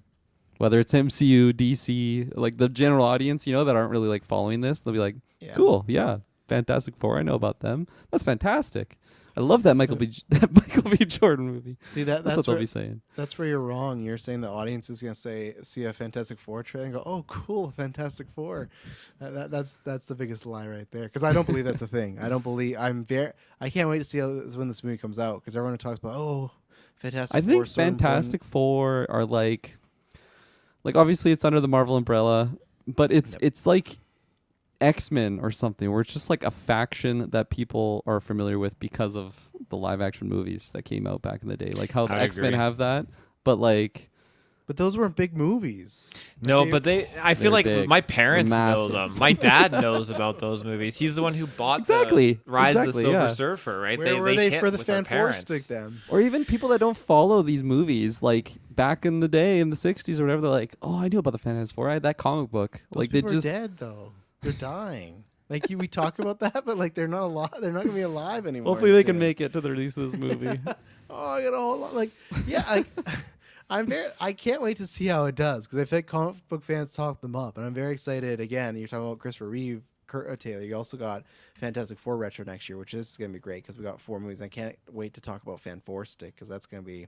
whether it's MCU, DC, like the general audience, that aren't really like following this. They'll be like, Yeah. cool, yeah, Fantastic Four, I know about them. That's fantastic. I love that Michael B. Jordan movie. See That's what they'll be saying. That's where you're wrong. You're saying the audience is going to see a Fantastic Four trailer and go, "Oh, cool, Fantastic Four." That's the biggest lie right there. Because I don't believe that's a thing. I don't believe. I can't wait to see when this movie comes out because everyone talks about Fantastic I Four. think is so Fantastic Four are like obviously it's under the Marvel umbrella, but it's like X-Men or something where it's just like a faction that people are familiar with because of the live action movies that came out back in the day. Like how the I X-Men agree. have that, but like But those weren't big movies. No, They- but I feel They're like big. my parents They're know massive. them. My dad knows about those movies. He's the one who bought Exactly. the Rise of the Exactly, Silver yeah. Surfer, right? Where were they hit for the with our Fan Four parents. stick then? or even people that don't follow these movies like back in the day in the 60s or whatever, they're like, "Oh, I knew about the Fantastic Four. I had that comic book." Those like they people just are dead though. They're dying. Like we talk about that, but like they're not alive. They're not gonna be alive anymore. hopefully they can soon. make it to the release of this movie. Oh, I got a whole lot. Like, yeah, I can't wait to see how it does because I feel like comic book fans talk them up, and I'm very excited. Again, you're talking about Christopher Reeve, Taylor. You also got Fantastic Four retro next year, which is going to be great because we got 4 movies. I can't wait to talk about Fan Four Stick because that's going to be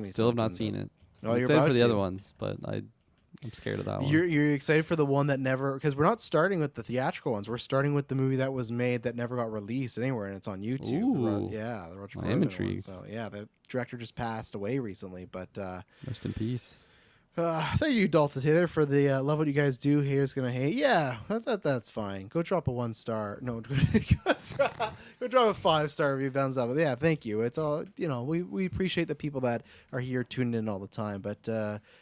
Still have not something seen it. Oh, I'm you're excited about for the to. other ones, but I'm scared of that one. You're excited for the one that never because we're not starting with the theatrical ones. We're starting with the movie that was made that never got released anywhere, and it's on YouTube. Ooh. The Roger I Corman am one. intrigued. So yeah, the director just passed away recently, but. Rest in peace. Thank you, Dalton Taylor, for the love what you guys do. Haters gonna hate. Yeah, that's fine. Go drop a 1 star. No, go drop a 5-star review. Thumbs up. But yeah, thank you. It's all we appreciate the people that are here tuning in all the time. But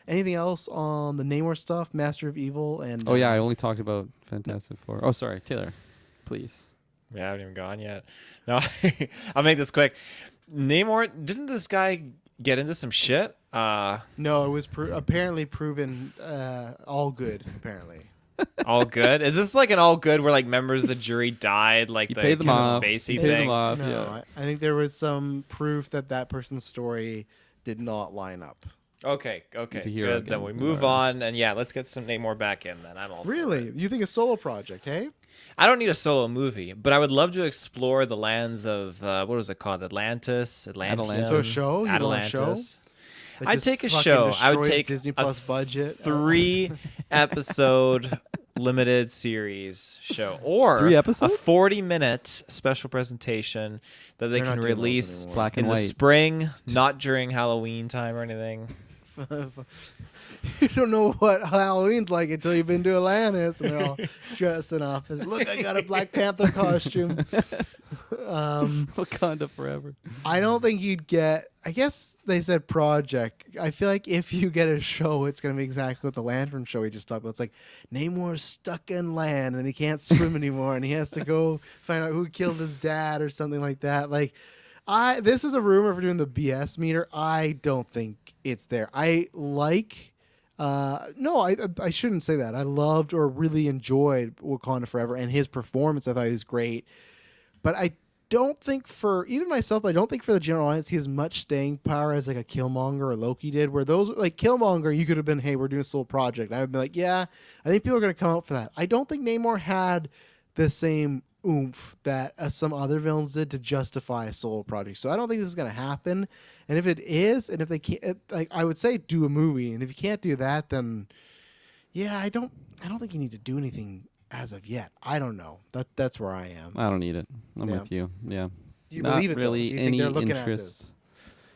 anything else on the Namor stuff, Master of Evil, and Oh yeah, I only talked about Fantastic Four. Oh sorry, Taylor, please. Yeah, I haven't even gone yet. No, I'll make this quick. Namor, didn't this guy get into some shit? No, it was apparently proven all good. Apparently. All good? Is this like an all good where like members of the jury died, like You the paid them Kevin off. Spacey You paid them thing? off. No, Yeah. I think there was some proof that person's story did not line up. Okay, He's a hero good. Then again we in move our eyes. on, and yeah, let's get some Namor back in. Then I'm all for Really? it. You think a solo project, hey? I don't need a solo movie, but I would love to explore the lands of what was it called? Atlantis. So a show? You want a show? Atlantis. That I'd just take a fucking show. I would destroys take Disney a Plus budget. 3 episode limited series show, or 3 episodes? a 40-minute special presentation that they They're can not doing those release anymore. Black in and the white. spring, not during Halloween time or anything. You don't know what Halloween's like until you've been to Atlantis and they're all dressing up. Look, I got a Black Panther costume. Wakanda forever. I don't think you'd get. I guess they said project. I feel like if you get a show, it's gonna be exactly what the Lantern show we just talked about. It's like Namor's stuck in land and he can't swim anymore, and he has to go find out who killed his dad or something like that. Like, this is a rumor for doing the BS meter. I don't think it's there. I like. No, I shouldn't say that. I loved or really enjoyed Wakanda Forever and his performance. I thought he was great, but I don't think for even myself, I don't think for the general audience he has much staying power as like a Killmonger or Loki did. Where those like Killmonger, you could have been, hey, we're doing a solo project. I would be like, yeah, I think people are gonna come out for that. I don't think Namor had the same oomph that some other villains did to justify a solo project. So I don't think this is gonna happen. And if it is, and if they can't, like I would say, do a movie. And if you can't do that, then yeah, I don't think you need to do anything as of yet. I don't know. That's where I am. I don't need it. I'm Yeah. with you. Yeah. Do you Not believe it? really Though? Do you think any they're looking at interest. this?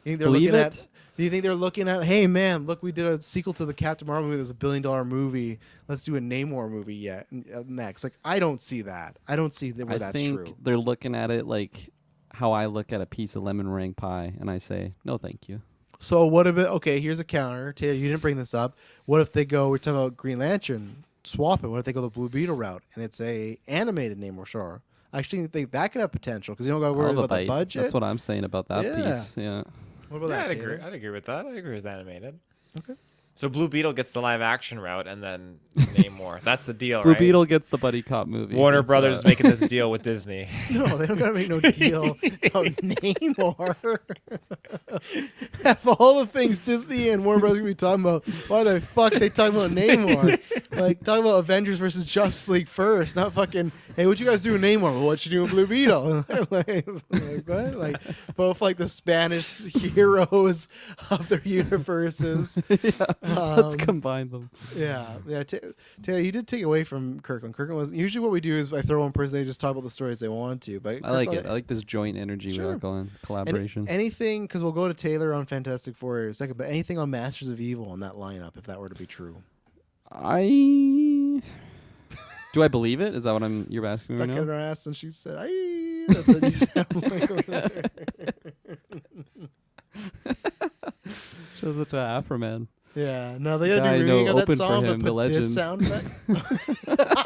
Do you think they're Believe looking it? at? Do you think they're looking at? Hey man, look, we did a sequel to the Captain Marvel movie. There's $1 billion movie. Let's do a Namor movie yet next. Like I don't see that. I don't see that where I that's think true. they're looking at it like how I look at a piece of lemon meringue pie, and I say, no, thank you. So what if it? Okay, here's a counter. Taylor, you didn't bring this up. What if they go? We're talking about Green Lantern. Swap it. What if they go the Blue Beetle route and it's a animated Namor Shore? I actually think that could have potential because you don't got to worry I'll have a about the bite. budget. That's what I'm saying about that Yeah. piece. Yeah. What about Yeah, that? I'd agree. Taylor? I'd agree with that. I agree with animated. Okay. So Blue Beetle gets the live action route, and then Namor. That's the deal, Blue right? Beetle gets the buddy cop movie. Warner with, Brothers is making this deal with Disney. No, they don't gotta make no deal about Namor. Of all the things Disney and Warner Brothers gonna be talking about, why the fuck they talking about Namor? Like talking about Avengers versus Justice League first, not fucking. Hey, what you guys do in Namor? Well, what you do in Blue Beetle? like what? Like both like the Spanish heroes of their universes. Let's combine them. Yeah. Taylor, you did take away from Kirkland. Kirkland was usually what we do is I throw one person, they just talk about the stories they want to. But I like it. Kirkland- I like this joint energy Sure. we got going. Any- Collaboration. anything, because we'll go to Taylor on Fantastic Four in a second, but anything on Masters of Evil in that lineup, if that were to be true. Do I believe it? Is that what you're asking me Stuck right in now? her ass and she said, "Aye." That's what you sound like over there. Shows it to Afro Man. Yeah, no, they Guy gotta I do know remake of that opened for song, him, but the put this legend. sound effect.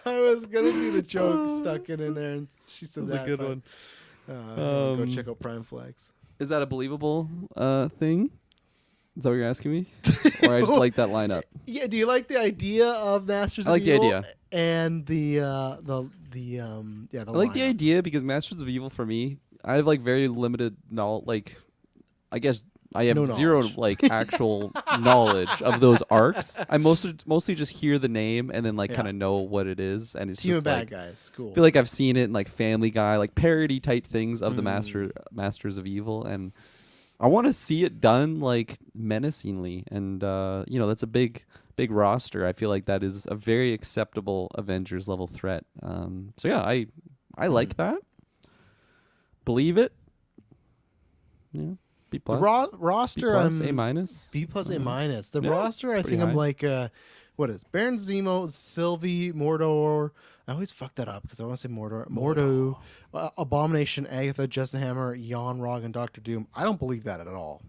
I was gonna do the joke stuck it in there, and she said That's that. a good but, one. go check out Prime Flex. Is that a believable thing? Is that what you're asking me? Or I just like that lineup? Yeah, do you like the idea of Masters I of like the Evil idea. and the I like the lineup? idea because Masters of Evil for me, I have like very limited knowledge. Like, I guess I have No zero knowledge. like actual knowledge of those arcs. I mostly just hear the name and then like Yeah. kind of know what it is, and it's Team of just Bad like Guys, cool. I feel like I've seen it in like Family Guy, like parody type things of the Mm. Masters of Evil, and I want to see it done like menacingly, and that's a big roster. I feel like that is a very acceptable Avengers level threat. So yeah, I like that. Believe it. Yeah, B the plus, roster, B plus, I'm A minus. B plus, A minus. The Yeah, roster, I it's pretty think I'm high. like, what is Baron Zemo, Sylvie, Mordor. I always fuck that up because I want to say Mordo, Abomination, Agatha, Justin Hammer, Jan Rog, and Doctor Doom. I don't believe that at all.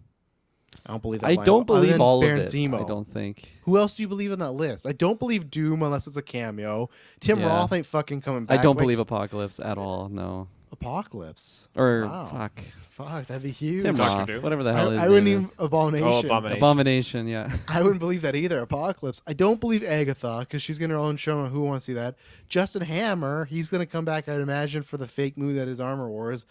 I don't believe that. I lineup, don't other believe than all Baron of it. Zemo. I don't think. Who else do you believe on that list? I don't believe Doom unless it's a cameo. Tim Yeah. Roth ain't fucking coming back. I don't Like, believe Apocalypse at all. No. Apocalypse. Or Wow. fuck. That'd be huge. Tim Dr. Roth, Doom? whatever the hell his I wouldn't name even is. Abomination. Oh, Abomination. Abomination. Yeah. I wouldn't believe that either. Apocalypse. I don't believe Agatha because she's getting her own show on Who Wants to See That. Justin Hammer, he's going to come back, I'd imagine, for the fake movie that is Armor Wars.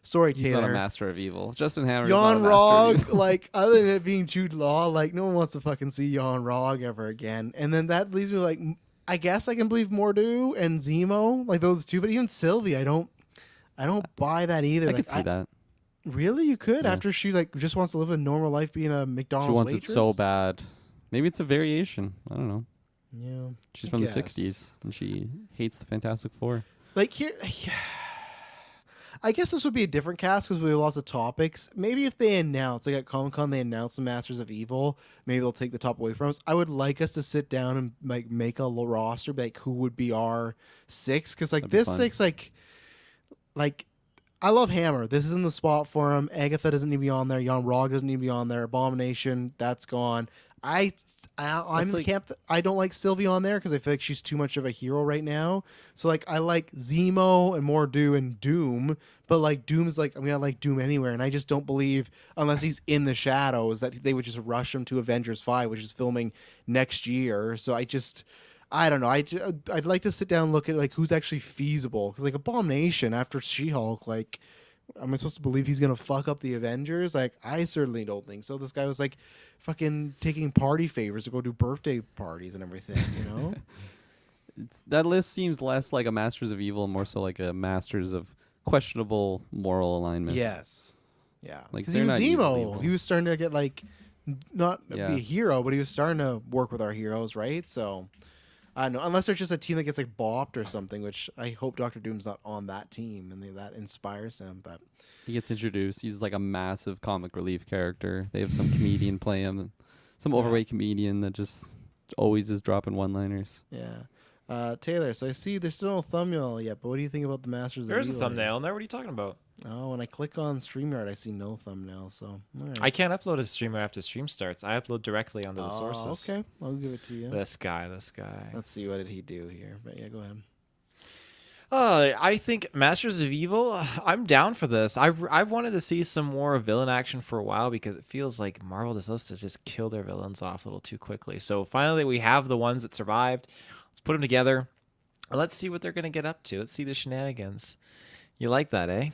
Sorry, He's Taylor. not a master of evil. Justin Hammer. Jan is not a master of Rog, evil. like, other than it being Jude Law, like, no one wants to fucking see Jan Rog ever again. And then that leaves me like, I guess I can believe Mordu and Zemo, like those two, but even Sylvie, I don't buy that either. I Like, could see that. Really, you could Yeah. after she like just wants to live a normal life, being a She McDonald's wants waitress. it so bad. Maybe it's a variation. I don't know. Yeah, She's I from guess. the '60s and she hates the Fantastic Four. Like here, I guess this would be a different cast because we have lots of topics. Maybe if they announce, like at Comic-Con, they announce the Masters of Evil, maybe they'll take the top away from us. I would like us to sit down and like make a little roster, like who would be our 6, because like That'd be this fun. 6, like I love Hammer. This isn't the spot for him. Agatha doesn't need to be on there. Jan Rog doesn't need to be on there. Abomination, that's gone. I'm That's the like- camp. I don't like Sylvie on there because I feel like she's too much of a hero right now. So like I like Zemo and Mordu and Doom, but like Doom is like I mean I like Doom anywhere, and I just don't believe unless he's in the shadows that they would just rush him to Avengers 5, which is filming next year. So I don't know. I'd like to sit down and look at like who's actually feasible because like Abomination after She-Hulk, like am I supposed to believe he's gonna fuck up the Avengers? Like I certainly don't think so. This guy was like fucking taking party favors to go do birthday parties and everything, you know? That list seems less like a Masters of Evil, more so like a Masters of questionable moral alignment. Yes. Yeah, Like, because they're even not evil Zemo, evil. he was starting to get like not Yeah. be a hero, but he was starting to work with our heroes, right? So I don't know, unless they're just a team that gets like bopped or something, which I hope Doctor Doom's not on that team and that inspires him. But He gets introduced. He's like a massive comic relief character. They have some comedian play him, some overweight comedian that just always is dropping one-liners. yeah, Taylor. So I see there's still no thumbnail yet, but what do you think about the Masters? There's a of Evil? thumbnail in there. What are you talking about? Oh, when I click on StreamYard, I see no thumbnail. So all right. I can't upload a streamer after stream starts. I upload directly onto the sources. Okay, I'll give it to you. This guy. Let's see, what did he do here? But yeah, go ahead. I think Masters of Evil, I'm down for this. I've wanted to see some more villain action for a while because it feels like Marvel just loves to just kill their villains off a little too quickly. So finally we have the ones that survived. Let's put them together. Let's see what they're going to get up to. Let's see the shenanigans. You like that, eh?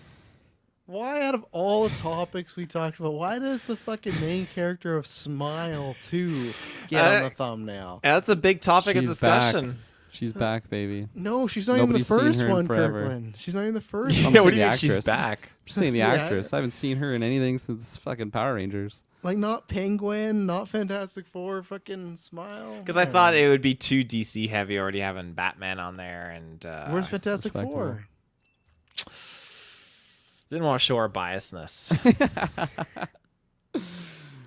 Why, out of all the topics we talked about, why does the fucking main character of Smile 2 get on the thumbnail? That's a big topic of She's discussion. back. She's back, baby. No, she's not even the Nobody's seen first her in one, forever. Kirkland. She's not even the first I'm one. Yeah, saying what do you the mean she's actress. back? I'm just saying the Yeah. actress. I haven't seen her in anything since fucking Power Rangers. Like, not Penguin, not Fantastic Four, fucking Smile. Because I thought it would be too DC heavy already having Batman on there. And Where's Fantastic Respectable. Four? didn't want to show our biasness.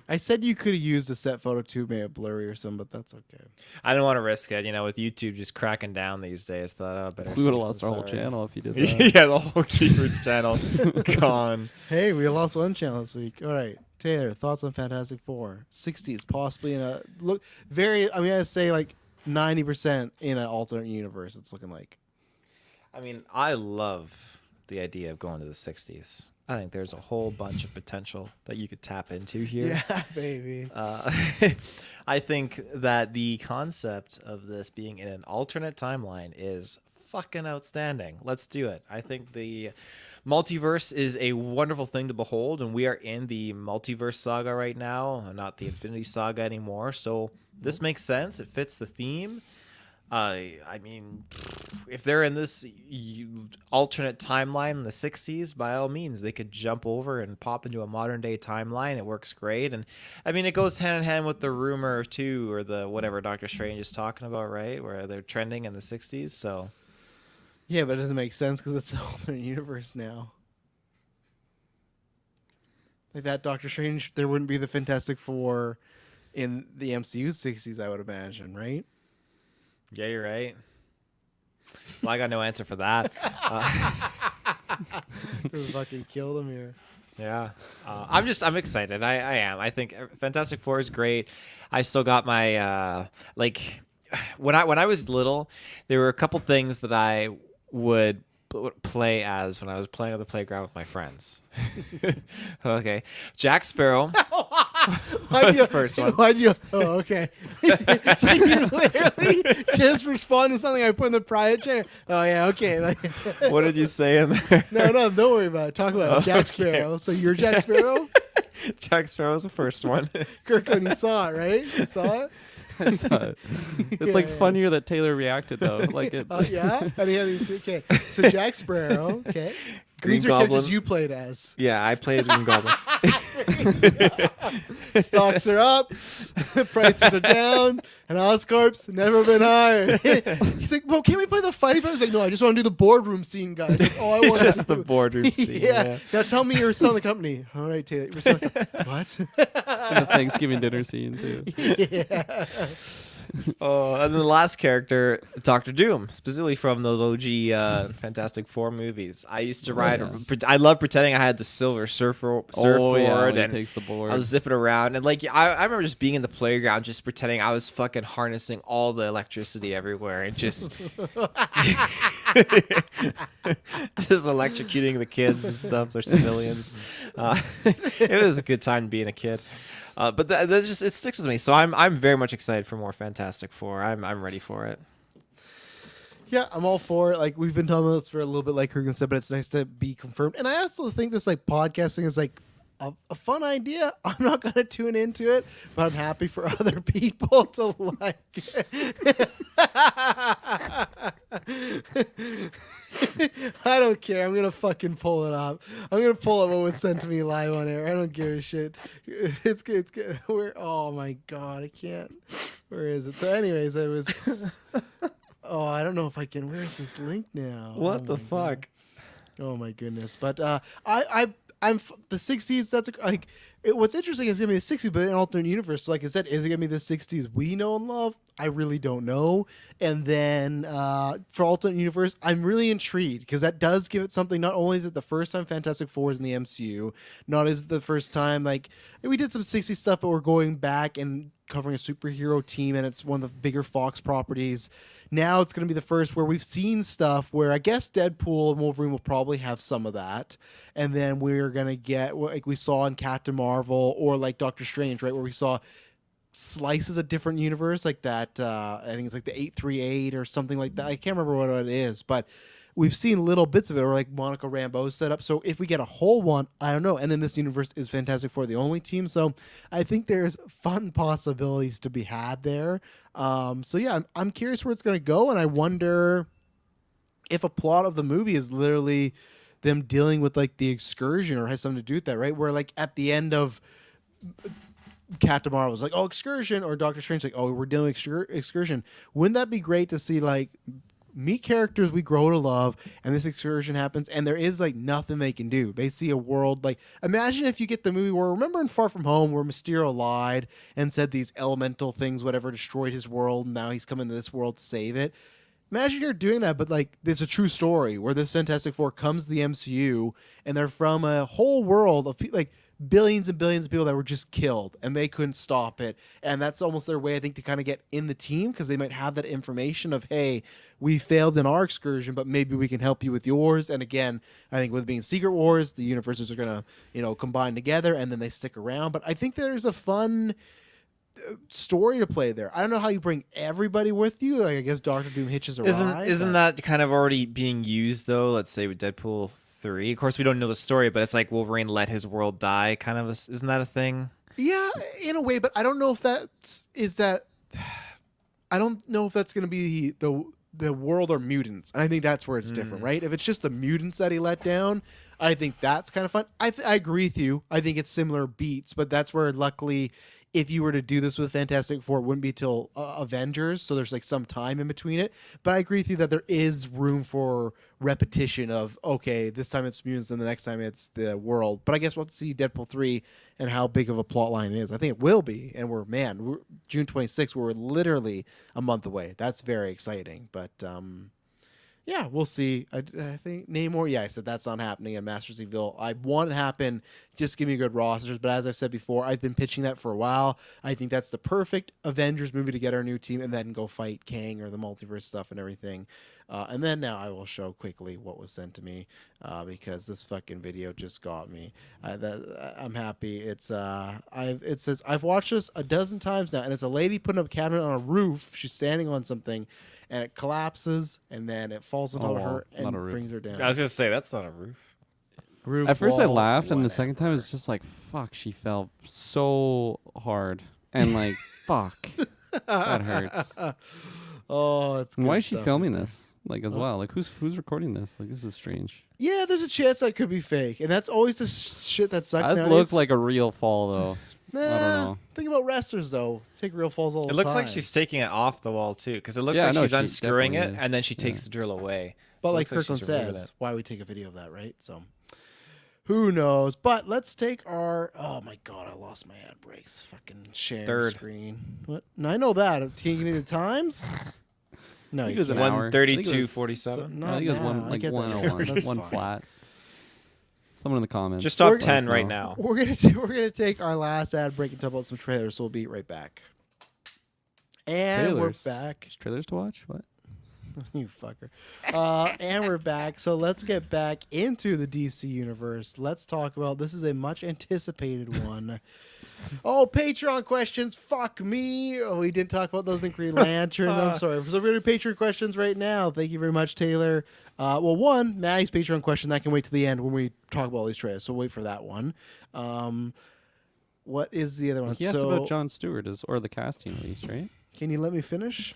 I said you could have used a set photo too, maybe a blurry or something, but that's okay. I didn't want to risk it. You know, with YouTube just cracking down these days, thought, oh, better We would safe have than lost our whole sorry. channel if you did that. Yeah, the whole Keepers channel gone. Hey, we lost one channel this week. All right, Taylor, thoughts on Fantastic Four? 60s, possibly in a look very. I mean, I'd say like 90% in an alternate universe. It's looking like. I mean, I love the idea of going to the 60s. I think there's a whole bunch of potential that you could tap into here. Yeah, baby. I think that the concept of this being in an alternate timeline is fucking outstanding. Let's do it. I think the multiverse is a wonderful thing to behold, and we are in the multiverse saga right now, not the Infinity Saga anymore. So this makes sense. It fits the theme. I mean, if they're in this alternate timeline in the 60s, by all means, they could jump over and pop into a modern day timeline. It works great. And I mean, it goes hand in hand with the rumor too, or the whatever Doctor Strange is talking about, right? Where they're trending in the 60s. So Yeah, but it doesn't make sense because it's an alternate universe now. Like that Doctor Strange, there wouldn't be the Fantastic Four in the MCU 60s, I would imagine, right? yeah, you're right. Well, I got no answer for that. We fucking killed him here. Yeah, I'm excited. I am. I think Fantastic Four is great. I still got my like when I was little, there were a couple things that I would play as when I was playing on the playground with my friends. Okay, Jack Sparrow. What's the first one? Why'd you? Oh, okay. So you literally just respond to something I put in the private chat. Oh yeah, okay. Like, What did you say in there? no, don't worry about it. Talk about it. Jack Sparrow. So you're Jack Sparrow? Jack Sparrow was the first one. Kirkland, you saw it, right? You saw it? It's like funnier that Taylor reacted though. Like it. Yeah? Okay. So Jack Sparrow. Okay. Green These are Goblin. characters you played as. Yeah, I played Green Goblin. Stocks are up, prices are down, and Oscorp's never been higher. He's like, well, can't we play the fighting? I was like, no, I just want to do the boardroom scene, guys. That's all I want to do. Just the boardroom scene. Yeah. Now tell me you're selling the company. All right, Taylor. We're selling what? And the Thanksgiving dinner scene too. Yeah. Oh, and then the last character, Doctor Doom, specifically from those OG Fantastic Four movies. I used to ride. yes. I love pretending I had the silver surfboard, When he and takes the board. I was zipping around, and like I remember just being in the playground, just pretending I was fucking harnessing all the electricity everywhere, and just just electrocuting the kids and stuff, or civilians. It was a good time being a kid. But that just it sticks with me. So I'm very much excited for more Fantastic Four. I'm ready for it. Yeah, I'm all for it. Like we've been talking about this for a little bit, like Kirkland said, but it's nice to be confirmed. And I also think this like podcasting is like a fun idea. I'm not gonna tune into it, but I'm happy for other people to like it. I don't care. I'm gonna fucking pull it up. I'm gonna pull up what was sent to me live on air. I don't give a shit. It's good. It's good. Oh my god, I can't. Where is it? So, anyways, I was. Oh, I don't know if I can. Where is this link now? What Oh the my fuck? God. Oh my goodness. But I'm the 60s. That's like. What's interesting is gonna be the 60s, but in an alternate universe. So like I said, is it gonna be the 60s we know and love? I really don't know. And then for alternate universe, I'm really intrigued because that does give it something. Not only is it the first time Fantastic Four is in the MCU, not is it the first time like we did some 60s stuff, but we're going back and covering a superhero team, and it's one of the bigger Fox properties. Now it's going to be the first where we've seen stuff where I guess Deadpool and Wolverine will probably have some of that. And then we're going to get, like we saw in Captain Marvel or like Doctor Strange, right? Where we saw slices of different universe like that. I think it's like the 838 or something like that. I can't remember what it is, but we've seen little bits of it, or like Monica Rambeau's set up. So if we get a whole one, I don't know. And in this universe is Fantastic Four the only team. So I think there's fun possibilities to be had there. So yeah, I'm curious where it's going to go. And I wonder if a plot of the movie is literally them dealing with like the excursion or has something to do with that, right? Where like at the end of Captain Marvel was like, oh, excursion, or Doctor Strange like, oh, we're dealing with excursion. Wouldn't that be great to see like meet characters we grow to love, and this excursion happens, and there is like nothing they can do. They see a world like, imagine if you get the movie where, remember in Far From Home where Mysterio lied and said these elemental things whatever destroyed his world, and now he's coming to this world to save it. Imagine you're doing that, but like there's a true story where this Fantastic Four comes to the MCU and they're from a whole world of like billions and billions of people that were just killed and they couldn't stop it. And that's almost their way, I think, to kind of get in the team, because they might have that information of, hey, we failed in our excursion, but maybe we can help you with yours. And again, I think with being Secret Wars, the universes are going to, combine together and then they stick around. But I think there's a fun story to play there. I don't know how you bring everybody with you. Like, I guess Doctor Doom hitches a ride. Isn't that kind of already being used though? Let's say with Deadpool 3. Of course, we don't know the story, but it's like Wolverine let his world die. Kind of, isn't that a thing? Yeah, in a way, but I don't know if I don't know if that's going to be the world or mutants. And I think that's where it's different, right? If it's just the mutants that he let down, I think that's kind of fun. I agree with you. I think it's similar beats, but that's where luckily, if you were to do this with Fantastic Four, it wouldn't be till Avengers, so there's like some time in between it. But I agree with you that there is room for repetition of, okay, this time it's mutants and the next time it's the world. But I guess we'll have to see Deadpool 3 and how big of a plot line it is. I think it will be, and we're June 26th, we're literally a month away. That's very exciting. But yeah, we'll see. I think Namor, yeah, I said that's not happening in Masters of Evil. I want it to happen. Just give me good rosters. But as I've said before, I've been pitching that for a while. I think that's the perfect Avengers movie to get our new team and then go fight Kang or the multiverse stuff and everything. And then now I will show quickly what was sent to me because this fucking video just got me. I'm happy. It says I've watched this a dozen times now, and it's a lady putting up a cabinet on a roof. She's standing on something, and it collapses, and then it falls on top of her and brings her down. I was gonna say that's not a roof. At first, I laughed, and the whatever. second time, it's just like, fuck, she fell so hard. And like, fuck, that hurts. Oh, it's good Why is she stuff. filming this? Like, as well? Like, who's recording this? Like, this is strange. Yeah, there's a chance that could be fake, and that's always the shit that sucks. That nowadays. looked like a real fall, though. Nah, I don't know. Think about wrestlers though. Take real falls all the It time. looks like she's taking it off the wall too, because it looks Yeah, like no, she's she unscrewing it definitely is. and then she takes the drill away. But So it like looks Kirkland she's removing says, it. why we take a video of that, right? So who knows? But let's take our. Oh my god, I lost my ad breaks. Fucking sharing Third. screen. What? No, I know that. Can you give me the times? No, I think you it was can't. an hour. I think it was- 132.47. So, not I think it was now. one, I like get that. 101, That's one fine. flat. Someone in the comments. Just top We're- 10 Let us right know. now. We're gonna take our last ad break and talk about some trailers. So we'll be right back. And Trailers. we're back. There's trailers to watch? What? You fucker. And we're back. So let's get back into the DC universe. Let's talk about, this is a much anticipated one. Oh, Patreon questions. Fuck me. Oh, we didn't talk about those in Green Lantern. I'm sorry. So we're going to do Patreon questions right now. Thank you very much, Taylor. Well, one, Maddie's Patreon question, that can wait to the end when we talk about all these trailers. So wait for that one. What is the other one? He asked about Jon Stewart or the casting at least, right? Can you let me finish?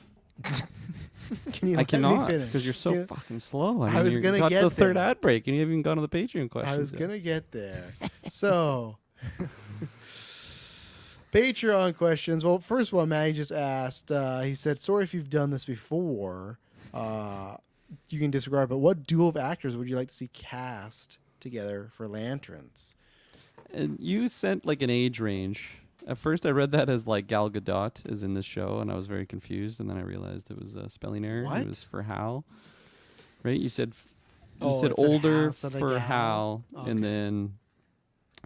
Can you I let me cannot finish? because you're so Yeah. fucking slow. I was you gonna got get to the third there. ad break and you haven't even gone to the Patreon questions. I was yet. gonna get there. So, Patreon questions. Well, first one, Matty just asked. He said, "Sorry if you've done this before. You can disregard, but what duo of actors would you like to see cast together for Lanterns?" And you sent like an age range. At first, I read that as like Gal Gadot is in this show, and I was very confused. And then I realized it was a spelling error. What? It was for Hal, right? You said Oh, said it said older Hal instead of for Gal? Hal, Okay. and then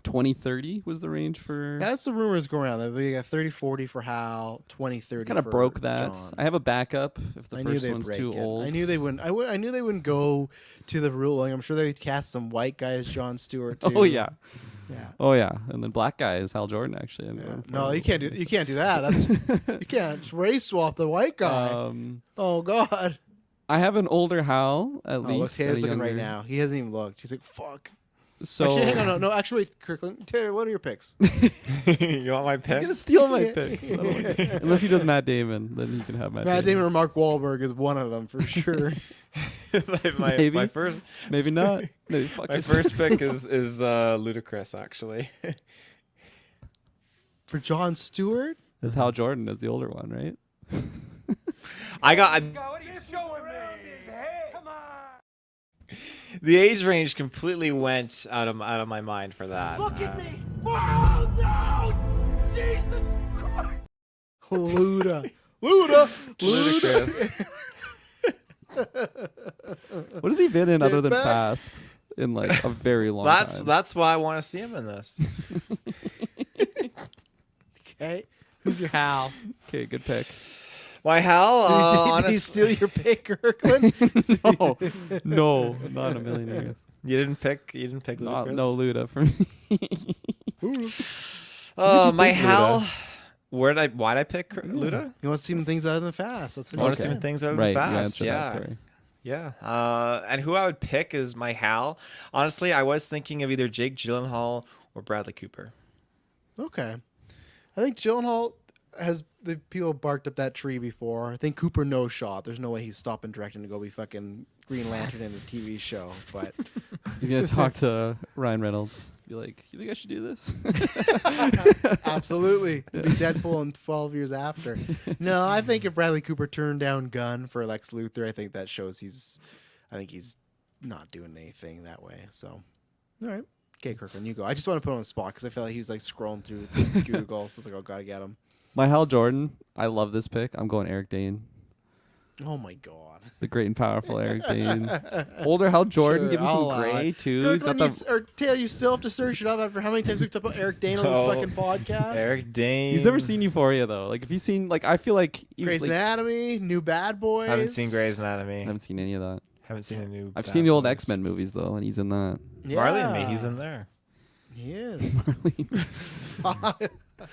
2030 was the range for. That's the rumors going around. We got 30-40 for Hal, 20-30 Kind of for broke that. John. I have a backup if the I knew first they'd one's break too it. old. I knew they wouldn't. I knew they wouldn't go to the ruling. I'm sure they'd cast some white guy as Jon Stewart too. Oh yeah, yeah. oh yeah, and then black guy is Hal Jordan actually. No, you can't do. You can't do that. That's you can't just race swap the white guy. Oh God. I have an older Hal at Oh, look, least. Taylor's and a looking right younger. now. He hasn't even looked. He's like, fuck. So Actually, hang on. No, actually, wait, Kirkland. Taylor, what are your picks? You want my You're pick? gonna steal my picks. I don't like it. Unless he does Matt Damon, then he can have Matt Matt Damon or Mark Wahlberg is one of them for sure. my Maybe. first Maybe not. Maybe fuck my yourself. first pick is Ludacris actually. For Jon Stewart? Is Hal Jordan as the older one, right? I got What are you showing me? Come on. the age range completely went out of my mind for that. Look at me. Oh, no. Jesus Christ. Luda. Luda. Ludacris. What has he been in other Get than back. Fast in like a very long time? That's why I want to see him in this. Okay. Who's your Hal? Okay, good pick. My Hal, Did he honest, steal your pick, Kirkland? No, no, not in a million years. you didn't pick Not, Ludacris. no Luda for me. My think, Hal. Luda? Why'd I pick Luda? You want to see him things other than fast. That's what I want to he see said. things other Right, than you fast. answered Yeah. that. Sorry. Yeah. And who I would pick is my Hal. Honestly, I was thinking of either Jake Gyllenhaal or Bradley Cooper. Okay. I think Gyllenhaal has the people barked up that tree before. I think Cooper no shot. There's no way he's stopping directing to go be fucking Green Lantern in a TV show. But He's gonna talk to Ryan Reynolds. Be like, you think I should do this? absolutely, be Deadpool in 12 years after. No, I think if Bradley Cooper turned down Gunn for Lex Luthor, I think that shows he's not doing anything that way. So, all right. Okay, Kirkland, you go. I just want to put him on the spot because I felt like he was like scrolling through Google. So it's like, oh, gotta get him. My Hal Jordan. I love this pick. I'm going Eric Dane. Oh my God. The great and powerful Eric Dane. Older Hal Jordan, Sure, give him I'll some allow gray it. too. He's got Kirkland, the. or Taylor, you still have to search it up after how many times we've talked about Eric Dane on this Oh, fucking podcast? Eric Dane. He's never seen Euphoria though. Like if he's seen, like I feel like Grey's like, Anatomy, New Bad Boys. Haven't seen Grey's I Anatomy. haven't seen any of that. Haven't seen a new. I've Bad seen the old Boys. X-Men movies though, and he's in that. Yeah. Marley and me. He's in there. He is.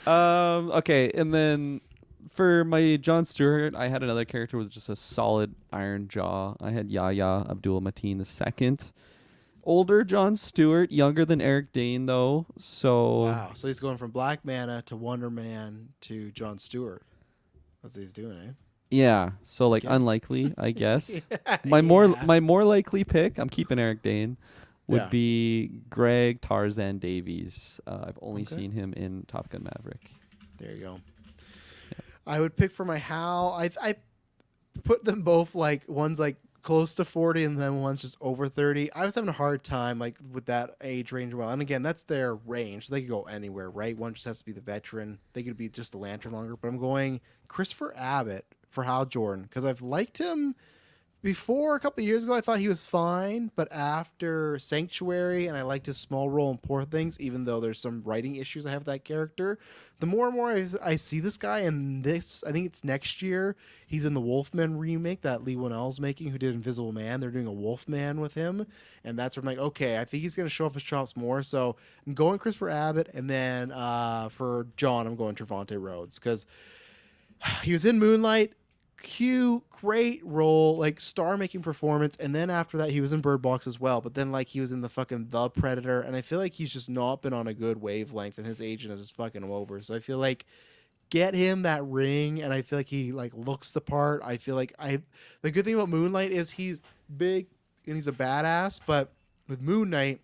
Okay, and then for my Jon Stewart, I had another character with just a solid iron jaw. I had Yahya Abdul Mateen II. Older Jon Stewart, younger than Eric Dane though. So Wow. So he's going from Black Manta to Wonder Man to Jon Stewart. That's what he's doing, eh? yeah, so like Okay. unlikely, I guess. My more likely pick, I'm keeping Eric Dane, would Yeah. be Greg Tarzan Davies. I've only Okay. seen him in Top Gun Maverick. There you go. I would pick for my Hal. I put them both like one's like close to 40 and then one's just over 30. I was having a hard time like with that age range. Well, and again, that's their range. They could go anywhere, right? One just has to be the veteran. They could be just the Lantern longer. But I'm going Christopher Abbott for Hal Jordan because I've liked him before. A couple of years ago I thought he was fine, but after Sanctuary, and I liked his small role in Poor Things, even though there's some writing issues I have with that character, the more and more I see this guy, and this, I think it's next year, he's in the Wolfman remake that Lee Whannell's making, who did Invisible Man. They're doing a Wolfman with him, and that's where I'm like, okay, I think he's going to show off his chops more, so I'm going Christopher Abbott, and then for John, I'm going Trevante Rhodes, because he was in Moonlight, great role, like star-making performance, and then after that he was in Bird Box as well, but then like he was in the fucking The Predator, and I feel like he's just not been on a good wavelength, and his agent is just fucking him over. So I feel like get him that ring, and I feel like he like looks the part. I feel like the good thing about Moonlight is he's big and he's a badass, but with Moon Knight,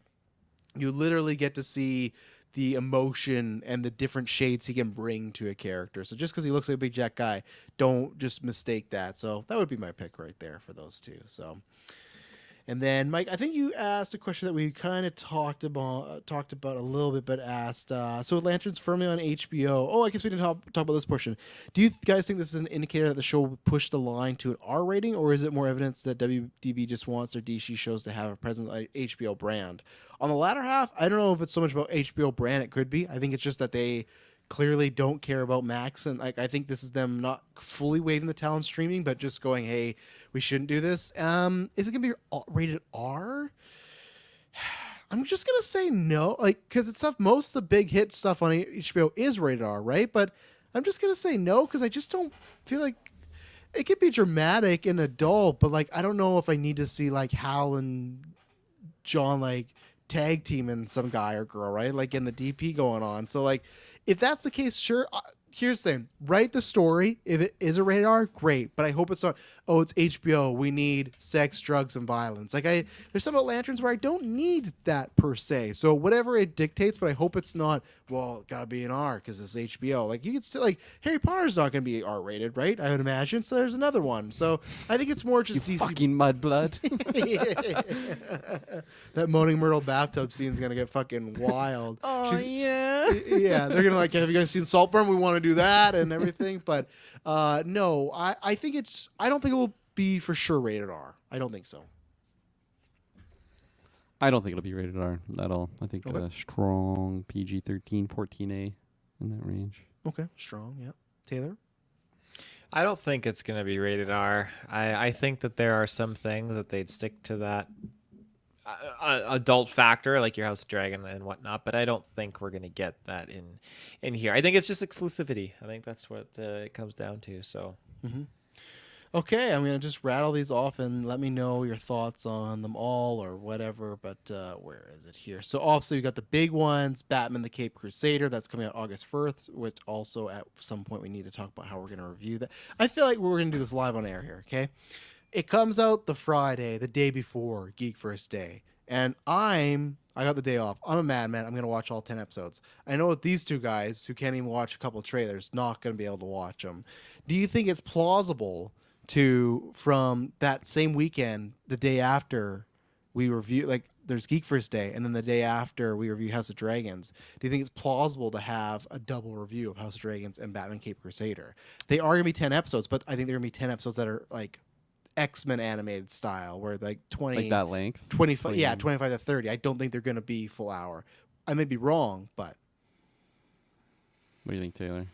you literally get to see the emotion and the different shades he can bring to a character. So just because he looks like a big jack guy, don't just mistake that. So that would be my pick right there for those two. So, and then Mike, I think you asked a question that we kind of talked about a little bit, but asked. So Lantern's firmly on HBO. Oh, I guess we didn't talk about this portion. Do you guys think this is an indicator that the show will push the line to an R rating, or is it more evidence that WDB just wants their DC shows to have a present HBO brand? On the latter half, I don't know if it's so much about HBO brand. It could be. I think it's just that they clearly don't care about Max, and like I think this is them not fully waving the towel on streaming, but just going, "Hey, we shouldn't do this." Is it gonna be rated R? I'm just gonna say no, like because it's stuff. Most of the big hit stuff on HBO is rated R, right? But I'm just gonna say no because I just don't feel like it could be dramatic and adult, but like I don't know if I need to see like Hal and John like tag teaming some guy or girl, right? Like in the DP going on. So like if that's the case, sure. Here's the thing: write the story. If it is a rated R, great. But I hope it's not. Oh, it's HBO. We need sex, drugs, and violence. Like there's some about Lanterns where I don't need that per se. So whatever it dictates, but I hope it's not. Well, gotta be an R because it's HBO. Like you could still like Harry Potter's not gonna be R rated, right? I would imagine. So there's another one. So I think it's more just DC. Fucking mudblood. That Moaning Myrtle bathtub scene is gonna get fucking wild. Oh yeah. Yeah, they're gonna like, have you guys seen Saltburn? We want to do that and everything. But no, I think I don't think it will be for sure rated R. I don't think so. I don't think it'll be rated R at all. I think Okay. strong PG-13, 14A in that range. Okay, strong. Yeah, Taylor. I don't think it's going to be rated R. I think that there are some things that they'd stick to that adult factor, like your House of Dragon and whatnot, but I don't think we're going to get that in here. I think it's just exclusivity. I think that's what it comes down to. So. Mm-hmm. Okay, I'm gonna just rattle these off and let me know your thoughts on them all or whatever. But where is it here? So obviously we got the big ones: Batman: The Caped Crusader. That's coming out August 1st. Which also at some point we need to talk about how we're gonna review that. I feel like we're gonna do this live on air here. Okay, it comes out the Friday, the day before GeekVerse Day, and I got the day off. I'm a madman. I'm gonna watch all 10 episodes. I know these two guys who can't even watch a couple of trailers not gonna be able to watch them. Do you think it's plausible from that same weekend, the day after we review, like there's GeekVerse Day, and then the day after we review House of Dragons, do you think it's plausible to have a double review of House of Dragons and Batman Caped Crusader? They are going to be 10 episodes, but I think they're going to be 10 episodes that are like X-Men animated style, where like 20... Like that length? 25, yeah, 25 to 30. I don't think they're going to be full hour. I may be wrong, but... What do you think, Taylor?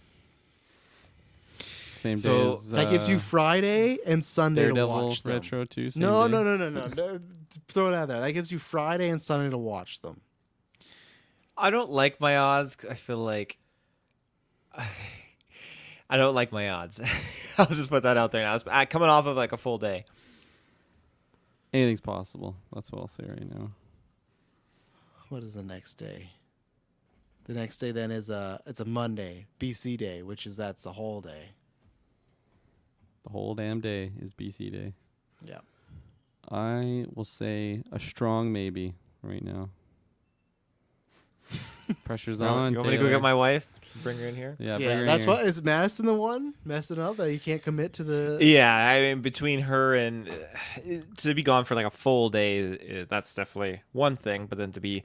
Same So day as, that gives you Friday and Sunday to Daredevil watch them. Retro too. Same No. day? Throw it out there. That gives you Friday and Sunday to watch them. I don't like my odds. I feel like I don't like my odds. I'll just put that out there now. It's coming off of like a full day. Anything's possible. That's what I'll say right now. What is the next day? The next day then is it's a Monday, BC Day, that's a whole day. The whole damn day is BC Day. Yeah. I will say a strong maybe right now. Pressure's on. You want me to go Taylor. get my wife? Bring her in here? Yeah, bring Yeah, her that's in here. what is Madison the one messing up that you can't commit to the. Yeah, I mean, between her and to be gone for like a full day, that's definitely one thing. But then to be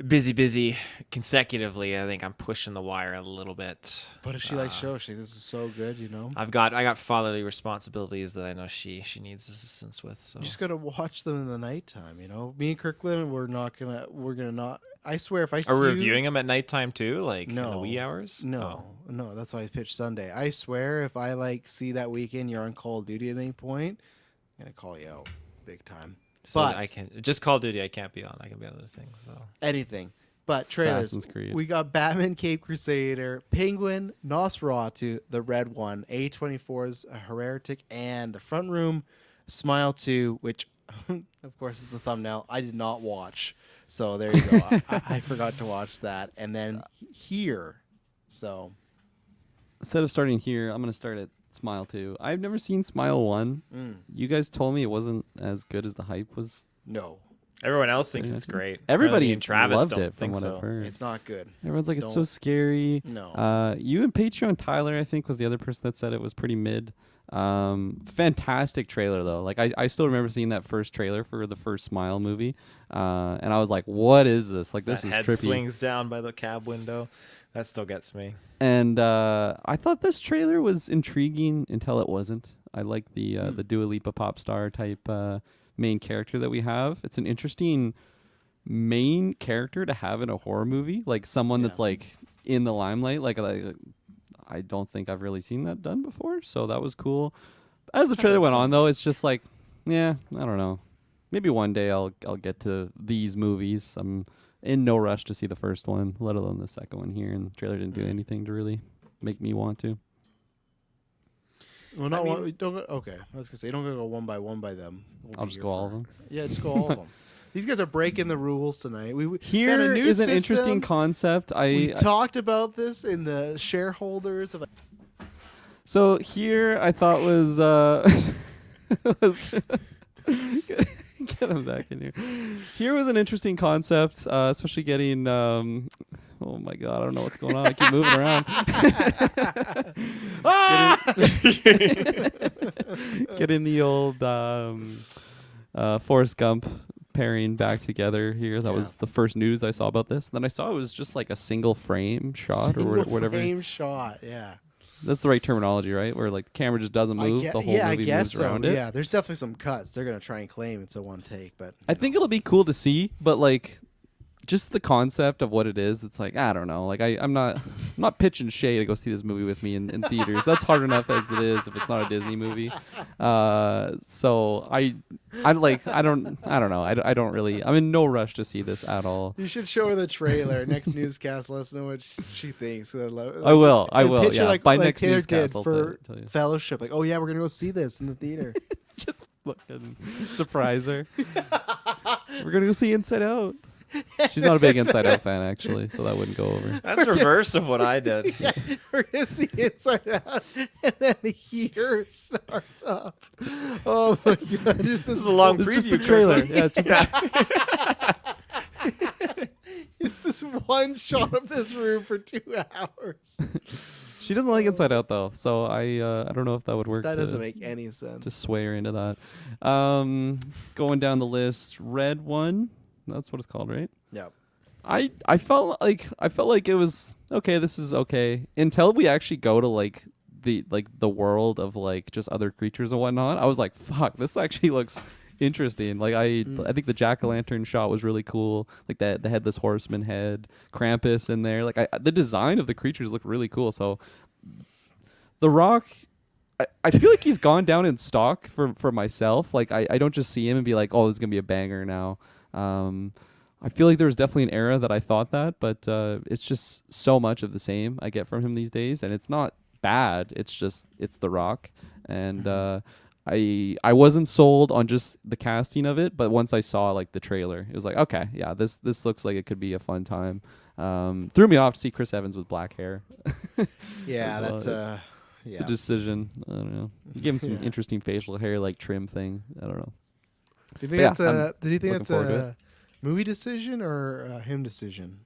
busy consecutively, I think I'm pushing the wire a little bit. But if she likes shows, this is so good, you know. I got fatherly responsibilities that I know she needs assistance with. So You just gotta watch them in the nighttime, you know. Me and Kirkland, we're gonna not. I swear, if I see are we you- reviewing them at nighttime too, like in the No. wee hours? No, no, that's why I pitched Sunday. I swear, if I see that weekend you're on Call of Duty at any point, I'm gonna call you out big time. So But I can just Call of Duty. I can't be on. I can be on other things. So anything. But trailers. Assassin's Creed. We got Batman, Caped Crusader, Penguin, Nosferatu, the red one, A24's Heretic, and the front room, Smile 2, which of course is the thumbnail. I did not watch. So there you go. I forgot to watch that. And then Here. So instead of starting here, I'm gonna start at Smile 2. I've never seen Smile 1. You guys told me it wasn't as good as the hype was. No, Everyone else thinks it's great. Everybody Rosie and Travis loved don't it from think what so. I've heard. it's not good. Everyone's like, it's so Don't- scary. No. You and Patreon Tyler, I think, was the other person that said it was pretty mid. Fantastic trailer though. Like I still remember seeing that first trailer for the first Smile movie, and I was like, "What is this? Like this That is head trippy." swings down by the cab window. That still gets me. And I thought this trailer was intriguing until it wasn't. I like the Dua Lipa pop star type main character that we have. It's an interesting main character to have in a horror movie, like someone that's like in the limelight. Like I don't think I've really seen that done before, so that was cool. As the trailer went on, though, it's just like, yeah, I don't know. Maybe one day I'll get to these movies. I'm in no rush to see the first one, let alone the second one here, and the trailer didn't do anything to really make me want to. Well, not one, we don't go, okay. I was gonna say, don't go one by them. I'll just go all of them. Yeah, just go all of them. These guys are breaking the rules tonight. We Here found a new is an system. interesting concept. We I talked about this in the shareholders of. So here I thought was was get him back in here. Here was an interesting concept, especially getting oh my god, I don't know what's going on. I keep moving around. Getting the old Forrest Gump pairing back together here. That was the first news I saw about this. Then I saw it was just like a single frame shot or whatever. Frame shot, yeah. That's the right terminology, right? Where like the camera just doesn't move, the whole I movie guess moves around it. Yeah, there's definitely some cuts. They're gonna try and claim it's a one take, but I think it'll be cool to see, but like just the concept of what it is, it's like I don't know. Like I'm not pitching shade to go see this movie with me in theaters. That's hard enough as it is if it's not a Disney movie. So I don't know. I don't really. I'm in no rush to see this at all. you should show her the trailer. Next newscast, let us know what she thinks. I will. Pitch yeah. it By like next Taylor newscast, did I'll for tell you. Fellowship. Like, oh yeah, we're gonna go see this in the theater. Just fucking surprise her. We're gonna go see Inside Out. She's not a big Inside Out fan, actually, so that wouldn't go over. That's reverse of what I did. Yeah, we're gonna see Inside Out, and then here starts up. Oh my god! Just This is a long It's preview just the trailer. Kirkland. Yeah, it's just It's this one shot of this room for 2 hours. She doesn't like Inside Out though, so I don't know if that would work. That to, doesn't make any sense. to sway her into that. Going down the list, Red One. That's what it's called, right? Yep. I felt like it was okay. This is okay until we actually go to like the world of like just other creatures and whatnot. I was like, fuck, this actually looks interesting. Like I think the jack-o'-lantern shot was really cool. Like the headless horseman head, Krampus in there. Like the design of the creatures look really cool. So The Rock, I feel like he's gone down in stock for myself. Like I don't just see him and be like, oh, this is gonna be a banger now. I feel like there was definitely an era that I thought that, but it's just so much of the same I get from him these days, and it's not bad. It's The Rock, and I wasn't sold on just the casting of it, but once I saw like the trailer, it was like, okay, yeah, this looks like it could be a fun time. Threw me off to see Chris Evans with black hair. Yeah, As well. It's a decision. I don't know. You give him some interesting facial hair like trim thing. I don't know. Do you think But yeah, that's do you think looking that's forward to a movie decision or a him decision?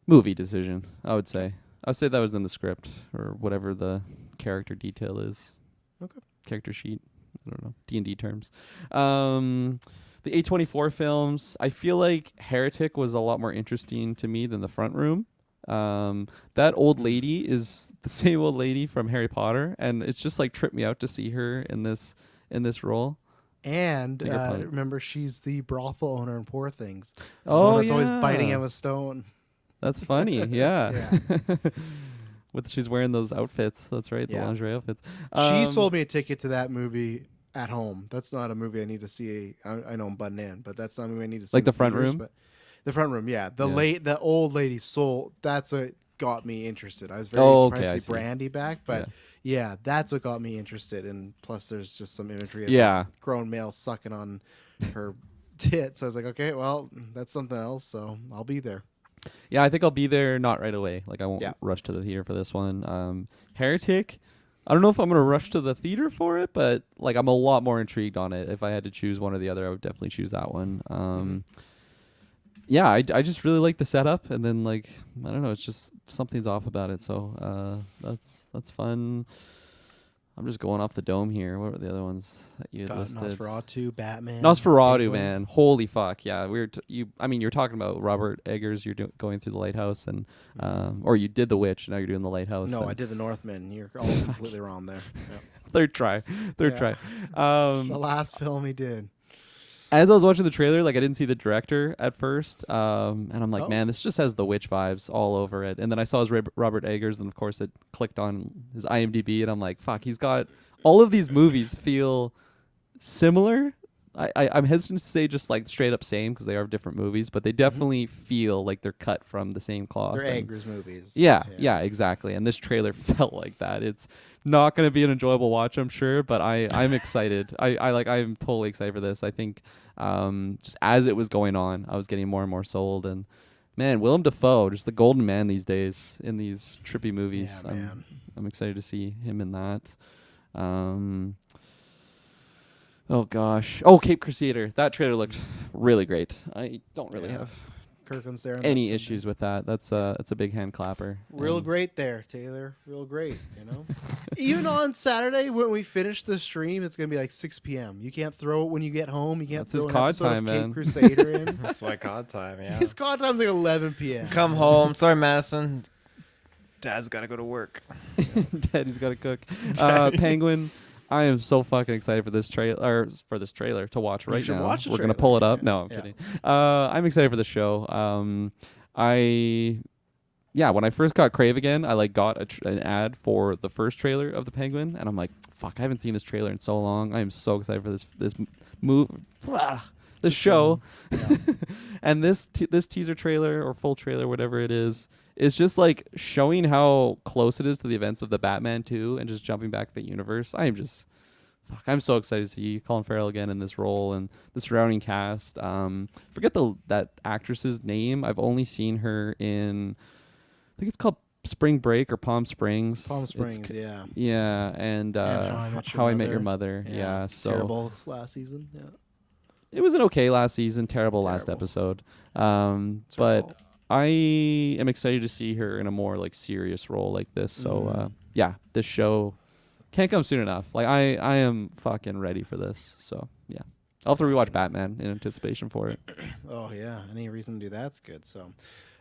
Movie decision, I would say. I would say that was in the script or whatever the character detail is. Okay. Character sheet. I don't know. D&D terms. The A24 films, I feel like Heretic was a lot more interesting to me than The Front Room. That old lady is the same old lady from Harry Potter, and it's just like tripped me out to see her in this role. And Finger-point. remember, she's the brothel owner in Poor Things. The Oh, one that's always yeah. biting Emma Stone. That's funny. Yeah. She's wearing those outfits. That's right. The Yeah. lingerie outfits. She sold me a ticket to that movie at home. That's not a movie I need to see. I know I'm butting in, but that's not a movie I need to see. Like in The Front theaters, Room? but The Front Room, yeah. Yeah. The old lady sold. That's what got me interested. I was very Oh, okay, surprised I to see see. Brandy back, but yeah, that's what got me interested. And plus, there's just some imagery of Yeah. a grown male sucking on her tits. I was like, okay, well, that's something else. So I'll be there. Yeah, I think I'll be there, not right away. Like, I won't Yeah. rush to the theater for this one. Heretic, I don't know if I'm going to rush to the theater for it, but, like, I'm a lot more intrigued on it. If I had to choose one or the other, I would definitely choose that one. Yeah, I just really like the setup, and then, like, I don't know, it's just something's off about it, so that's fun. I'm just going off the dome here. What were the other ones that you had Got listed? Nosferatu, Batman. Nosferatu, Penguin. man. Holy fuck. Yeah, you're talking about Robert Eggers. You're going through the lighthouse, and or you did the witch. Now you're doing the lighthouse. No, and I did the Northman. You're all completely wrong there. Yeah. Third try. Yeah. Um, The last film he did. as I was watching the trailer, like, I didn't see the director at first, and I'm like, Oh. man, this just has the witch vibes all over it. And then I saw his Robert Eggers, and of course it clicked on his IMDb, and I'm like, fuck, he's got all of these movies feel similar. I'm hesitant to say just like straight up same because they are different movies, but they definitely feel like they're cut from the same cloth. They're and- Eggers movies. Yeah, exactly. And this trailer felt like that. It's not going to be an enjoyable watch, I'm sure, but I'm excited. I'm totally excited for this. I think just as it was going on, I was getting more and more sold. And man, Willem Dafoe, just the golden man these days in these trippy movies. Yeah, man. I'm excited to see him in that. Oh gosh. Oh, Cape Crusader. That trailer looked really great. I don't really Yeah. have Kirkland's there. and any that's issues with that. That's a big hand clapper. Real And- great there, Taylor. Real great, you know? Even on Saturday when we finish the stream, it's going to be like 6 p.m. You can't throw it when you get home. You can't That's his throw an COD episode time, of Cape man. Crusader in. That's my god time. Yeah. His COD time's like 11 p.m. Come home. Sorry, Madison. Dad's got to go to work. Daddy's got to cook. Penguin. I am so fucking excited for this trailer to watch right should now. watch the We're gonna trailer. pull it up. Yeah. No, I'm Yeah. kidding. I'm excited for the show. When I first got Crave again, I like got an ad for the first trailer of the Penguin, and I'm like, fuck, I haven't seen this trailer in so long. I am so excited for this move. This show. And this teaser trailer or full trailer, whatever it is just like showing how close it is to the events of the Batman 2 and just jumping back the universe. I'm so excited to see Colin Farrell again in this role and the surrounding cast. Forget that actress's name. I've only seen her in, I think it's called Spring Break or Palm Springs. Palm It's Springs, yeah. Yeah, and How I Met Your Mother. Yeah, so terrible this last season. Yeah. it was an okay last season, terrible last episode. But I am excited to see her in a more like serious role like this. So this show can't come soon enough. Like I am fucking ready for this. So yeah, I'll have to rewatch Batman in anticipation for it. Oh yeah, any reason to do that's good. So,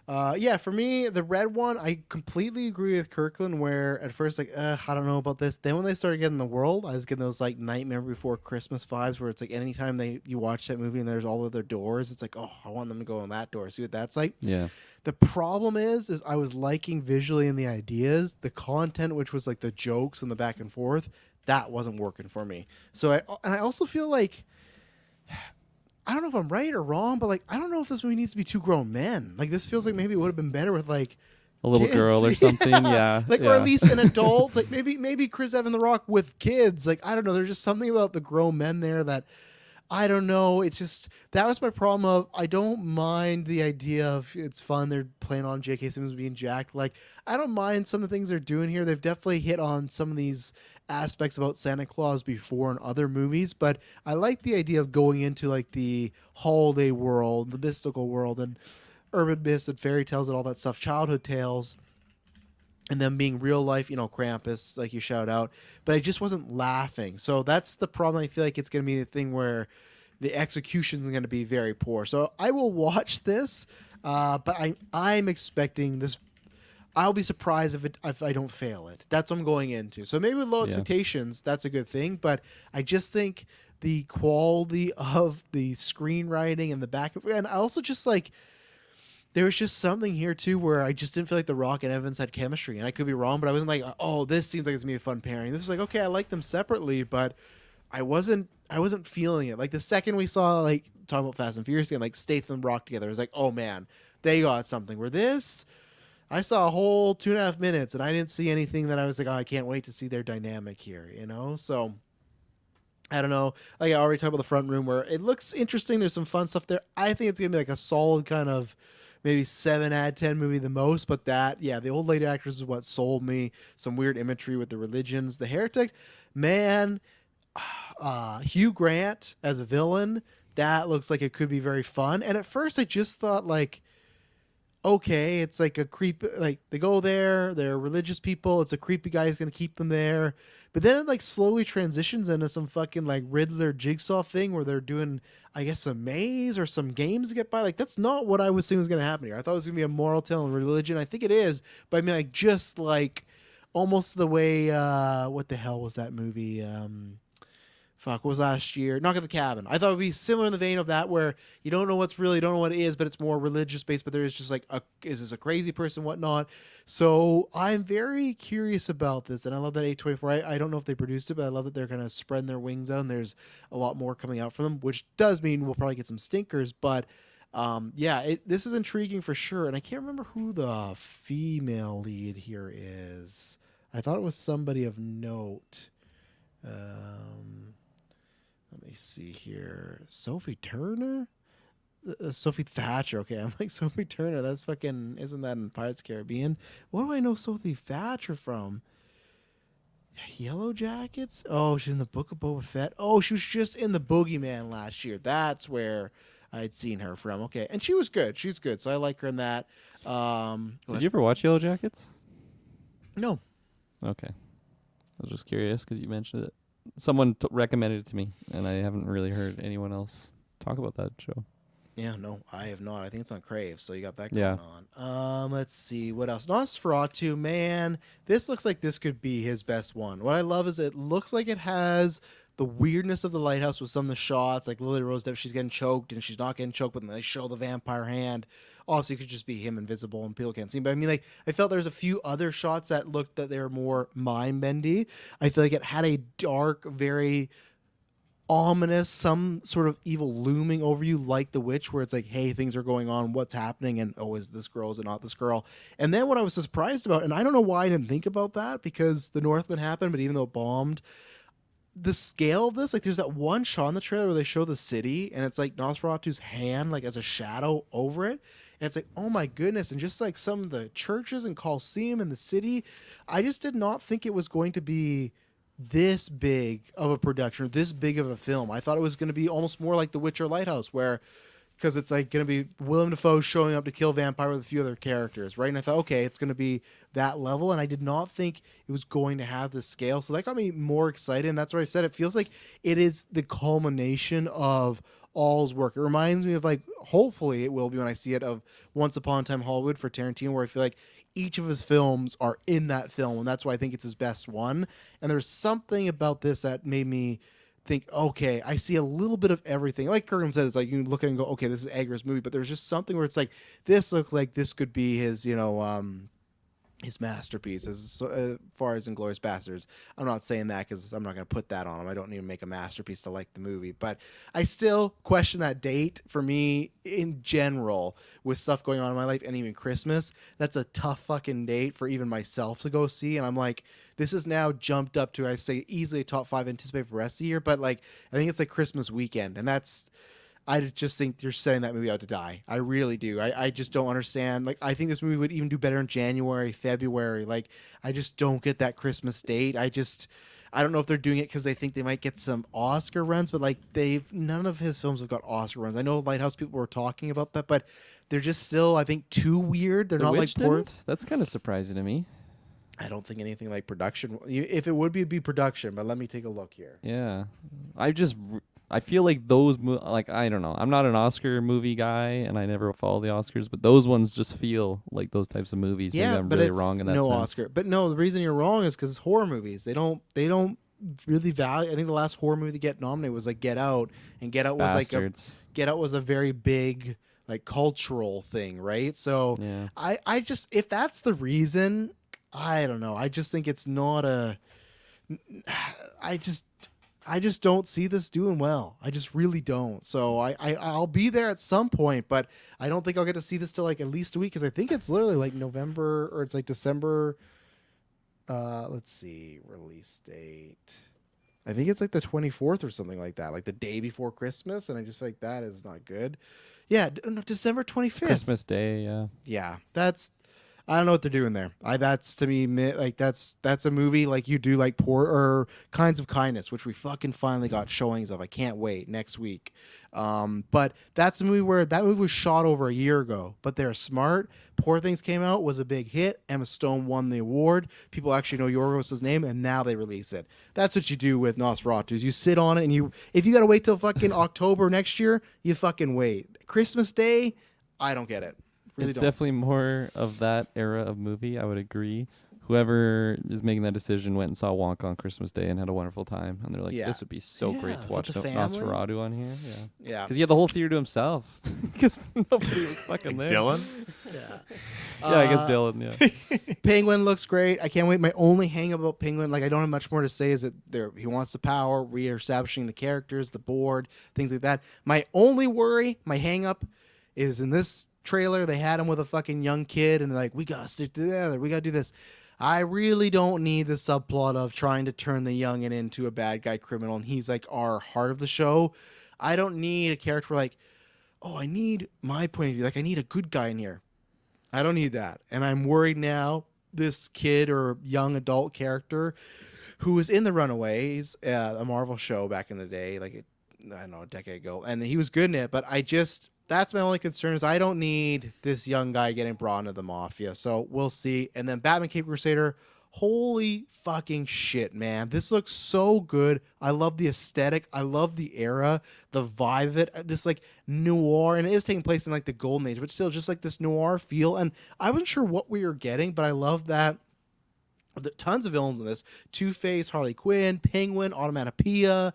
for me, the red one, I completely agree with Kirkland. Where at first, like, I don't know about this. Then when they started getting the world, I was getting those like Nightmare Before Christmas vibes, where it's like anytime you watch that movie and there's all of their doors, it's like, oh, I want them to go in that door. See what that's like. Yeah. The problem is I was liking visually and the ideas, the content, which was like the jokes and the back and forth, that wasn't working for me. So I also feel like, I don't know if I'm right or wrong, but like, I don't know if this movie needs to be two grown men. Like, this feels like maybe it would have been better with like A little kids. girl or something. Yeah. Like, or at least an adult. Like maybe Chris Evans The Rock with kids. Like, I don't know. There's just something about the grown men there that I don't know. It's just, that was my problem of, I don't mind the idea of it's fun. They're playing on J.K. Simmons being jacked. Like, I don't mind some of the things they're doing here. They've definitely hit on some of these aspects about Santa Claus before in other movies, but I like the idea of going into like the holiday world, the mystical world, and urban myths and fairy tales and all that stuff, childhood tales, and them being real life, Krampus, like you shout out. But I just wasn't laughing. So that's the problem. I feel like it's going to be the thing where the execution is going to be very poor. So I will watch this, but I'm expecting this. I'll be surprised if I don't fail it. That's what I'm going into. So maybe with low expectations, that's a good thing. But I just think the quality of the screenwriting and the back, and I also just like, there was just something here too where I just didn't feel like The Rock and Evans had chemistry, and I could be wrong, but I wasn't like, oh, this seems like it's gonna be a fun pairing. This was like, okay, I like them separately, but I wasn't feeling it. Like the second we saw, like, talking about Fast and Furious again, like Statham Rock together, it was like, oh man, they got something. Where this, I saw a whole 2.5 minutes and I didn't see anything that I was like, oh, I can't wait to see their dynamic here, So I don't know. Like I already talked about the front room where it looks interesting. There's some fun stuff there. I think it's gonna be like a solid kind of maybe 7 out of 10 movie the most, but that, yeah, the old lady actress is what sold me. Some weird imagery with the religions. The Heretic, man, Hugh Grant as a villain, that looks like it could be very fun. And at first I just thought like, okay, it's like a creep, like they go there, they're religious people, it's a creepy guy who's gonna keep them there. But then it like slowly transitions into some fucking like Riddler Jigsaw thing where they're doing, I guess, a maze or some games to get by. Like that's not what I was thinking was gonna happen here. I thought it was gonna be a moral tale and religion. I think it is, but I mean like just like almost the way what the hell was that movie? Fuck, what was last year? Knock at the Cabin. I thought it would be similar in the vein of that, where you don't know what's real, you don't know what it is, but it's more religious based. But there is just like, is this a crazy person, whatnot? So I'm very curious about this, and I love that A24. I don't know if they produced it, but I love that they're kind of spreading their wings out, and there's a lot more coming out from them, which does mean we'll probably get some stinkers. But yeah, this is intriguing for sure. And I can't remember who the female lead here is. I thought it was somebody of note. Let me see here. Sophie Turner? Sophie Thatcher. Okay, I'm like, Sophie Turner. That's fucking... Isn't that in Pirates of the Caribbean? What do I know Sophie Thatcher from? Yellow Jackets? Oh, she's in the Book of Boba Fett. Oh, she was just in the Boogeyman last year. That's where I'd seen her from. Okay, and she was good. She's good, so I like her in that. Did you ever watch Yellow Jackets? No. Okay. I was just curious because you mentioned it. Someone recommended it to me, and I haven't really heard anyone else talk about that show. Yeah, no, I have not. I think it's on Crave, so you got that going on. Let's see what else. Nosferatu, man, this looks like this could be his best one. What I love is it looks like it has the weirdness of the lighthouse with some of the shots, like Lily Rose Depp, she's getting choked and she's not getting choked, but then they show the vampire hand. Also, it could just be him invisible and people can't see him. But I mean, like, I felt there's a few other shots that looked that they were more mind-bendy. I feel like it had a dark, very ominous, some sort of evil looming over you, like The Witch, where it's like, hey, things are going on, what's happening, and oh, is this girl, is it not this girl? And then what I was surprised about, and I don't know why I didn't think about that, because The Northman happened, but even though it bombed, the scale of this, like there's that one shot in the trailer where they show the city, and it's like Nosferatu's hand, like as a shadow over it. And it's like, oh my goodness. And just like some of the churches and Colosseum in the city, I just did not think it was going to be this big of a production, or this big of a film. I thought it was going to be almost more like The Witcher Lighthouse, where, because it's like going to be Willem Dafoe showing up to kill vampire with a few other characters, right? And I thought, okay, it's going to be that level. And I did not think it was going to have the scale. So that got me more excited. And that's why I said it feels like it is the culmination of all's work. It reminds me of, like, hopefully it will be when I see it, of Once Upon a Time Hollywood for Tarantino, where I feel like each of his films are in that film, and that's why I think it's his best one. And there's something about this that made me think, okay, I see a little bit of everything. Like Kurgan said, it's like you look at it and go, okay, this is Eggers' movie, but there's just something where it's like, this looked like this could be his, his masterpiece as far as Inglourious Basterds. I'm not saying that because I'm not going to put that on him. I don't need to make a masterpiece to like the movie, but I still question that date for me in general with stuff going on in my life, and even Christmas. That's a tough fucking date for even myself to go see. And I'm like, this is now jumped up to, I say, easily top 5 anticipated for the rest of the year, but like, I think it's like Christmas weekend, and that's, I just think you're setting that movie out to die. I really do. I just don't understand. Like, I think this movie would even do better in January, February. Like, I just don't get that Christmas date. I don't know if they're doing it because they think they might get some Oscar runs, but like none of his films have got Oscar runs. I know Lighthouse people were talking about that, but they're just still, I think, too weird. They're The not Witch like didn't? That's kind of surprising to me. I don't think anything like production. If it would be, it'd be production. But let me take a look here. Yeah, I feel like those like, I don't know. I'm not an Oscar movie guy, and I never follow the Oscars, but those ones just feel like those types of movies. Yeah, Maybe I'm but really it's wrong in that no sense. Oscar. But no, the reason you're wrong is because it's horror movies. They don't really value. I think the last horror movie to get nominated was like Get Out, and Get Out was Bastards. Get Out was a very big like cultural thing, right? So Yeah. I just, if that's the reason, I don't know. I just think it's not a. I just don't see this doing well. I just really don't. So I'll be there at some point, but I don't think I'll get to see this till like at least a week, because I think it's literally like November, or it's like December. Let's see, release date. I think it's like the 24th or something like that, like the day before Christmas, and I just feel like that is not good. Yeah, no, December 25th. Christmas Day. Yeah. Yeah, that's I don't know what they're doing there. That's to me like that's a movie like you do like Poor or Kinds of Kindness, which we fucking finally got showings of. I can't wait next week. But that's a movie where that movie was shot over a year ago, but they're smart. Poor Things came out, was a big hit. Emma Stone won the award. People actually know Yorgos' name, and now they release it. That's what you do with Nosferatu. Is you sit on it, and if you gotta wait till fucking October next year, you fucking wait. Christmas Day, I don't get it. Really It's don't. definitely more of that era of movie. I would agree. Whoever is making that decision went and saw Wonka on Christmas Day and had a wonderful time. And they're like, Yeah. this would be so Yeah, great to with watch the family. Nosferatu on here. Yeah. Yeah. Because he had the whole theater to himself. Because nobody was fucking there. Dylan? Yeah. Yeah, I guess Dylan, yeah. Penguin looks great. I can't wait. My only hang up about Penguin, like I don't have much more to say, is that he wants the power, reestablishing the characters, the board, things like that. My only worry, my hang up, is in this trailer they had him with a fucking young kid, and they're like, we gotta stick together. We gotta do this. I really don't need the subplot of trying to turn the youngin into a bad guy criminal, and he's like our heart of the show. I don't need a character like, oh, I need my point of view. Like I need a good guy in here. I don't need that. And I'm worried now this kid or young adult character who was in The Runaways, a Marvel show back in the day, like I don't know, a decade ago, and he was good in it, but that's my only concern is I don't need this young guy getting brought into the mafia. So we'll see. And then Batman Cape Crusader, holy fucking shit, man. This looks so good. I love the aesthetic. I love the era, the vibe of it. This like noir, and it is taking place in like the golden age, but still just like this noir feel. And I wasn't sure what we were getting, but I love that. Tons of villains in this: Two-Face, Harley Quinn, Penguin, Automatopoeia.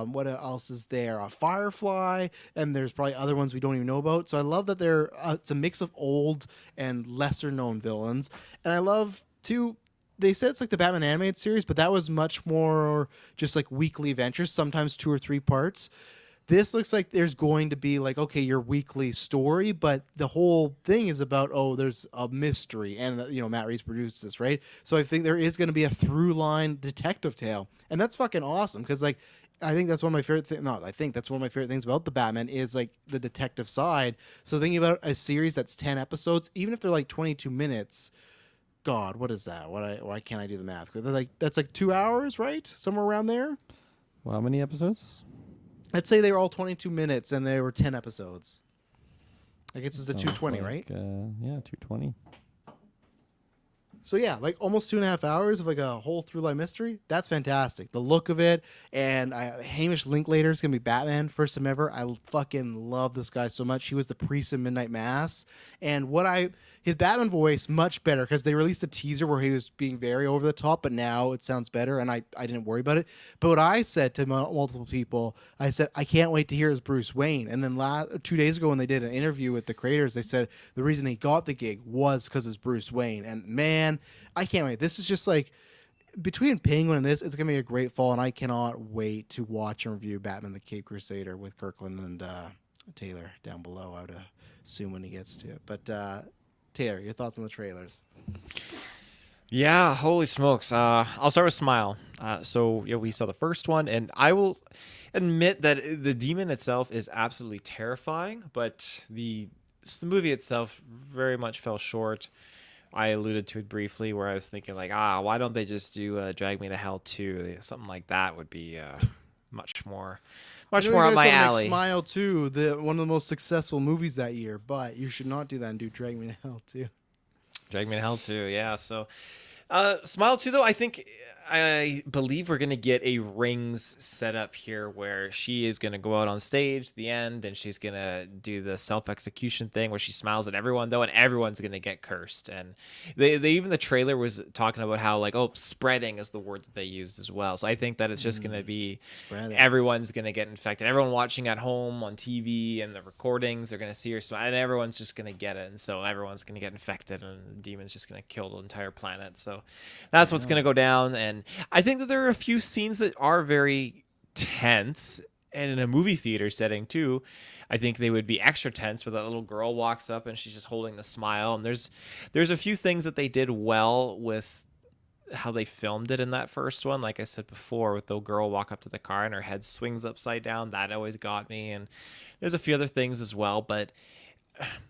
What else is there? Firefly, and there's probably other ones we don't even know about. So I love that it's a mix of old and lesser known villains, and I love too. They said it's like the Batman animated series, but that was much more just like weekly adventures, sometimes 2 or 3 parts. This looks like there's going to be like, okay, your weekly story, but the whole thing is about, there's a mystery, and Matt Reeves produced this, right? So I think there is going to be a through line detective tale, and that's fucking awesome because like I think that's one of my favorite things. I think that's one of my favorite things about the Batman is like the detective side. So thinking about a series that's 10 episodes, even if they're like 22 minutes. God, what is that? Why can't I do the math? That's like 2 hours, right? Somewhere around there. Well, how many episodes? I'd say they were all 22 minutes and there were 10 episodes. I guess it's the Sounds 220, like, right? Yeah, 220. So yeah, like almost 2.5 hours of like a whole through line mystery. That's fantastic. The look of it, and Hamish Linklater is gonna be Batman, first time ever. I fucking love this guy so much. He was the priest in Midnight Mass, and his Batman voice much better because they released a teaser where he was being very over the top, but now it sounds better, and I didn't worry about it. But what I said to multiple people, I said I can't wait to hear his Bruce Wayne. And then 2 days ago when they did an interview with the creators, they said the reason he got the gig was because it's Bruce Wayne. And man, I can't wait. This is just like between Penguin and this, it's gonna be a great fall, and I cannot wait to watch and review Batman: The Cape Crusader with Kirkland and Taylor down below. I would assume when he gets to it, but. Taylor, your thoughts on the trailers? Yeah, holy smokes. I'll start with Smile. So we saw the first one, and I will admit that the demon itself is absolutely terrifying, but the movie itself very much fell short. I alluded to it briefly where I was thinking like, why don't they just do Drag Me to Hell 2? Something like that would be much more up my alley. Smile 2, one of the most successful movies that year, but you should not do that and do Drag Me to Hell 2. Drag Me to Hell 2, yeah. So Smile 2, though, I believe we're going to get a rings setup here where she is going to go out on stage at the end, and she's going to do the self-execution thing where she smiles at everyone, though, and everyone's going to get cursed. And they even the trailer was talking about how, like, spreading is the word that they used as well. So I think that it's just going to be everyone's going to get infected. Everyone watching at home on TV and the recordings, they're going to see her, and everyone's just going to get it. And so everyone's going to get infected, and the demon's just going to kill the entire planet. So that's what's going to go down. And I think that there are a few scenes that are very tense, and in a movie theater setting too, I think they would be extra tense where that little girl walks up and she's just holding the smile. And there's a few things that they did well with how they filmed it in that first one. Like I said before, with the girl walk up to the car and her head swings upside down, that always got me. And there's a few other things as well, but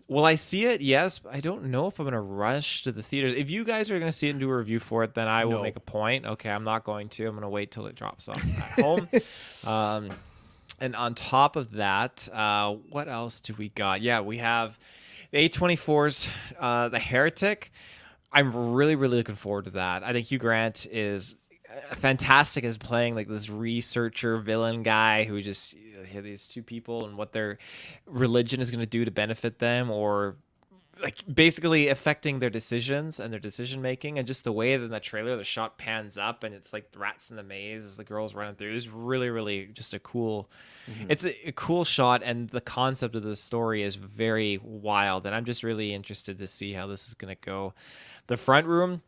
will I see it? Yes. But I don't know if I'm going to rush to the theaters. If you guys are going to see it and do a review for it, then I will make a point. Okay, I'm not going to. I'm going to wait till it drops off at home. And on top of that, what else do we got? Yeah, we have the A24's The Heretic. I'm really, really looking forward to that. I think Hugh Grant is fantastic as playing like this researcher villain guy who just these two people and what their religion is going to do to benefit them, or like basically affecting their decisions and their decision making. And just the way that in that trailer the shot pans up and it's like the rats in the maze as the girl's running through is really, really just a cool it's a cool shot, and the concept of the story is very wild, and I'm just really interested to see how this is going to go. The front room,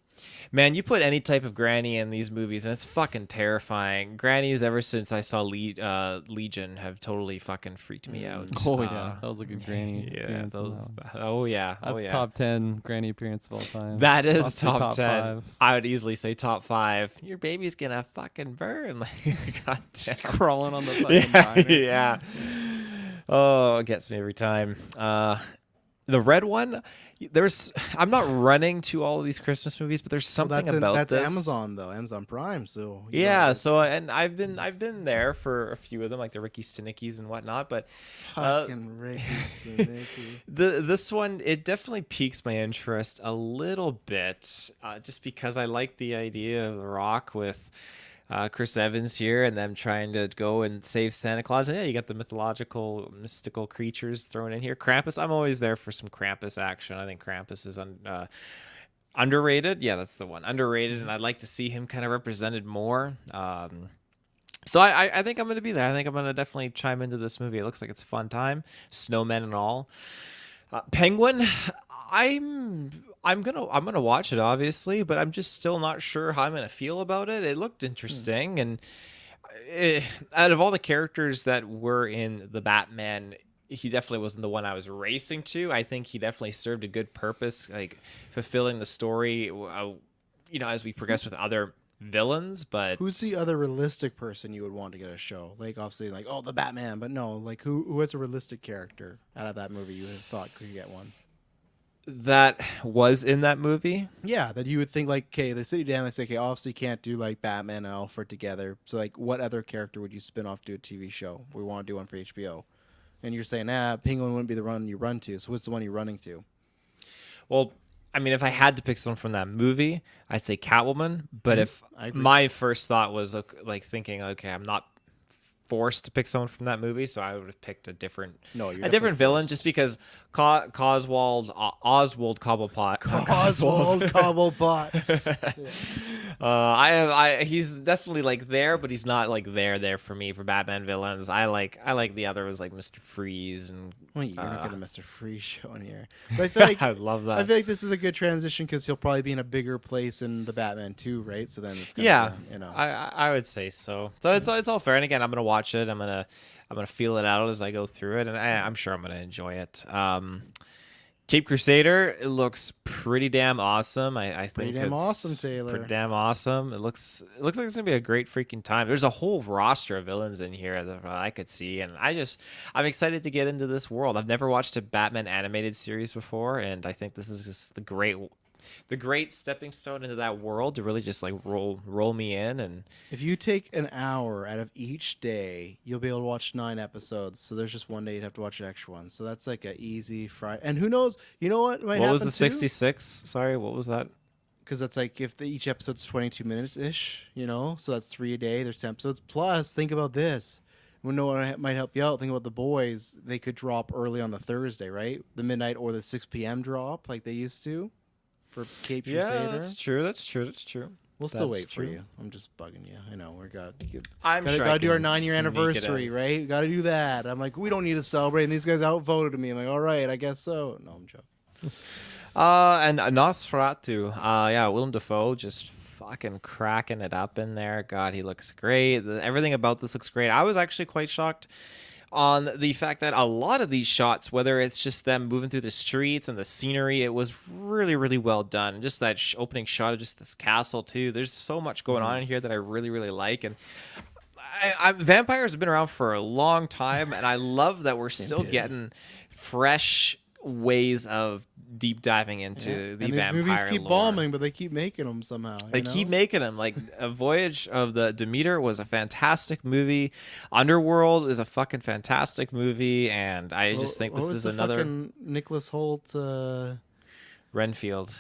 man, you put any type of granny in these movies and it's fucking terrifying. Grannies, ever since I saw Legion, have totally fucking freaked me out. Oh yeah, that was a good granny. Yeah, appearance in those, that one. oh yeah, That's oh yeah. top 10 granny appearance of all time. That is Possibly top 10. 5. I would easily say top 5. Your baby's gonna fucking burn. Like, God Just damn. crawling on the fucking Yeah, diner. yeah. Oh, it gets me every time. The red one, I'm not running to all of these Christmas movies, but there's something about that's this. Amazon though, Amazon Prime. So you Yeah, know, so and I've been there for a few of them, like the Ricky Stenickies and whatnot. But fucking Ricky Stenicki. this one, it definitely piques my interest a little bit, just because I like the idea of The Rock with Chris Evans here and them trying to go and save Santa Claus. And yeah, you got the mystical creatures thrown in here. Krampus, I'm always there for some Krampus action. I think Krampus is underrated. Yeah, that's the one. Underrated, and I'd like to see him kind of represented more. So I think I'm going to be there. I think I'm going to definitely chime into this movie. It looks like it's a fun time. Snowmen and all. Penguin, I'm gonna watch it obviously, but I'm just still not sure how I'm gonna feel about it. It looked interesting, and out of all the characters that were in the Batman, he definitely wasn't the one I was racing to. I think he definitely served a good purpose, like fulfilling the story. As we progress with other villains, but Who's the other realistic person you would want to get a show? Like obviously, like the Batman, but no, like who has a realistic character out of that movie you would have thought could get one? that was in that movie. Yeah, that you would think like, okay, they sit you down and say, okay, obviously you can't do like Batman and Alfred together. So like, what other character would you spin off to a TV show? We want to do one for HBO, and you're saying, Penguin wouldn't be the one you run to. So what's the one you're running to? Well, I mean, if I had to pick someone from that movie, I'd say Catwoman. But if I agree. my first thought was like thinking, okay, I'm not forced to pick someone from that movie, so I would have picked a different villain, just because Oswald Cobblepot. Oswald Cobblepot. He's definitely like there, but he's not like there for me for Batman villains. I like the other was like Mr. Freeze and. Well, you're not getting Mr. Freeze showing here, but I feel like I love that. I feel like this is a good transition because he'll probably be in a bigger place in the Batman 2, right? So then it's gonna be, I would say so. So it's all fair. And again, I'm gonna watch it. I'm gonna feel it out as I go through it, and I'm sure I'm gonna enjoy it. Cape Crusader, it looks pretty damn awesome. I think pretty damn awesome, Taylor. Pretty damn awesome. It looks like it's gonna be a great freaking time. There's a whole roster of villains in here that I could see, and I'm excited to get into this world. I've never watched a Batman animated series before, and I think this is just the great stepping stone into that world to really just like roll me in. And if you take an hour out of each day, you'll be able to watch 9 episodes. So there's just one day you'd have to watch an extra one. So that's like an easy Friday. And who knows? You know what might happen? What was the 66? Sorry, what was that? Because that's like if each episode's 22 minutes ish, so that's 3 a day. There's 10 episodes. Plus, think about this. When no one might help you out, think about The Boys. They could drop early on the Thursday, right? The midnight or the 6 p.m. drop like they used to. For Cape Crusader. That's true. We'll still wait for you. I'm just bugging you. I know we gotta sure do our 9-year anniversary, right? We gotta do that. I'm like, we don't need to celebrate, and these guys outvoted me. I'm like, all right, I guess so. No, I'm joking. And Nosferatu. Willem Dafoe just fucking cracking it up in there. God, he looks great. Everything about this looks great. I was actually quite shocked on the fact that a lot of these shots, whether it's just them moving through the streets and the scenery, it was really, really well done. Just that opening shot of just this castle too. There's so much going on in here that I really, really like. And vampires have been around for a long time, and I love that we're still getting fresh ways of deep diving into the and these vampire movies keep lore. bombing, but they keep making them somehow. They keep making them. Like A Voyage of the Demeter was a fantastic movie. Underworld is a fucking fantastic movie, and I just think this is another Nicholas Holt. Renfield.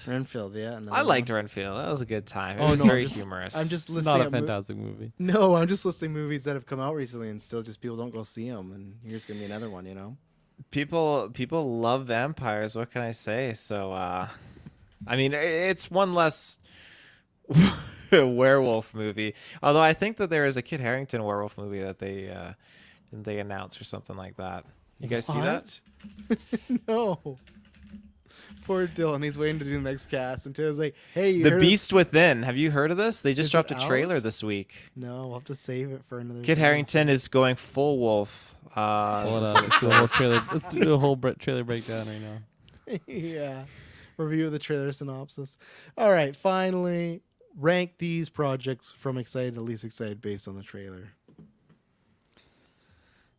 Yeah. I liked Renfield. That was a good time. It Oh, was no, very humorous. I'm just listing Not a up fantastic movie. No, I'm just listing movies that have come out recently, and still just people don't go see them. And here's gonna be another one, you know. People love vampires. What can I say? So, I mean, it's one less werewolf movie. Although I think that there is a Kit Harington werewolf movie that they announced or something like that. You guys see that? No. Poor Dylan. He's waiting to do the next cast. And Taylor's like, hey, you The heard Beast Within. Have you heard of this? They just Is dropped it a trailer out? this week. No, we'll have to save it for another. Kit time. Harington is going full wolf. Hold on, let's do a whole trailer. Let's do a whole trailer breakdown right now. Yeah. Review of the trailer synopsis. All right. Finally, rank these projects from excited to least excited based on the trailer.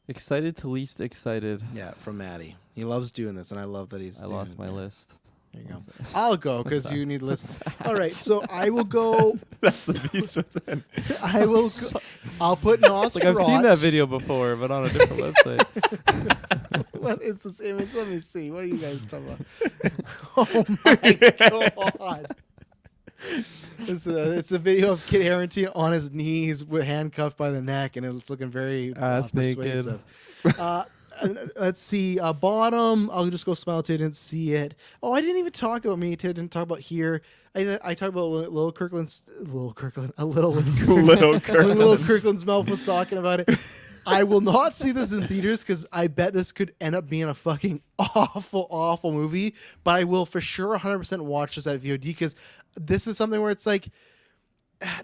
Excited to least excited. Yeah, from Maddie. He loves doing this, and I love that he's. I doing lost my it. list. There you go. What's that? I'll go because you need lists. All right, so I will go. That's the Beast Within. I will. Go, I'll put Nosferatu. Like I've seen that video before, but on a different website. What is this image? Let me see. What are you guys talking about? Oh my god! It's a video of Kit Harington on his knees with handcuffed by the neck, and it's looking very naked. persuasive. Let's see. Bottom. I'll just go Smile to. Didn't see it. Oh, I didn't even talk about me. Didn't talk about here. I talked about Little Kirkland's mouth was talking about it. I will not see this in theaters because I bet this could end up being a fucking awful movie. But I will for sure 100% watch this at VOD because this is something where it's like,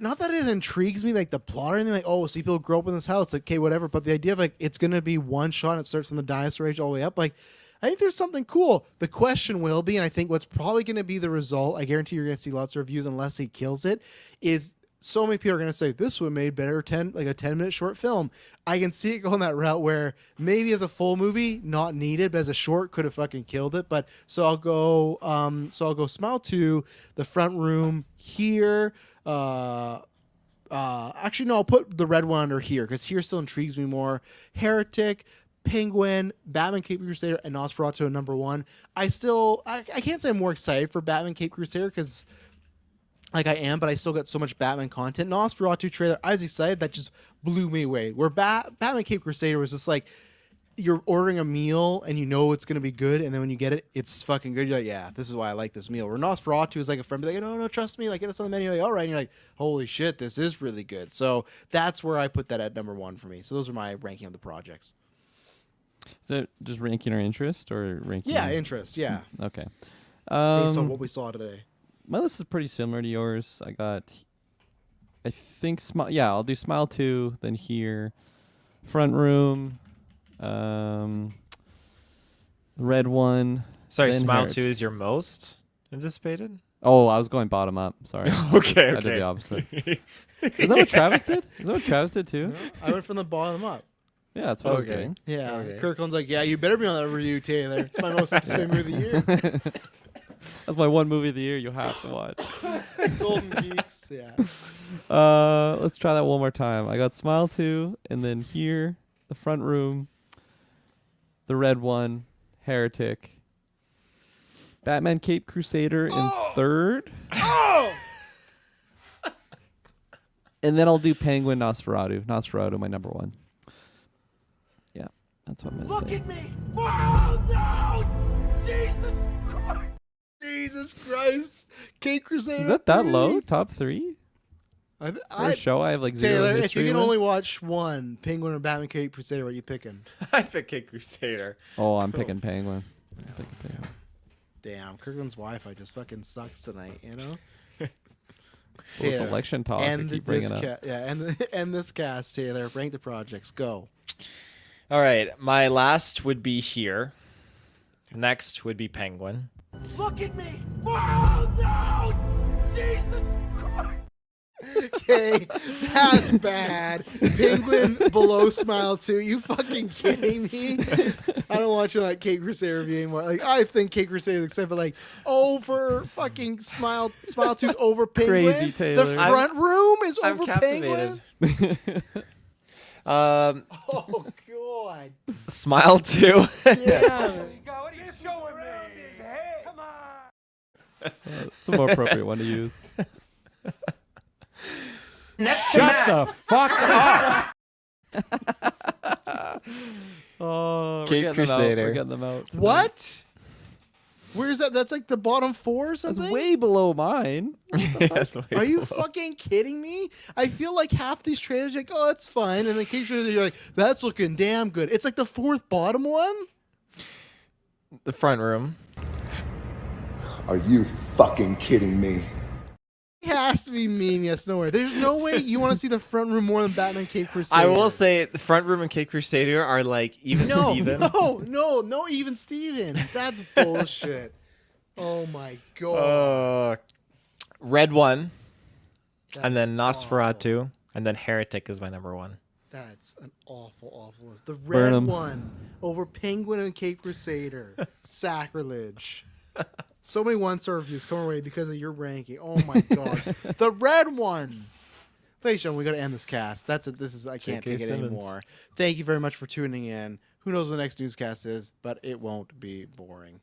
not that it intrigues me, like the plot or anything, like, oh, see people grow up in this house, like, okay, whatever. But the idea of like it's gonna be one shot, it starts from the dinosaur age all the way up, like, I think there's something cool. The question will be, and I think what's probably gonna be the result, I guarantee you're gonna see lots of reviews unless he kills it, is so many people are gonna say this would have made better 10-minute short film. I can see it going that route where maybe as a full movie, not needed, but as a short could have fucking killed it. But so I'll go Smile 2, The Front Room here. Actually no, I'll put the red one under here because here still intrigues me more. Heretic, Penguin, Batman Cape Crusader, and Nosferatu at number 1. I can't say I'm more excited for Batman Cape Crusader because like I am, but I still got so much Batman content. Nosferatu trailer, I was excited, that just blew me away. Where Batman Cape Crusader was just like you're ordering a meal and you know it's gonna be good, and then when you get it, it's fucking good. You're like, yeah, this is why I like this meal. Where Nosferatu is like a friend, be like, no, trust me, like get this on the menu. You're like, all right, and you're like, holy shit, this is really good. So that's where I put that at number 1 for me. So those are my ranking of the projects. Is it just ranking our interest or ranking? Yeah, interest. Yeah, Okay. based on what we saw today. My list is pretty similar to yours. I think I'll do Smile 2, then here, Front Room, Red One. Sorry, then Smile Heretic. 2 is your most anticipated? Oh, I was going bottom up. Sorry. Okay. I did the opposite. Is that what Travis did? Is that what Travis did too? I went from the bottom up. Yeah, that's what I was Okay. doing. Yeah, Okay. Kirkland's like, yeah, you better be on that review, Taylor. It's my most anticipated movie of the year. That's my one movie of the year you have to watch. Golden Geeks. Yeah. Let's try that one more time. I got Smile 2, and then here, The Front Room, The Red One, Heretic, Batman Cape Crusader in third. And then I'll do Penguin, Nosferatu. Nosferatu, my number 1. Yeah, that's what I'm going to say. Look at me! Oh no! Jesus Christ! Jesus Christ. Cape Crusader. Is that low? Top 3? For a show I have like zero Taylor, if history you can with? only watch one, Penguin or Batman Cape Crusader, what are you picking? I picked Kid Crusader. Oh, I'm picking Penguin. I'm picking Penguin. Damn, Kirkland's Wi-Fi just fucking sucks tonight, you know? This Taylor, election talk I keep bringing up. and this cast, Taylor. Rank the projects. Go. All right, my last would be here. Next would be Penguin. Look at me! Oh no! Jesus Christ! Okay, that's bad. Penguin below Smile 2. You fucking kidding me? I don't want you like Cake Crusader review anymore. Like I think Cake Crusader is except for like over fucking Smile 2 over Penguin. Crazy, Taylor. The front room is I'm over captivated. Penguin. Um, Oh god. Smile 2. Yeah. What are you showing me? Come on! It's a more appropriate one to use. Shut the fuck up! Oh, Cake we're Crusader. getting them out. tonight. What? Where's that? That's like the bottom 4 or That's something? way below mine. That's way Are you below. fucking kidding me? I feel like half these trailers, you're like, oh, it's fine. And then Cake Crusader, you're like, that's looking damn good. It's like the 4th bottom one? The front room. Are you fucking kidding me? It has to be meme, yes, nowhere. There's no way you want to see the front room more than Batman Cape Crusader. I will say the front room and Cake Crusader are like even no, Steven. no, even Steven. That's bullshit. Oh my god. Red one, and That's then Nosferatu, awful. and then Heretic is my number 1. That's an awful list. The Burn red 'em. one over Penguin and Cape Crusader. Sacrilege. So many 1-star reviews come our way because of your ranking. Oh my god. The red one. Ladies and gentlemen, we got to end this cast. That's it. This is I can't J.K. take it Simmons. anymore. Thank you very much for tuning in. Who knows what the next newscast is, but it won't be boring.